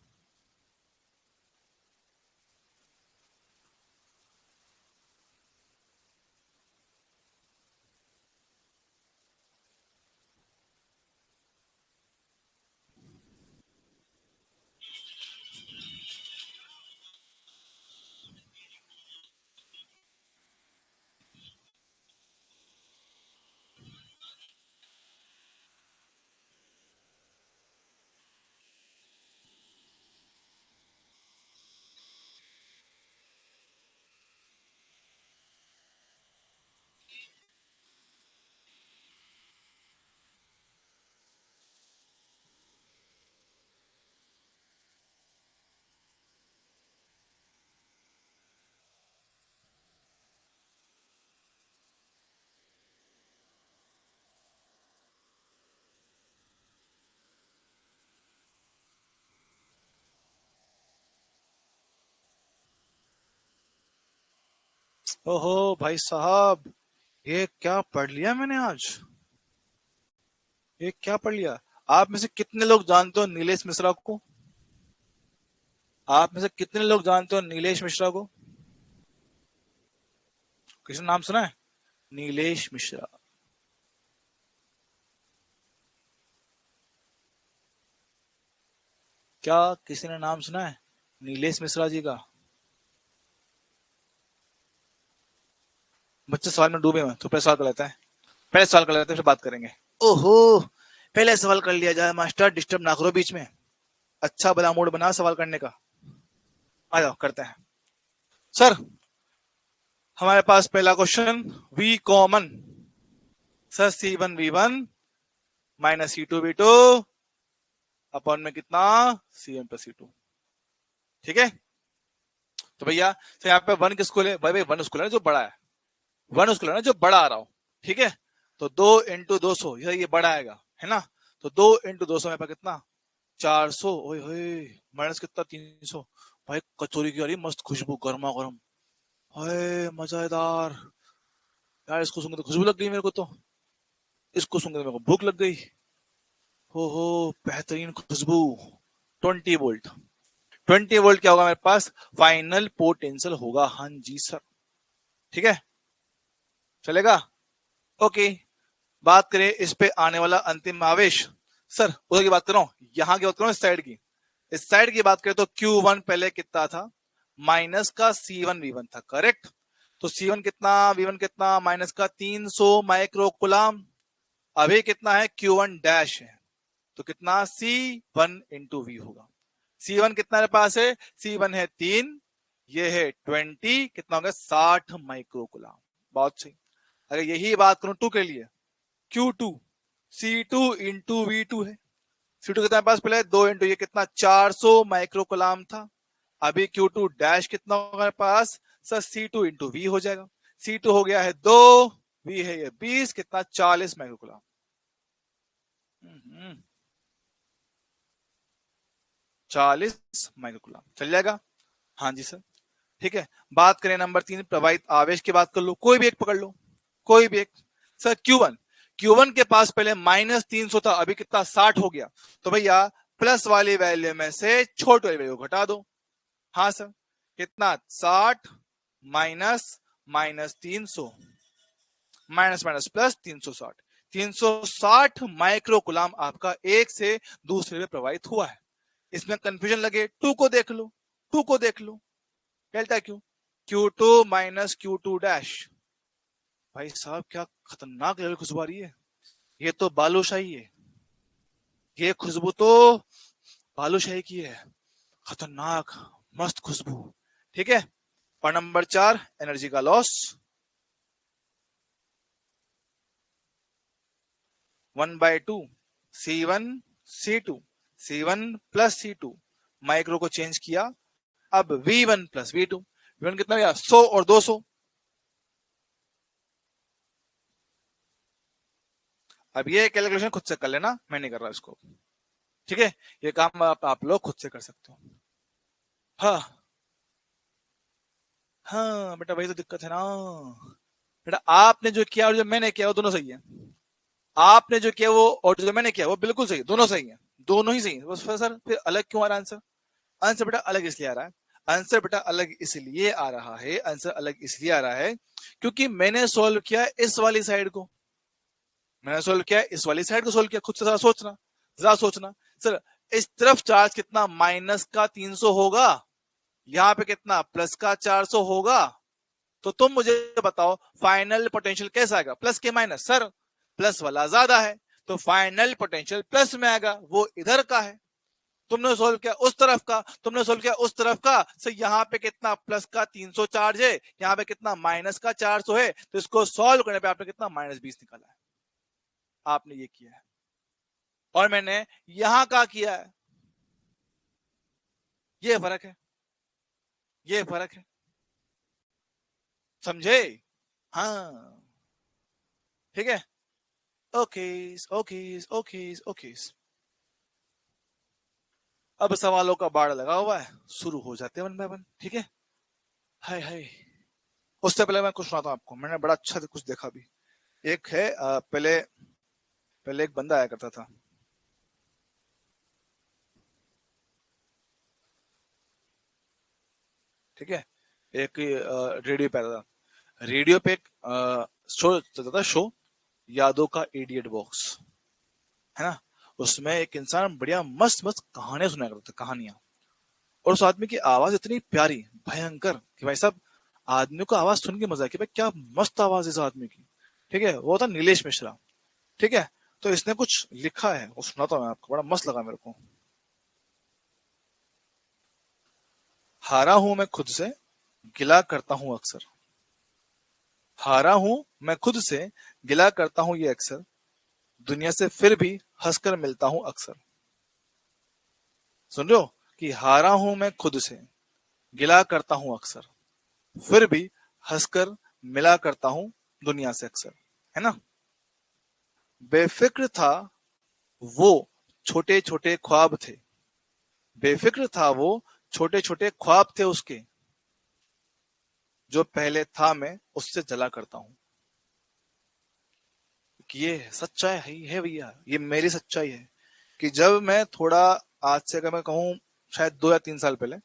ओहो भाई साहब, ये क्या पढ़ लिया मैंने आज, ये क्या पढ़ लिया। आप में से कितने लोग जानते हो नीलेश मिश्रा को? आप में से कितने लोग जानते हो नीलेश मिश्रा को? किसी ने नाम सुना है नीलेश मिश्रा? क्या किसी ने नाम सुना है नीलेश मिश्रा जी का? बच्चे सवाल में डूबे हुए, तो पहले सवाल कर लेता है, पहले सवाल कर लेते हैं फिर बात करेंगे। ओहो, पहले सवाल कर लिया जाए मास्टर, डिस्टर्ब ना करो बीच में। अच्छा बड़ा मूड बना सवाल करने का। आ जाओ करते हैं। सर, हमारे पास पहला question, we common. Sir C1V1 minus C2V2 upon में कितना, C1+C2। ठीक है, तो भैया तो यहाँ पे वन किसको ले भाई? भाई वन उसको लेना जो बड़ा है, वन उसको लेना जो बड़ा आ रहा हो। ठीक है, तो 2 × 200, ये बड़ा आएगा है ना। तो 2 × 200 में कितना, 400। ओए होए, माइनस कितना, 300। भाई कचौरी की आ रही मस्त खुशबू, गर्मा गर्म, हाय मजेदार। यार इसको सुन के तो खुशबू लग गई मेरे को तो, इसको सुन के तो मेरे को भूख लग गई। हो, बेहतरीन खुशबू। 20 वोल्ट, 20 वोल्ट क्या होगा मेरे पास? फाइनल पोटेंशियल होगा। हाँ जी सर, ठीक है, चलेगा। ओके, बात करें इस पे आने वाला अंतिम आवेश। सर उधर की बात कर रहा हूं, यहां की बात कर रहा हूं, इस साइड की। इस साइड की बात करें तो Q1 पहले कितना था? माइनस का C1V1 था, करेक्ट। तो C1 कितना, V1 कितना, माइनस का 300 माइक्रोकुलाम। अभी कितना है, Q1 डैश है, तो कितना, C1 × V होगा। C1 कितना मेरे पास है? C1 है 3, ये है 20, कितना होगा, 60 माइक्रोकुलाम। बहुत सही। अगर यही बात करूं टू के लिए, Q2 C2 × V2 है। C2 कितना पास पहले, 2 ये कितना, 400 माइक्रोकुलाम था। अभी Q2 डैश कितना होगा पास? सर C2 × V हो जाएगा। C2 हो गया है 2, V है ये 20, कितना, 40 माइक्रोकुलाम। 40 माइक्रोकुलाम चल जाएगा। हाँ जी सर, ठीक है। बात करें नंबर 3, प्रवाहित आवेश की बात कर लो, कोई भी एक पकड़ लो, कोई भी एक। सर Q1, Q1 के पास पहले -300 था, अभी कितना, 60 हो गया। तो भैया प्लस वाली वैल्यू में से छोटी वाली वैल्यू घटा दो। हाँ सर, कितना, 60 minus minus 300, minus minus plus 360, 360 microcoulomb आपका एक से दूसरे में प्रवाहित हुआ है। इसमें कंफ्यूजन लगे, टू को देख लो, टू को देख लो, delta Q, Q2 minus Q2 dash. भाई साहब क्या खतरनाक लेवल खुशबू आ रही है, ये तो बालूशाही है, ये खुशबू तो बालूशाही की है, खतरनाक मस्त खुशबू। ठीक है, और नंबर 4, एनर्जी का loss. 1/2 C1 C2, C1+C2, micro को चेंज किया। अब V1+V2, V1 कितना गया, 100 और 200, अब ये कैलकुलेशन खुद से कर लेना, मैं नहीं कर रहा इसको, ठीक है। ये काम आप लोग खुद से कर सकते हो। हाँ हाँ बेटा, वही तो दिक्कत है ना बेटा, आपने जो किया और जो मैंने किया वो दोनों सही है। आपने जो किया वो और जो मैंने किया वो बिल्कुल सही है, दोनों सही है, दोनों ही सही है। बस सर फिर अलग क्यों आ रहा है आंसर? आंसर बेटा अलग इसलिए आ रहा है, आंसर बेटा अलग इसलिए आ रहा है, आंसर अलग इसलिए आ रहा है क्योंकि मैंने सोल्व किया इस वाली साइड को, मैंने सोल्व किया इस वाली साइड को सोल्व किया। खुद से जरा सोचना, जरा सोचना। सर इस तरफ चार्ज कितना माइनस का 300 होगा, यहाँ पे कितना प्लस का 400 होगा। तो तुम मुझे बताओ फाइनल पोटेंशियल कैसा आएगा, प्लस के माइनस? सर प्लस वाला ज्यादा है, तो फाइनल पोटेंशियल प्लस में आएगा, वो इधर का है। तुमने सोल्व किया उस तरफ का, तुमने सोल्व किया उस तरफ का। सर यहाँ पे कितना प्लस का 300 चार्ज है, यहाँ पे कितना माइनस का 400 है, तो इसको सॉल्व करने पे आपने कितना -20 निकाला है। आपने ये किया है और मैंने यहां का किया है, ये फर्क है, ये फर्क है, समझे? हाँ ठीक है। Okay okay okay okay. अब सवालों का बाढ़ लगा हुआ है, शुरू हो जाते हैं वन बाय वन, ठीक है। हाय हाय। उससे पहले मैं कुछ सुनाता हूँ आपको, मैंने बड़ा अच्छा कुछ देखा भी। एक है पहले पहले एक बंदा आया करता था, ठीक है। एक रेडियो पे आता था, रेडियो पे एक शो चलता था, शो यादों का इडियट बॉक्स, है ना। उसमें एक इंसान बढ़िया मस्त मस्त कहानियां सुनाया करता था, कहानियां। और उस आदमी की आवाज इतनी प्यारी, भयंकर, कि भाई साहब आदमी को आवाज सुन के मजा है कि भाई क्या मस्त आवाज है इस आदमी की, ठीक है। वो था नीलेश मिश्रा, ठीक है। तो इसने कुछ लिखा है, वो सुनाता हूं मैं आपको, बड़ा मस्त लगा मेरे को। हारा हूं मैं खुद से, गिला करता हूं अक्सर। हारा हूं मैं खुद से, गिला करता हूं ये अक्सर। दुनिया से फिर भी हंसकर मिलता हूं अक्सर। सुन रहे हो? कि हारा हूं मैं खुद से, गिला करता हूं अक्सर, फिर भी हंसकर मिला करता हूं दुनिया से अक्सर, है ना। बेफिक्र था वो, छोटे छोटे ख्वाब थे। बेफिक्र था वो, छोटे छोटे ख्वाब थे उसके। जो पहले था मैं उससे जला करता हूं। कि ये सच्चाई है भैया, ये मेरी सच्चाई है कि जब मैं थोड़ा, आज से अगर मैं कहूँ शायद 2 या 3 साल पहले,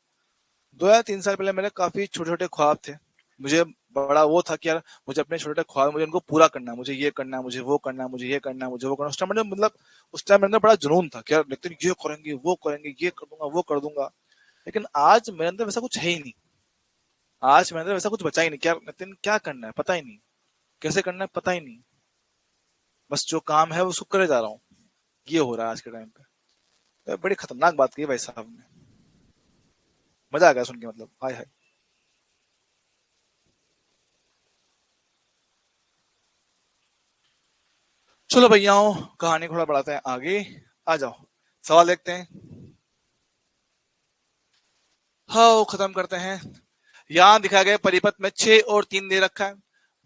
2 या 3 साल पहले मेरे काफी छोटे छोटे ख्वाब थे। मुझे बड़ा वो था कि यार मुझे अपने छोटे छोटे ख्वाब, मुझे उनको पूरा करना है, मुझे ये करना है, मुझे वो करना है, मुझे ये करना है, मुझे वो करना है। उस टाइम मतलब उस टाइम मेरे अंदर बड़ा जुनून था कि यार नितिन ये करेंगे, वो करेंगे, ये कर दूंगा, वो कर दूंगा। लेकिन आज मेरे अंदर वैसा कुछ है ही नहीं। आज मेरे अंदर वैसा कुछ बचा ही नहीं कि यार नितिन क्या करना है पता ही नहीं, कैसे करना है पता ही नहीं। बस जो काम है उसको करे जा रहा हूँ। ये हो रहा है आज के टाइम पे। तो बड़ी खतरनाक बात की भाई साहब ने, मजा आ गया सुन के, मतलब हाय हाय। चलो भैयाओ, कहानी थोड़ा बढ़ाते हैं आगे, आ जाओ सवाल देखते हैं। हाँ वो खत्म करते हैं। यहाँ दिखाया गया परिपथ में 6 और 3 दे रखा है,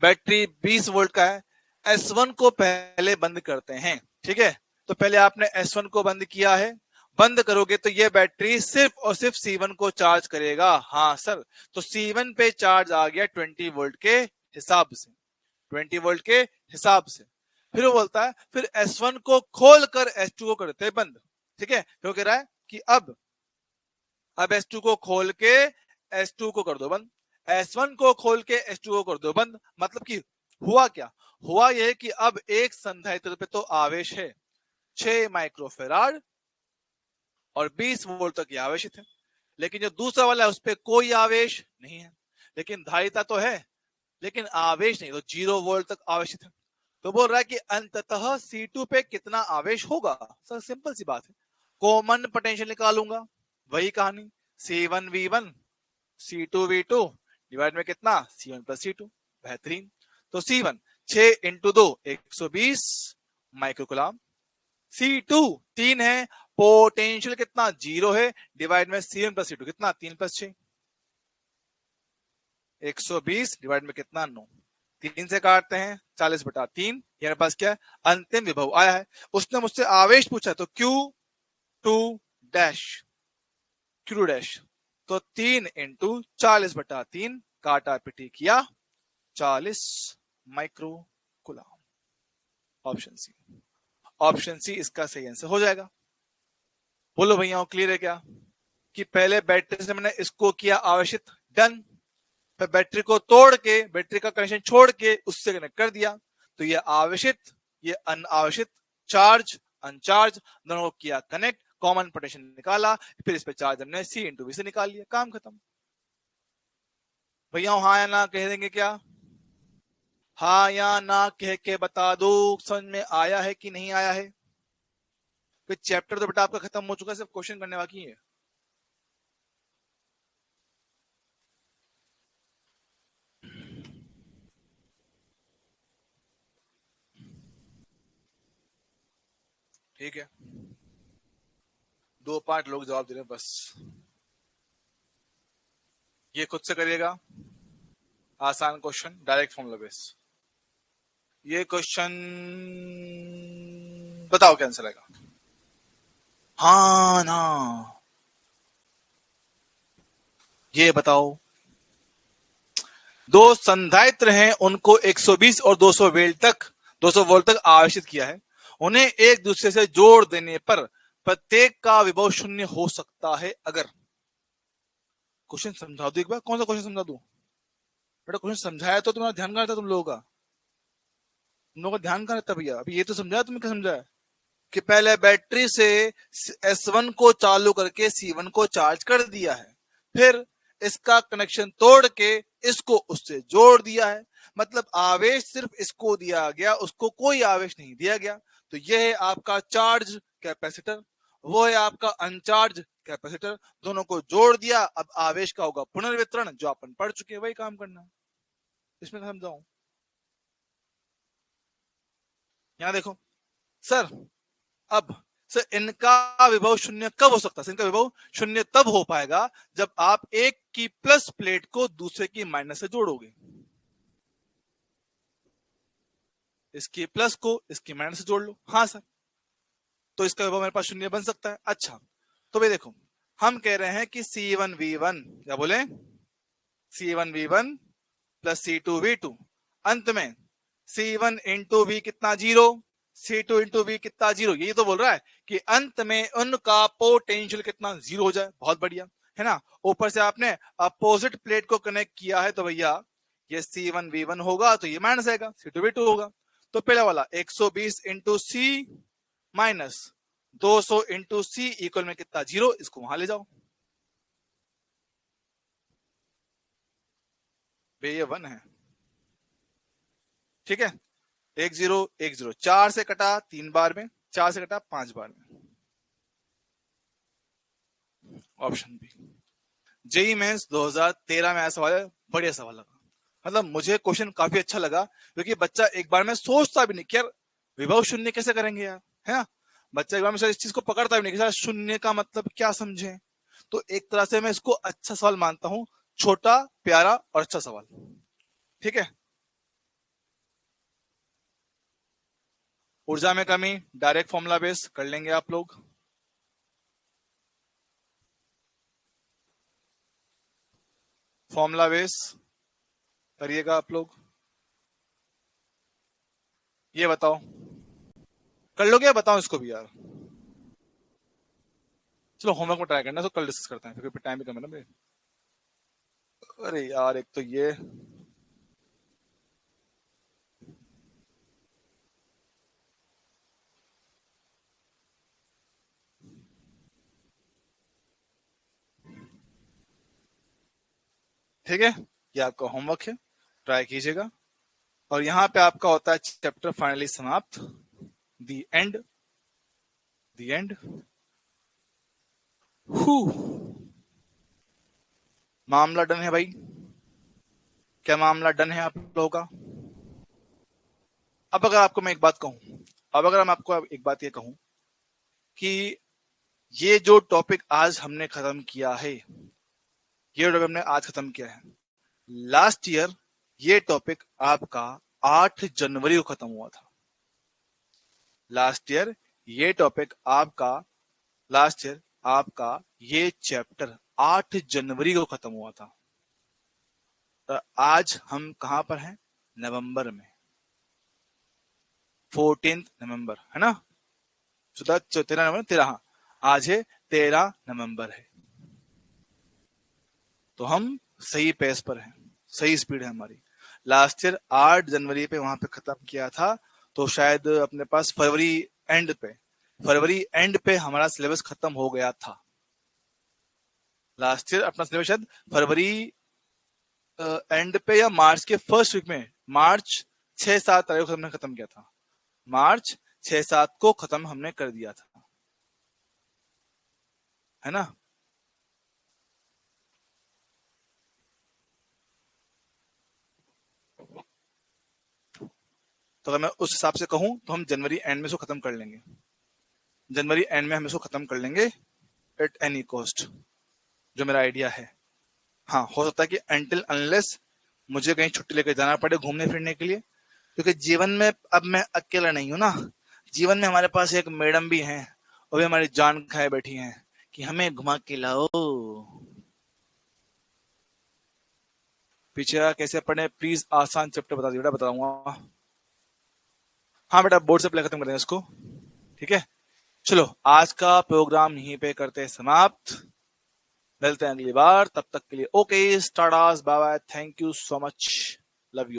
बैटरी 20 वोल्ट का है। S1 को पहले बंद करते हैं, ठीक है। तो पहले आपने S1 को बंद किया है, बंद करोगे तो ये बैटरी सिर्फ और सिर्फ C1 को चार्ज करेगा। हाँ सर, तो C1 पे चार्ज आ गया 20 वोल्ट के हिसाब से, 20 वोल्ट के हिसाब से। फिर वो बोलता है फिर S1 को खोल कर S2 को करते हैं बंद, ठीक है। तो कह रहा है कि अब S2 को खोल के S2 को कर दो बंद, S1 को खोल के S2 को कर दो बंद। मतलब कि हुआ क्या? हुआ यह कि अब एक संधारित्र पे तो आवेश है 6 माइक्रोफेराड और 20 वोल्ट तक ये आवेशित है, लेकिन जो दूसरा वाला है उस पर कोई आवेश नहीं है, लेकिन धारिता तो है, लेकिन आवेश नहीं, तो 0 वोल्ट तक आवेशित है। तो बोल रहा है कि अंततः C2 पे कितना आवेश होगा? सर सिंपल सी बात है, कॉमन पोटेंशियल निकालूंगा, वही कहानी, C1V1 C2V2 डिवाइड में कितना C1+C2। बेहतरीन। तो C1 6 × 2 120 माइक्रोकुलाम, C2 3 है, पोटेंशियल कितना 0 है, डिवाइड में C1+C2 कितना 3+6, 120 डिवाइड में कितना 9। 3 से काटते हैं 40/3, मेरे पास क्या है, अंतिम विभव आया है। उसने मुझसे आवेश पूछा तो Q2 डैश, Q2 डैश, तो 3 इंटू 40/3 काटा पिटी किया 40 micro coulomb. Option C, option C इसका सही आंसर हो जाएगा। बोलो भैया क्लियर है क्या, कि पहले बैटरी से मैंने इसको किया आवेशित, डन, फिर बैटरी को तोड़ के, बैटरी का कनेक्शन छोड़ के उससे कनेक्ट कर दिया, तो ये आवेशित, ये अनावेशित, चार्ज अनचार्ज दोनों को किया कनेक्ट, कॉमन पोटेंशियल निकाला, फिर इस पे चार्ज हमने C इंटू V से निकाल लिया, काम खत्म। भैया हाँ या ना कह देंगे क्या, हाँ या ना कह के बता दो समझ में आया है कि नहीं आया है। फिर चैप्टर तो बेटा आपका खत्म हो चुका है, सिर्फ क्वेश्चन करने बाकी है। ठीक है, 2 पार्ट लोग जवाब दे रहे हैं बस। ये खुद से करिएगा, आसान क्वेश्चन, डायरेक्ट फॉर्मूला बेस। ये क्वेश्चन बताओ क्या आंसर आएगा, हाँ ना, ये बताओ। दो संधारित्र हैं, उनको 120 और 200 वोल्ट तक आवेशित किया है। उन्हें एक दूसरे से जोड़ देने पर प्रत्येक का विभव शून्य हो सकता है अगर। क्वेश्चन समझा दो एक बार, कौन सा क्वेश्चन समझा दू बेटा, क्वेश्चन समझाया तो तुम्हारा ध्यान कहाँ रहता, तुम लोगों का, तुम लोगों का ध्यान कहाँ रहता भैया, अभी ये तो समझाया, तुम्हें क्या समझाया, कि पहले बैटरी से S1 को चालू करके C1 को चार्ज कर दिया है, फिर इसका कनेक्शन तोड़ के इसको उससे जोड़ दिया है, मतलब आवेश सिर्फ इसको दिया गया, उसको कोई आवेश नहीं दिया गया। तो यह है आपका चार्ज कैपेसिटर, वो है आपका अनचार्ज कैपेसिटर, दोनों को जोड़ दिया, अब आवेश का होगा पुनर्वितरण, जो अपन पढ़ चुके हैं, वही काम करना है। इसमें समझाऊं, यहां देखो सर, अब सर इनका विभव शून्य कब हो सकता है, इनका विभव शून्य तब हो पाएगा जब आप एक की प्लस प्लेट को दूसरे की माइनस से जोड़ोगे, इसकी प्लस को इसकी माइनस से जोड़ लो, हाँ सर, तो इसका विभव मेरे पास शून्य बन सकता है। अच्छा, तो भाई देखो, हम कह रहे हैं कि C1V1, क्या बोले, C1V1 प्लस C2V2, अंत में C1 इंटू V कितना, 0, C2 इंटू V कितना, 0, यही तो बोल रहा है कि अंत में उनका पोटेंशियल कितना, 0 हो जाए, बहुत बढ़िया है ना। ऊपर से आपने अपोजिट प्लेट को कनेक्ट किया है, तो भैया ये C1V1 होगा, तो ये माइनस आएगा, C2V2 होगा। तो पहला वाला 120 इंटू सी माइनस 200 इंटू सी इक्वल में कितना, 0, इसको वहां ले जाओ, ये 1 है, ठीक है, 10 10, 4 से कटा 3 बार में, 4 से कटा 5 बार में, ऑप्शन बी। जेई मेंस 2013 में आया सवाल है, बढ़िया सवाल लगा, मतलब मुझे क्वेश्चन काफी अच्छा लगा, क्योंकि बच्चा एक बार में सोचता भी नहीं कि यार विभव शून्य कैसे करेंगे यार, है ना, बच्चा एक बार में इस चीज को पकड़ता भी नहीं कि शून्य का मतलब क्या समझे। तो एक तरह से मैं इसको अच्छा सवाल मानता हूं, छोटा प्यारा और अच्छा सवाल, ठीक है। ऊर्जा में कमी, डायरेक्ट फॉर्मूला बेस कर लेंगे आप लोग, फॉर्मूला बेस करिएगा आप लोग। ये बताओ, कर लोगे या बताओ इसको भी यार, चलो होमवर्क में ट्राई करना, तो कल डिस्कस करते हैं, क्योंकि टाइम भी कम है ना मेरे। अरे यार एक तो ये, ठीक है, ये आपका होमवर्क है, ट्राई कीजिएगा। और यहाँ पे आपका होता है चैप्टर फाइनली समाप्त, दी एंड, दी एंड। मामला डन है भाई, क्या मामला डन है आप लोगों का। अब अगर आपको मैं एक बात कहूं, अब अगर मैं आपको एक बात ये कहूं कि ये जो टॉपिक आज हमने खत्म किया है, ये टॉपिक हमने आज खत्म किया है, लास्ट ईयर ये टॉपिक आपका 8 जनवरी को खत्म हुआ था। लास्ट ईयर ये टॉपिक आपका लास्ट ईयर आपका ये चैप्टर 8 जनवरी को खत्म हुआ था। तो आज हम कहां पर हैं? नवंबर में, 14 नवंबर है ना। 13 नवंबर, 13, हाँ आज है 13 नवंबर है। तो हम सही पेस पर हैं, सही स्पीड है हमारी। लास्ट ईयर 8 जनवरी पे वहां पे खत्म किया था, तो शायद अपने पास फरवरी एंड पे हमारा सिलेबस खत्म हो गया था। लास्ट ईयर अपना सिलेबस शायद फरवरी एंड पे या मार्च के फर्स्ट वीक में, मार्च 6-7 तारीख को हमने खत्म किया था। मार्च 6-7 को खत्म हमने कर दिया था, है ना। तो अगर मैं उस हिसाब से कहूं तो हम जनवरी एंड में इसको खत्म कर लेंगे। जनवरी एंड में हम इसको खत्म कर लेंगे एट एनी कॉस्ट, जो मेरा आइडिया है। हाँ, हो सकता है कि अनटिल अनलेस मुझे कहीं छुट्टी लेकर जाना पड़े घूमने फिरने के लिए, क्योंकि जीवन में अब मैं अकेला नहीं हूं ना। जीवन में हमारे पास एक मैडम भी हैं, और भी हमारी जान खाए बैठी हैं कि हमें घुमा के लाओ। पीछे कैसे पढ़े प्लीज, आसान चैप्टर बता दिए बेटा, बताऊंगा। हाँ बेटा, बोर्ड से पहले खत्म करेंगे इसको, ठीक है। चलो आज का प्रोग्राम यहीं पे करते हैं समाप्त। मिलते हैं अगली बार, तब तक के लिए okay, start, bye bye, thank you so much, love you.